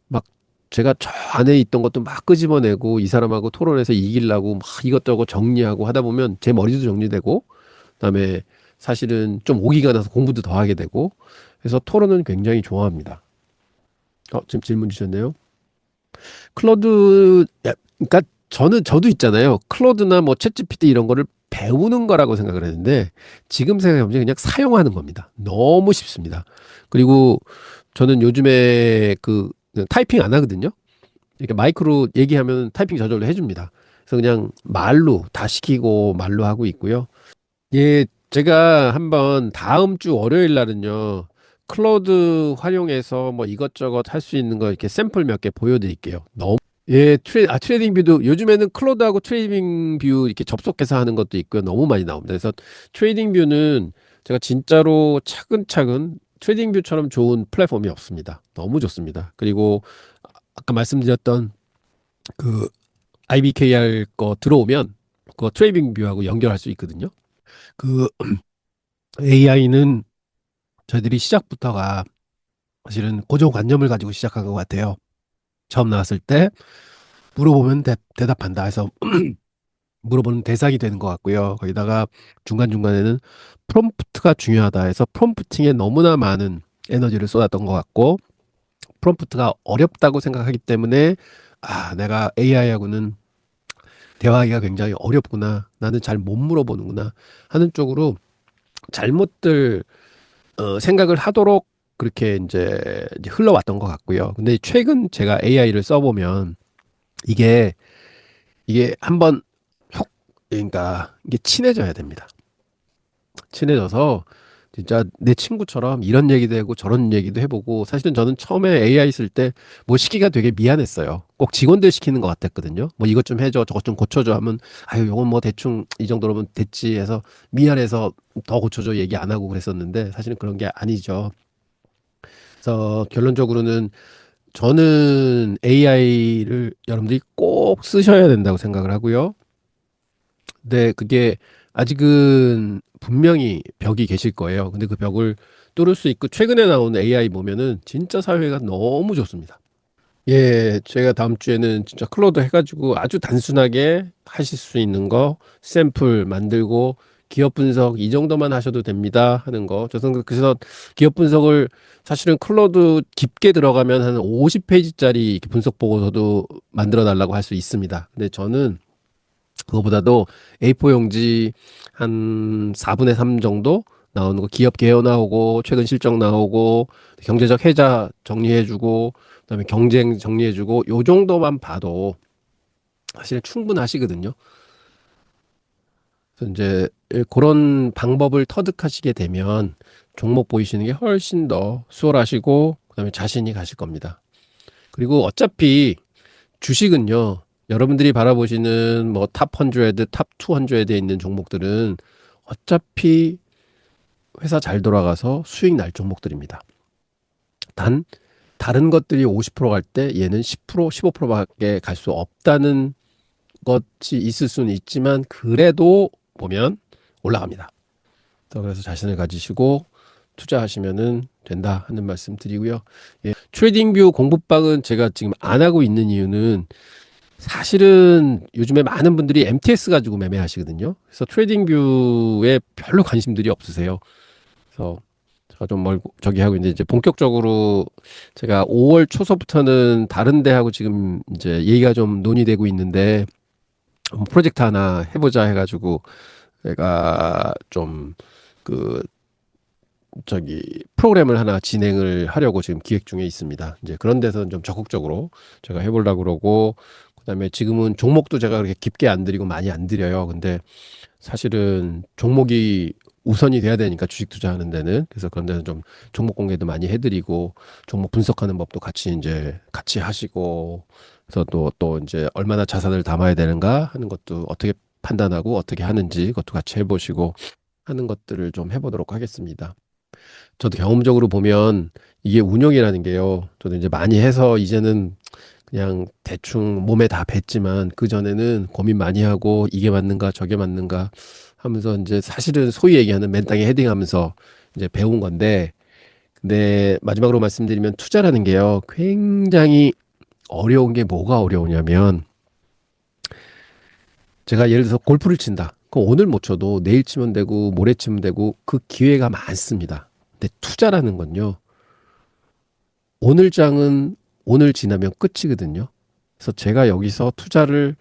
막 제가 저 안에 있던 것도 막 끄집어내고 이 사람하고 토론해서 이기려고 막 이것저것 정리하고 하다 보면 제 머리도 정리되고 그다음에 사실은 좀 오기가 나서 공부도 더 하게 되고 그래서 토론은 굉장히 좋아합니다. 지금 질문 주셨네요. 그러니까 저도 있잖아요. 클로드나 뭐 챗GPT 이런 거를 배우는 거라고 생각을 했는데 지금 생각해보면 그냥 사용하는 겁니다. 너무 쉽습니다. 그리고 저는 요즘에 그냥 타이핑 안 하거든요. 이렇게 마이크로 얘기하면 타이핑 저절로 해줍니다. 그래서 그냥 말로 다 시키고 말로 하고 있고요. 예, 제가 한번 다음 주 월요일 날은요. 클로드 활용해서 뭐 이것저것 할 수 있는 거 이렇게 샘플 몇 개 보여드릴게요. 예, 트레이딩 뷰도 요즘에는 클로드하고 트레이딩 뷰 이렇게 접속해서 하는 것도 있고요. 너무 많이 나옵니다. 그래서 트레이딩 뷰는 제가 진짜로 차근차근 트레이딩 뷰처럼 좋은 플랫폼이 없습니다. 너무 좋습니다. 그리고 아까 말씀드렸던 그 IBKR 거 들어오면 그거 트레이딩 뷰하고 연결할 수 있거든요. 그 AI는 저희들이 시작부터가 사실은 고정관념을 가지고 시작한 것 같아요. 처음 나왔을 때 물어보면 대답한다 해서 물어보는 대상이 되는 것 같고요. 거기다가 중간중간에는 프롬프트가 중요하다 해서 프롬프팅에 너무나 많은 에너지를 쏟았던 것 같고, 프롬프트가 어렵다고 생각하기 때문에, 내가 AI하고는 대화하기가 굉장히 어렵구나. 나는 잘 못 물어보는구나. 하는 쪽으로 잘못들, 생각을 하도록 그렇게 이제 흘러왔던 것 같고요. 근데 최근 제가 AI를 써보면 이게, 이게 한번 그러니까 이게 친해져야 됩니다. 친해져서 진짜 내 친구처럼 이런 얘기도 하고 저런 얘기도 해보고 사실은 저는 처음에 AI 쓸 때 뭐 시키기가 되게 미안했어요. 꼭 직원들 시키는 것 같았거든요. 뭐 이것 좀 해줘, 저것 좀 고쳐줘 하면 아유, 요건 뭐 대충 이 정도로면 됐지 해서 미안해서 더 고쳐줘 얘기 안 하고 그랬었는데 사실은 그런 게 아니죠. 그래서 결론적으로는 저는 AI를 여러분들이 꼭 쓰셔야 된다고 생각을 하고요. 근데 그게 아직은 분명히 벽이 계실 거예요. 근데 그 벽을 뚫을 수 있고 최근에 나온 AI 보면은 진짜 사회가 너무 좋습니다. 예, 제가 다음 주에는 진짜 클로드 해가지고 아주 단순하게 하실 수 있는 거 샘플 만들고 기업 분석 이 정도만 하셔도 됩니다 하는 거. 그래서 기업 분석을 사실은 클로드 깊게 들어가면 한 50페이지짜리 분석 보고서도 만들어 달라고 할 수 있습니다. 근데 저는 그거보다도 A4 용지 한 4분의 3 정도 나오는 거, 기업 개요 나오고 최근 실적 나오고 경제적 해자 정리해주고 그다음에 경쟁 정리해주고 요 정도만 봐도 사실 충분하시거든요. 그래서 이제 그런 방법을 터득하시게 되면 종목 보이시는 게 훨씬 더 수월하시고 그다음에 자신이 가실 겁니다. 그리고 어차피 주식은요, 여러분들이 바라보시는 뭐 탑 100, 탑 200에 있는 종목들은 어차피 회사 잘 돌아가서 수익 날 종목들입니다. 단 다른 것들이 50%갈 때 얘는 10%, 15%밖에 갈 수 없다는 것이 있을 수는 있지만 그래도 보면 올라갑니다. 그래서 자신을 가지시고 투자하시면은 된다 하는 말씀 드리고요. 예, 트레이딩뷰 공부방은 제가 지금 안 하고 있는 이유는 사실은 요즘에 많은 분들이 MTS 가지고 매매하시거든요. 그래서 트레이딩뷰에 별로 관심들이 없으세요. 그래서 제가 좀 멀고 저기 하고 있는데 이제 본격적으로 제가 5월 초서부터는 다른 데하고 지금 이제 얘기가 좀 논의되고 있는데 프로젝트 하나 해보자 해가지고 제가 좀 그 저기 프로그램을 하나 진행을 하려고 지금 기획 중에 있습니다. 이제 그런 데서는 좀 적극적으로 제가 해보려고 그러고 그다음에 지금은 종목도 제가 그렇게 깊게 안 들이고 많이 안 들여요. 근데 사실은 종목이 우선이 돼야 되니까 주식 투자하는 데는 그래서 그런 데는 좀 종목 공개도 많이 해드리고 종목 분석하는 법도 같이 이제 같이 하시고 그래서 또 이제 얼마나 자산을 담아야 되는가 하는 것도 어떻게 판단하고 어떻게 하는지 그것도 같이 해보시고 하는 것들을 좀 해보도록 하겠습니다. 저도 경험적으로 보면 이게 운영이라는 게요. 저도 이제 많이 해서 이제는 그냥 대충 몸에 다 뱄지만 그전에는 고민 많이 하고 이게 맞는가 저게 맞는가 하면서 이제 사실은 소위 얘기하는 맨땅에 헤딩하면서 이제 배운 건데 근데 마지막으로 말씀드리면 투자라는 게요. 굉장히 어려운 게 뭐가 어려우냐면 제가 예를 들어서 골프를 친다. 그럼 오늘 못 쳐도 내일 치면 되고 모레 치면 되고 그 기회가 많습니다. 근데 투자라는 건요. 오늘 장은 오늘 지나면 끝이거든요. 그래서 제가 여기서 투자를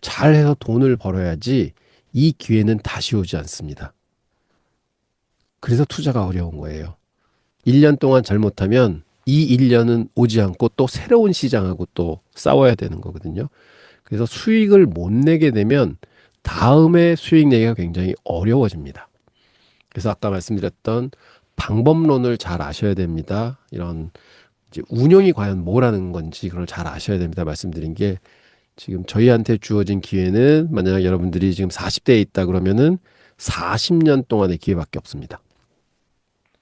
잘해서 돈을 벌어야지 이 기회는 다시 오지 않습니다. 그래서 투자가 어려운 거예요. 1년 동안 잘못하면 이 1년은 오지 않고 또 새로운 시장하고 또 싸워야 되는 거거든요. 그래서 수익을 못 내게 되면 다음에 수익 내기가 굉장히 어려워집니다. 그래서 아까 말씀드렸던 방법론을 잘 아셔야 됩니다. 이런 이제 운영이 과연 뭐라는 건지 그걸 잘 아셔야 됩니다. 말씀드린 게 지금 저희한테 주어진 기회는 만약 여러분들이 지금 40대에 있다 그러면은 40년 동안의 기회밖에 없습니다.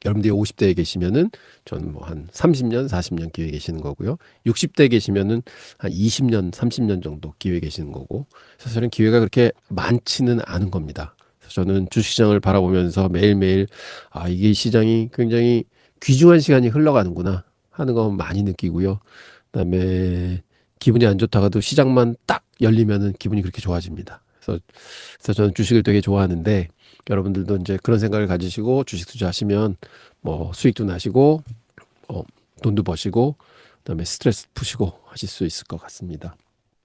여러분들이 50대에 계시면은 저는 뭐 한 30년, 40년 기회 계시는 거고요. 60대에 계시면은 한 20년, 30년 정도 기회 계시는 거고. 사실은 기회가 그렇게 많지는 않은 겁니다. 그래서 저는 주식시장을 바라보면서 매일매일 아, 이게 시장이 굉장히 귀중한 시간이 흘러가는구나 하는 거 많이 느끼고요. 그다음에 기분이 안 좋다가도 시장만 딱 열리면은 기분이 그렇게 좋아집니다. 그래서 저는 주식을 되게 좋아하는데 여러분들도 이제 그런 생각을 가지시고 주식 투자하시면 뭐 수익도 나시고 돈도 버시고 그다음에 스트레스 푸시고 하실 수 있을 것 같습니다.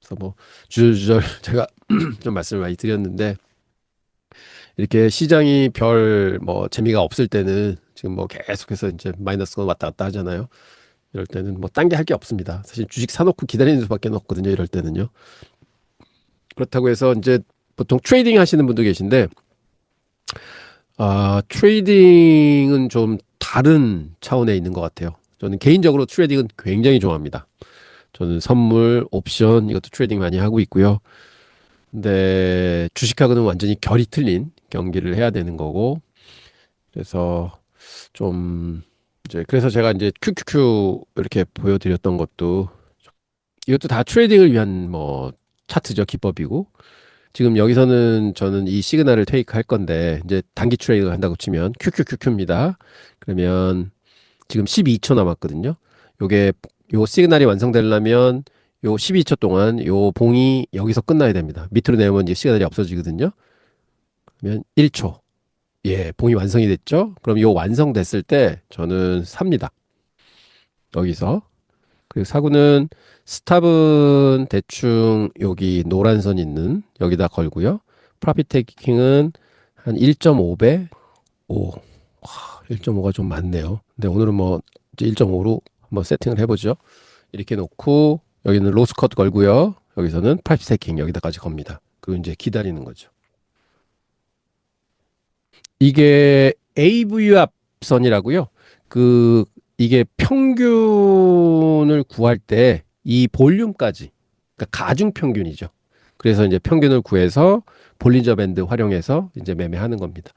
그래서 뭐 주저주절 제가 좀 말씀을 많이 드렸는데 이렇게 시장이 별 뭐 재미가 없을 때는 지금 뭐 계속해서 이제 마이너스가 왔다 갔다 하잖아요. 이럴 때는 뭐 딴 게 할 게 없습니다. 사실 주식 사놓고 기다리는 수밖에 없거든요. 이럴 때는요. 그렇다고 해서 이제 보통 트레이딩 하시는 분도 계신데 트레이딩은 좀 다른 차원에 있는 것 같아요. 저는 개인적으로 트레이딩은 굉장히 좋아합니다. 저는 선물, 옵션 이것도 트레이딩 많이 하고 있고요. 근데 주식하고는 완전히 결이 틀린 경기를 해야 되는 거고 그래서 좀 이제 그래서 제가 이제 QQQ 이렇게 보여드렸던 것도 이것도 다 트레이딩을 위한 뭐 차트죠, 기법이고 지금 여기서는 저는 이 시그널을 테이크할 건데 이제 단기 트레이딩을 한다고 치면 QQQQ입니다. 그러면 지금 12초 남았거든요. 요게 요 시그널이 완성되려면 요 12초 동안 요 봉이 여기서 끝나야 됩니다. 밑으로 내려면 이제 시그널이 없어지거든요. 그러면 1초. 예, 봉이 완성이 됐죠? 그럼 요 완성됐을 때 저는 삽니다. 여기서. 그리고 사고는 스탑은 대충 여기 노란 선 있는 여기다 걸고요. 프로핏 테이킹은 한 1.5배? 오, 1.5가 좀 많네요. 근데 오늘은 뭐 이제 1.5로 한번 세팅을 해보죠. 이렇게 놓고 여기는 로스 컷 걸고요. 여기서는 프로핏 테이킹 여기다까지 겁니다. 그리고 이제 기다리는 거죠. 이게 AV 합선이라고요. 그 이게 평균을 구할 때 이 볼륨까지, 그러니까 가중 평균이죠. 그래서 이제 평균을 구해서 볼린저 밴드 활용해서 이제 매매하는 겁니다.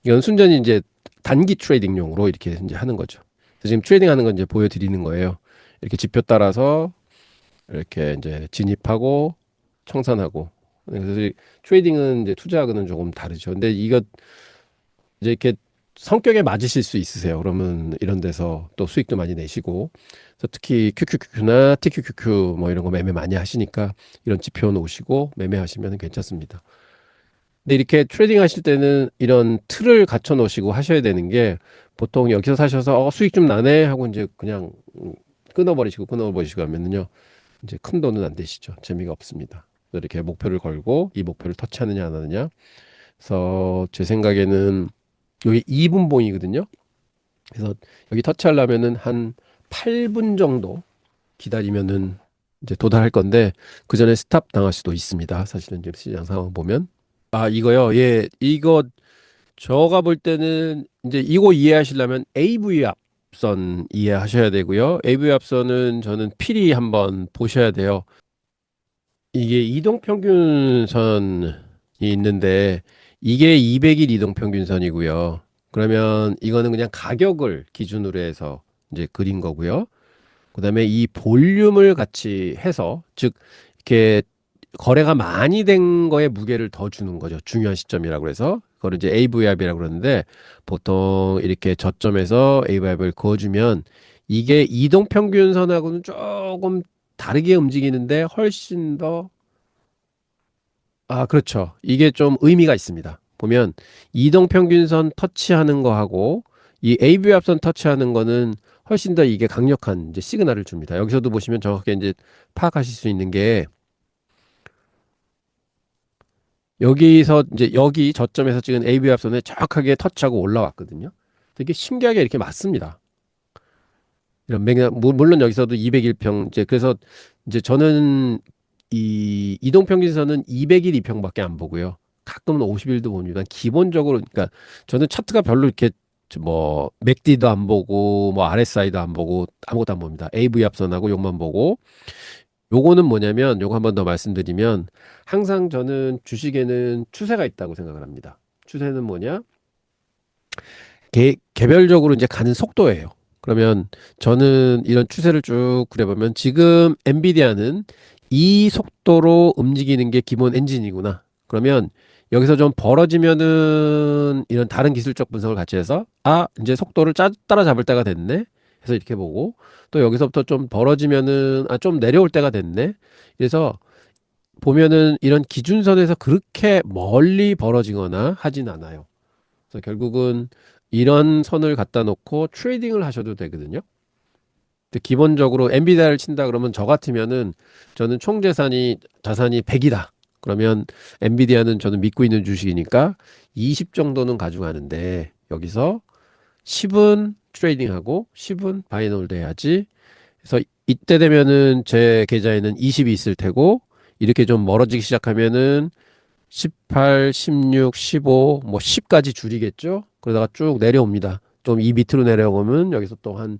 이건 순전히 이제 단기 트레이딩용으로 이렇게 이제 하는 거죠. 그래서 지금 트레이딩 하는 건 이제 보여드리는 거예요. 이렇게 지표 따라서 이렇게 이제 진입하고 청산하고. 그래서 이 트레이딩은 이제 투자하고는 조금 다르죠. 근데 이거 이제 이렇게 성격에 맞으실 수 있으세요. 그러면 이런 데서 또 수익도 많이 내시고, 그래서 특히 QQQQ나 TQQQ 뭐 이런 거 매매 많이 하시니까 이런 지표 놓으시고 매매하시면 괜찮습니다. 근데 이렇게 트레이딩 하실 때는 이런 틀을 갖춰 놓으시고 하셔야 되는 게, 보통 여기서 사셔서 수익 좀 나네 하고 이제 그냥 끊어버리시고 하면은요 이제 큰 돈은 안 되시죠. 재미가 없습니다. 그래서 이렇게 목표를 걸고 이 목표를 터치하느냐 안 하느냐. 그래서 제 생각에는 여기 2분 봉이거든요. 그래서 여기 터치하려면은 한 8분 정도 기다리면은 이제 도달할 건데, 그 전에 스탑 당할 수도 있습니다. 사실은 지금 시장 상황 보면. 아, 이거요. 예, 이거 제가 볼 때는 이제 이거 이해하시려면 AV 합선 이해하셔야 되고요. AV 합선은 저는 필히 한번 보셔야 돼요. 이게 이동평균선이 있는데 이게 200일 이동평균선이고요. 그러면 이거는 그냥 가격을 기준으로 해서 이제 그린 거고요. 그다음에 이 볼륨을 같이 해서, 즉 이렇게 거래가 많이 된 거에 무게를 더 주는 거죠. 중요한 시점이라고 그래서 그걸 이제 AVR이라고 그러는데, 보통 이렇게 저점에서 AVR을 그어주면 이게 이동평균선하고는 조금 다르게 움직이는데 훨씬 더, 아, 그렇죠. 이게 좀 의미가 있습니다. 보면 이동평균선 터치하는 거하고 이 AV 합선 터치하는 거는 훨씬 더 이게 강력한 이제 시그널을 줍니다. 여기서도 보시면 정확하게 이제 파악하실 수 있는 게, 여기서 이제 여기 저점에서 찍은 AV 합선에 정확하게 터치하고 올라왔거든요. 되게 신기하게 이렇게 맞습니다. 이런 맥락, 물론 여기서도 201평, 이제 그래서 이제 저는 이 이동평균선은 200일 이평밖에 안 보고요. 가끔은 50일도 봅니다. 기본적으로, 그러니까 저는 차트가 별로 이렇게 뭐 맥디도 안 보고 뭐 RSI도 안 보고 아무것도 안 봅니다. AV 합선하고 요것만 보고. 요거는 뭐냐면, 요거 한 번 더 말씀드리면, 항상 저는 주식에는 추세가 있다고 생각을 합니다. 추세는 뭐냐? 개별적으로 이제 가는 속도예요. 그러면 저는 이런 추세를 쭉 그려보면 지금 엔비디아는 이 속도로 움직이는 게 기본 엔진이구나. 그러면 여기서 좀 벌어지면은 이런 다른 기술적 분석을 같이 해서, 아, 이제 속도를 따라잡을 때가 됐네. 해서 이렇게 보고, 또 여기서부터 좀 벌어지면은, 아, 좀 내려올 때가 됐네. 그래서 보면은 이런 기준선에서 그렇게 멀리 벌어지거나 하진 않아요. 그래서 결국은 이런 선을 갖다 놓고 트레이딩을 하셔도 되거든요. 근데 기본적으로 엔비디아를 친다 그러면, 저 같으면은 저는 총 자산이 100이다. 그러면 엔비디아는 저는 믿고 있는 주식이니까 20 정도는 가져가는데, 여기서 10은 트레이딩하고 10은 바이놀드 해야지. 그래서 이때 되면은 제 계좌에는 20이 있을 테고, 이렇게 좀 멀어지기 시작하면은 18, 16, 15, 뭐 10까지 줄이겠죠? 그러다가 쭉 내려옵니다. 좀 이 밑으로 내려오면 여기서 또 한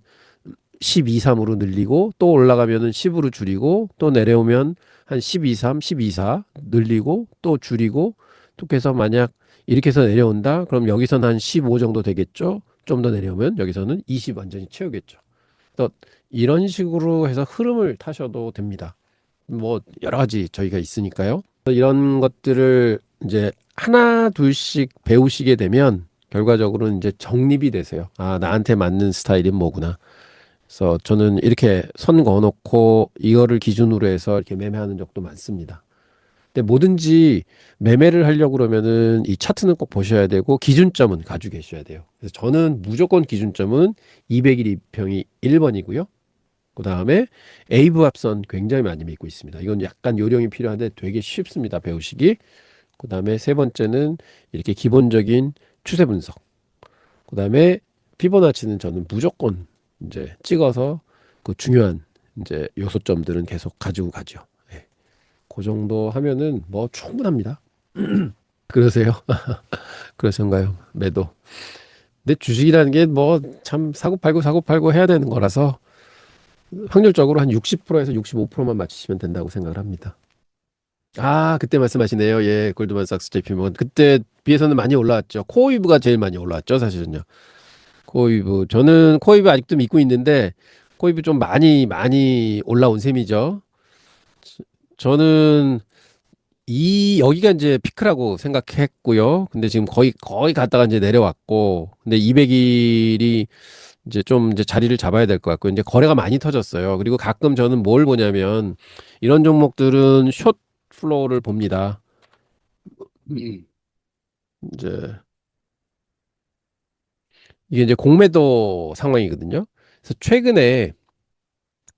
12, 3으로 늘리고, 또 올라가면은 10으로 줄이고, 또 내려오면 한 12, 3, 12, 4 늘리고, 또 줄이고, 또 해서 만약 이렇게 해서 내려온다? 그럼 여기서는 한 15 정도 되겠죠? 좀 더 내려오면 여기서는 20 완전히 채우겠죠. 또 이런 식으로 해서 흐름을 타셔도 됩니다. 뭐 여러 가지 저희가 있으니까요. 이런 것들을 이제 하나 둘씩 배우시게 되면 결과적으로는 이제 정립이 되세요. 아, 나한테 맞는 스타일이 뭐구나. 그래서 저는 이렇게 선 그어놓고 이거를 기준으로 해서 이렇게 매매하는 적도 많습니다. 근데 뭐든지 매매를 하려고 그러면은 이 차트는 꼭 보셔야 되고 기준점은 가지고 계셔야 돼요. 그래서 저는 무조건 기준점은 200일 이평이 1번이고요. 그 다음에 에이브 합선 굉장히 많이 믿고 있습니다. 이건 약간 요령이 필요한데 되게 쉽습니다. 배우시기. 그 다음에 세 번째는 이렇게 기본적인 추세 분석. 그 다음에 피보나치는 저는 무조건 이제 찍어서 그 중요한 이제 요소점들은 계속 가지고 가죠. 예. 그 정도 하면은 뭐 충분합니다. 그러세요? 그러신가요? 매도. 근데 주식이라는 게 뭐 참 사고 팔고 해야 되는 거라서 확률적으로 한 60%에서 65%만 맞추시면 된다고 생각을 합니다. 아, 그때 말씀하시네요. 예, 골드만삭스 JP 모건. 그때 비해서는 많이 올라왔죠. 코이브가 제일 많이 올라왔죠, 사실은요. 코이브. 저는 코이브 아직도 믿고 있는데, 코이브 좀 많이 올라온 셈이죠. 저는 여기가 이제 피크라고 생각했고요. 근데 지금 거의 갔다가 이제 내려왔고, 근데 200일이 이제 좀 이제 자리를 잡아야 될 것 같고, 이제 거래가 많이 터졌어요. 그리고 가끔 저는 뭘 보냐면, 이런 종목들은 숏 플로우를 봅니다. 이제 이게 이제 공매도 상황이거든요. 그래서 최근에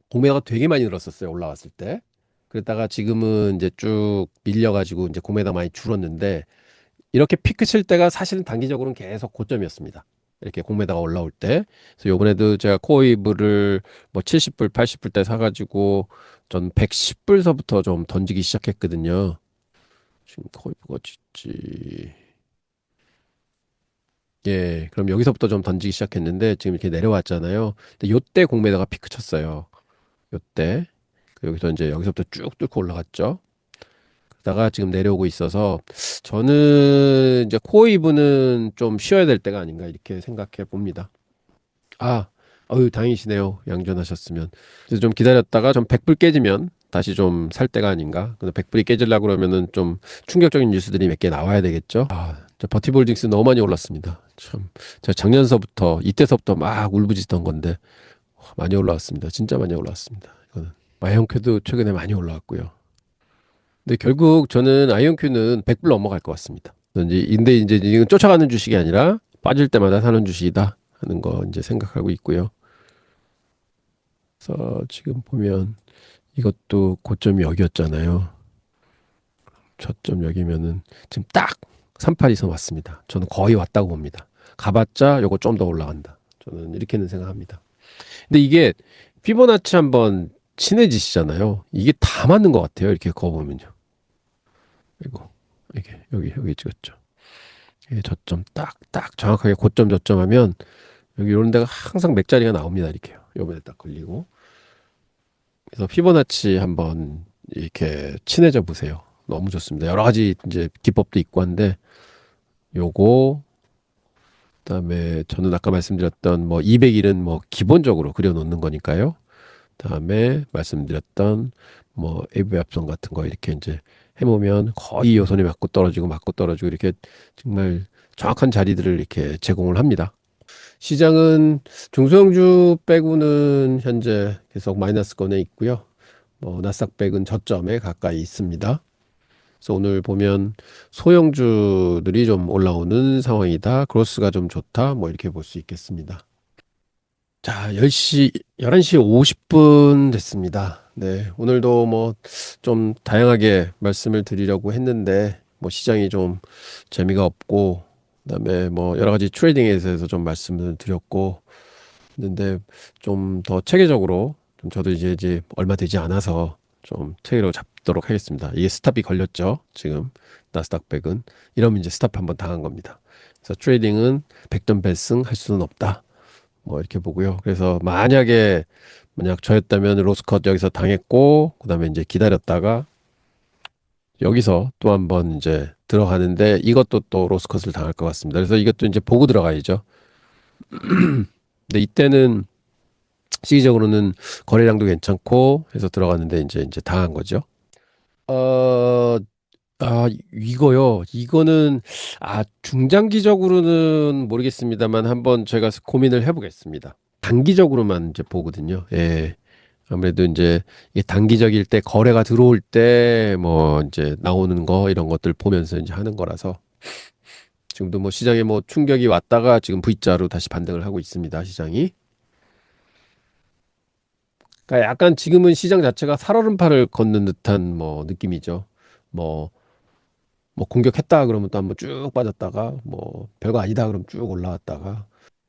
공매도가 되게 많이 늘었었어요. 올라왔을 때. 그러다가 지금은 이제 쭉 밀려가지고 이제 공매도가 많이 줄었는데 이렇게 피크 칠 때가 사실은 단기적으로는 계속 고점이었습니다. 이렇게 공매도가 올라올 때. 그래서 요번에도 제가 코이브를 뭐 70불, 80불 때 사가지고 전 110불서부터 좀 던지기 시작했거든요. 지금 코이브가 있지. 예, 그럼 여기서부터 좀 던지기 시작했는데 지금 이렇게 내려왔잖아요. 근데 요때 공매도가 피크 쳤어요. 요때. 여기서 이제 여기서부터 쭉 뚫고 올라갔죠. 그러다가 지금 내려오고 있어서 저는 이제 코이브는 좀 쉬어야 될 때가 아닌가 이렇게 생각해 봅니다. 아, 어유 다행이시네요. 양전하셨으면. 그래서 좀 기다렸다가 좀 100불 깨지면 다시 좀 살 때가 아닌가. 근데 100불이 깨지려고 그러면은 좀 충격적인 뉴스들이 몇 개 나와야 되겠죠. 아, 저 버티볼딩스 너무 많이 올랐습니다. 참, 제가 작년서부터 이때서부터 막 울부짖던 건데 많이 올라왔습니다. 진짜 많이 올라왔습니다. 이거는 아이언큐도 최근에 많이 올라왔고요. 근데 결국 저는 아이언큐는 100불 넘어갈 것 같습니다. 근데 이제 이건 쫓아가는 주식이 아니라 빠질 때마다 사는 주식이다 하는 거 이제 생각하고 있고요. 그래서 지금 보면 이것도 고점이 여기였잖아요. 저점 여기면은 지금 딱 38이선 왔습니다. 저는 거의 왔다고 봅니다. 가봤자 요거 좀 더 올라간다. 저는 이렇게는 생각합니다. 근데 이게 피보나치 한번 친해지시잖아요. 이게 다 맞는 것 같아요. 이렇게 그거 보면요. 이거 이게 여기 찍었죠. 이게 저점 딱 정확하게 고점 저점하면 여기 이런 데가 항상 맥자리가 나옵니다. 이렇게요. 요번에 딱 걸리고. 그래서 피보나치 한번 이렇게 친해져 보세요. 너무 좋습니다. 여러 가지 이제 기법도 있고 한데 요거 그다음에 저는 아까 말씀드렸던 뭐 200일은 뭐 기본적으로 그려놓는 거니까요. 그다음에 말씀드렸던 뭐 AV 합성 같은 거 이렇게 이제 해보면 거의 요선이 맞고 떨어지고 이렇게 정말 정확한 자리들을 이렇게 제공을 합니다. 시장은 중소형주 빼고는 현재 계속 마이너스권에 있고요. 뭐 나스닥백은 저점에 가까이 있습니다. 그래서 오늘 보면 소형주들이 좀 올라오는 상황이다. 크로스가 좀 좋다. 뭐 이렇게 볼 수 있겠습니다. 자, 10시, 11시 50분 됐습니다. 네, 오늘도 뭐 좀 다양하게 말씀을 드리려고 했는데 뭐 시장이 좀 재미가 없고 그다음에 뭐 여러 가지 트레이딩에 대해서 좀 말씀을 드렸고 했는데 좀 더 체계적으로 좀 저도 이제 얼마 되지 않아서 좀 체계로 잡도록 하겠습니다. 이게 스탑이 걸렸죠. 지금 나스닥 100은 이러면 이제 스탑 한번 당한 겁니다. 그래서 트레이딩은 100점 배승 할 수는 없다. 뭐 이렇게 보고요. 그래서 만약 저였다면 로스컷 여기서 당했고 그다음에 이제 기다렸다가 여기서 또 한번 이제 들어가는데 이것도 또 로스컷을 당할 것 같습니다. 그래서 이것도 이제 보고 들어가야죠. 근데 이때는 시기적으로는 거래량도 괜찮고 해서 들어갔는데 이제 당한 거죠. 어, 이거요. 이거는 중장기적으로는 모르겠습니다만 한번 제가 고민을 해보겠습니다. 단기적으로만 이제 보거든요. 예. 아무래도 이제 이게 단기적일 때 거래가 들어올 때 뭐 이제 나오는 거 이런 것들 보면서 이제 하는 거라서 지금도 뭐 시장에 뭐 충격이 왔다가 지금 V자로 다시 반등을 하고 있습니다. 시장이. 그러니까 약간 지금은 시장 자체가 살얼음판을 걷는 듯한 뭐 느낌이죠. 뭐, 뭐 공격했다 그러면 또 한번 쭉 빠졌다가 뭐 별거 아니다 그러면 쭉 올라왔다가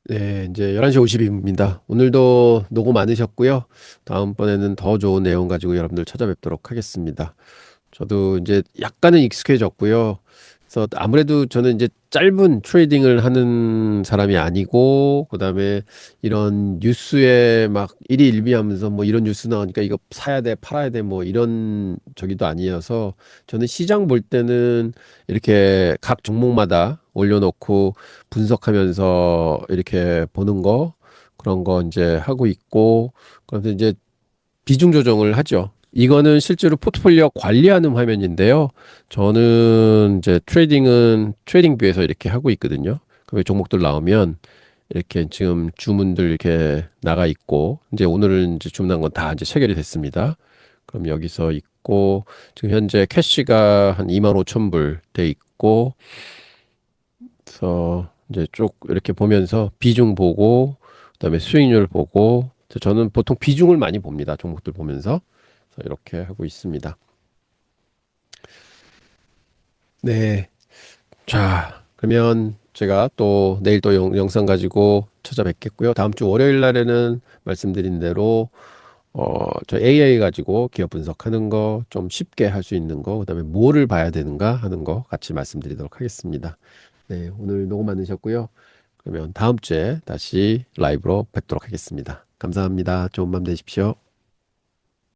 네, 이제 11시 50분입니다. 오늘도 노고 많으셨고요. 다음번에는 더 좋은 내용 가지고 여러분들 찾아뵙도록 하겠습니다. 저도 이제 약간은 익숙해졌고요. 그래서 아무래도 저는 이제 짧은 트레이딩을 하는 사람이 아니고, 그다음에 이런 뉴스에 막 일희일비하면서 뭐 이런 뉴스 나오니까 이거 사야 돼, 팔아야 돼, 뭐 이런 저기도 아니어서 저는 시장 볼 때는 이렇게 각 종목마다 올려놓고 분석하면서 이렇게 보는 거 그런 거 이제 하고 있고, 그래서 이제 비중 조정을 하죠. 이거는 실제로 포트폴리오 관리하는 화면인데요. 저는 이제 트레이딩은 트레이딩뷰에서 이렇게 하고 있거든요. 그 종목들 나오면 이렇게 지금 주문들 이렇게 나가 있고, 이제 오늘은 이제 주문한 건 다 이제 체결이 됐습니다. 그럼 여기서 있고, 지금 현재 캐시가 한 2만 5천 불 돼 있고, 그래서 이제 쭉 이렇게 보면서 비중 보고, 그다음에 수익률 보고, 저는 보통 비중을 많이 봅니다. 종목들 보면서. 그래서 이렇게 하고 있습니다. 네. 자, 그러면 제가 또 내일 또 영상 가지고 찾아뵙겠고요. 다음 주 월요일 날에는 말씀드린 대로 저 AI 가지고 기업 분석하는 거 좀 쉽게 할 수 있는 거, 그다음에 뭐를 봐야 되는가 하는 거 같이 말씀드리도록 하겠습니다. 네, 오늘 너무 많으셨고요. 그러면 다음 주에 다시 라이브로 뵙도록 하겠습니다. 감사합니다. 좋은 밤 되십시오.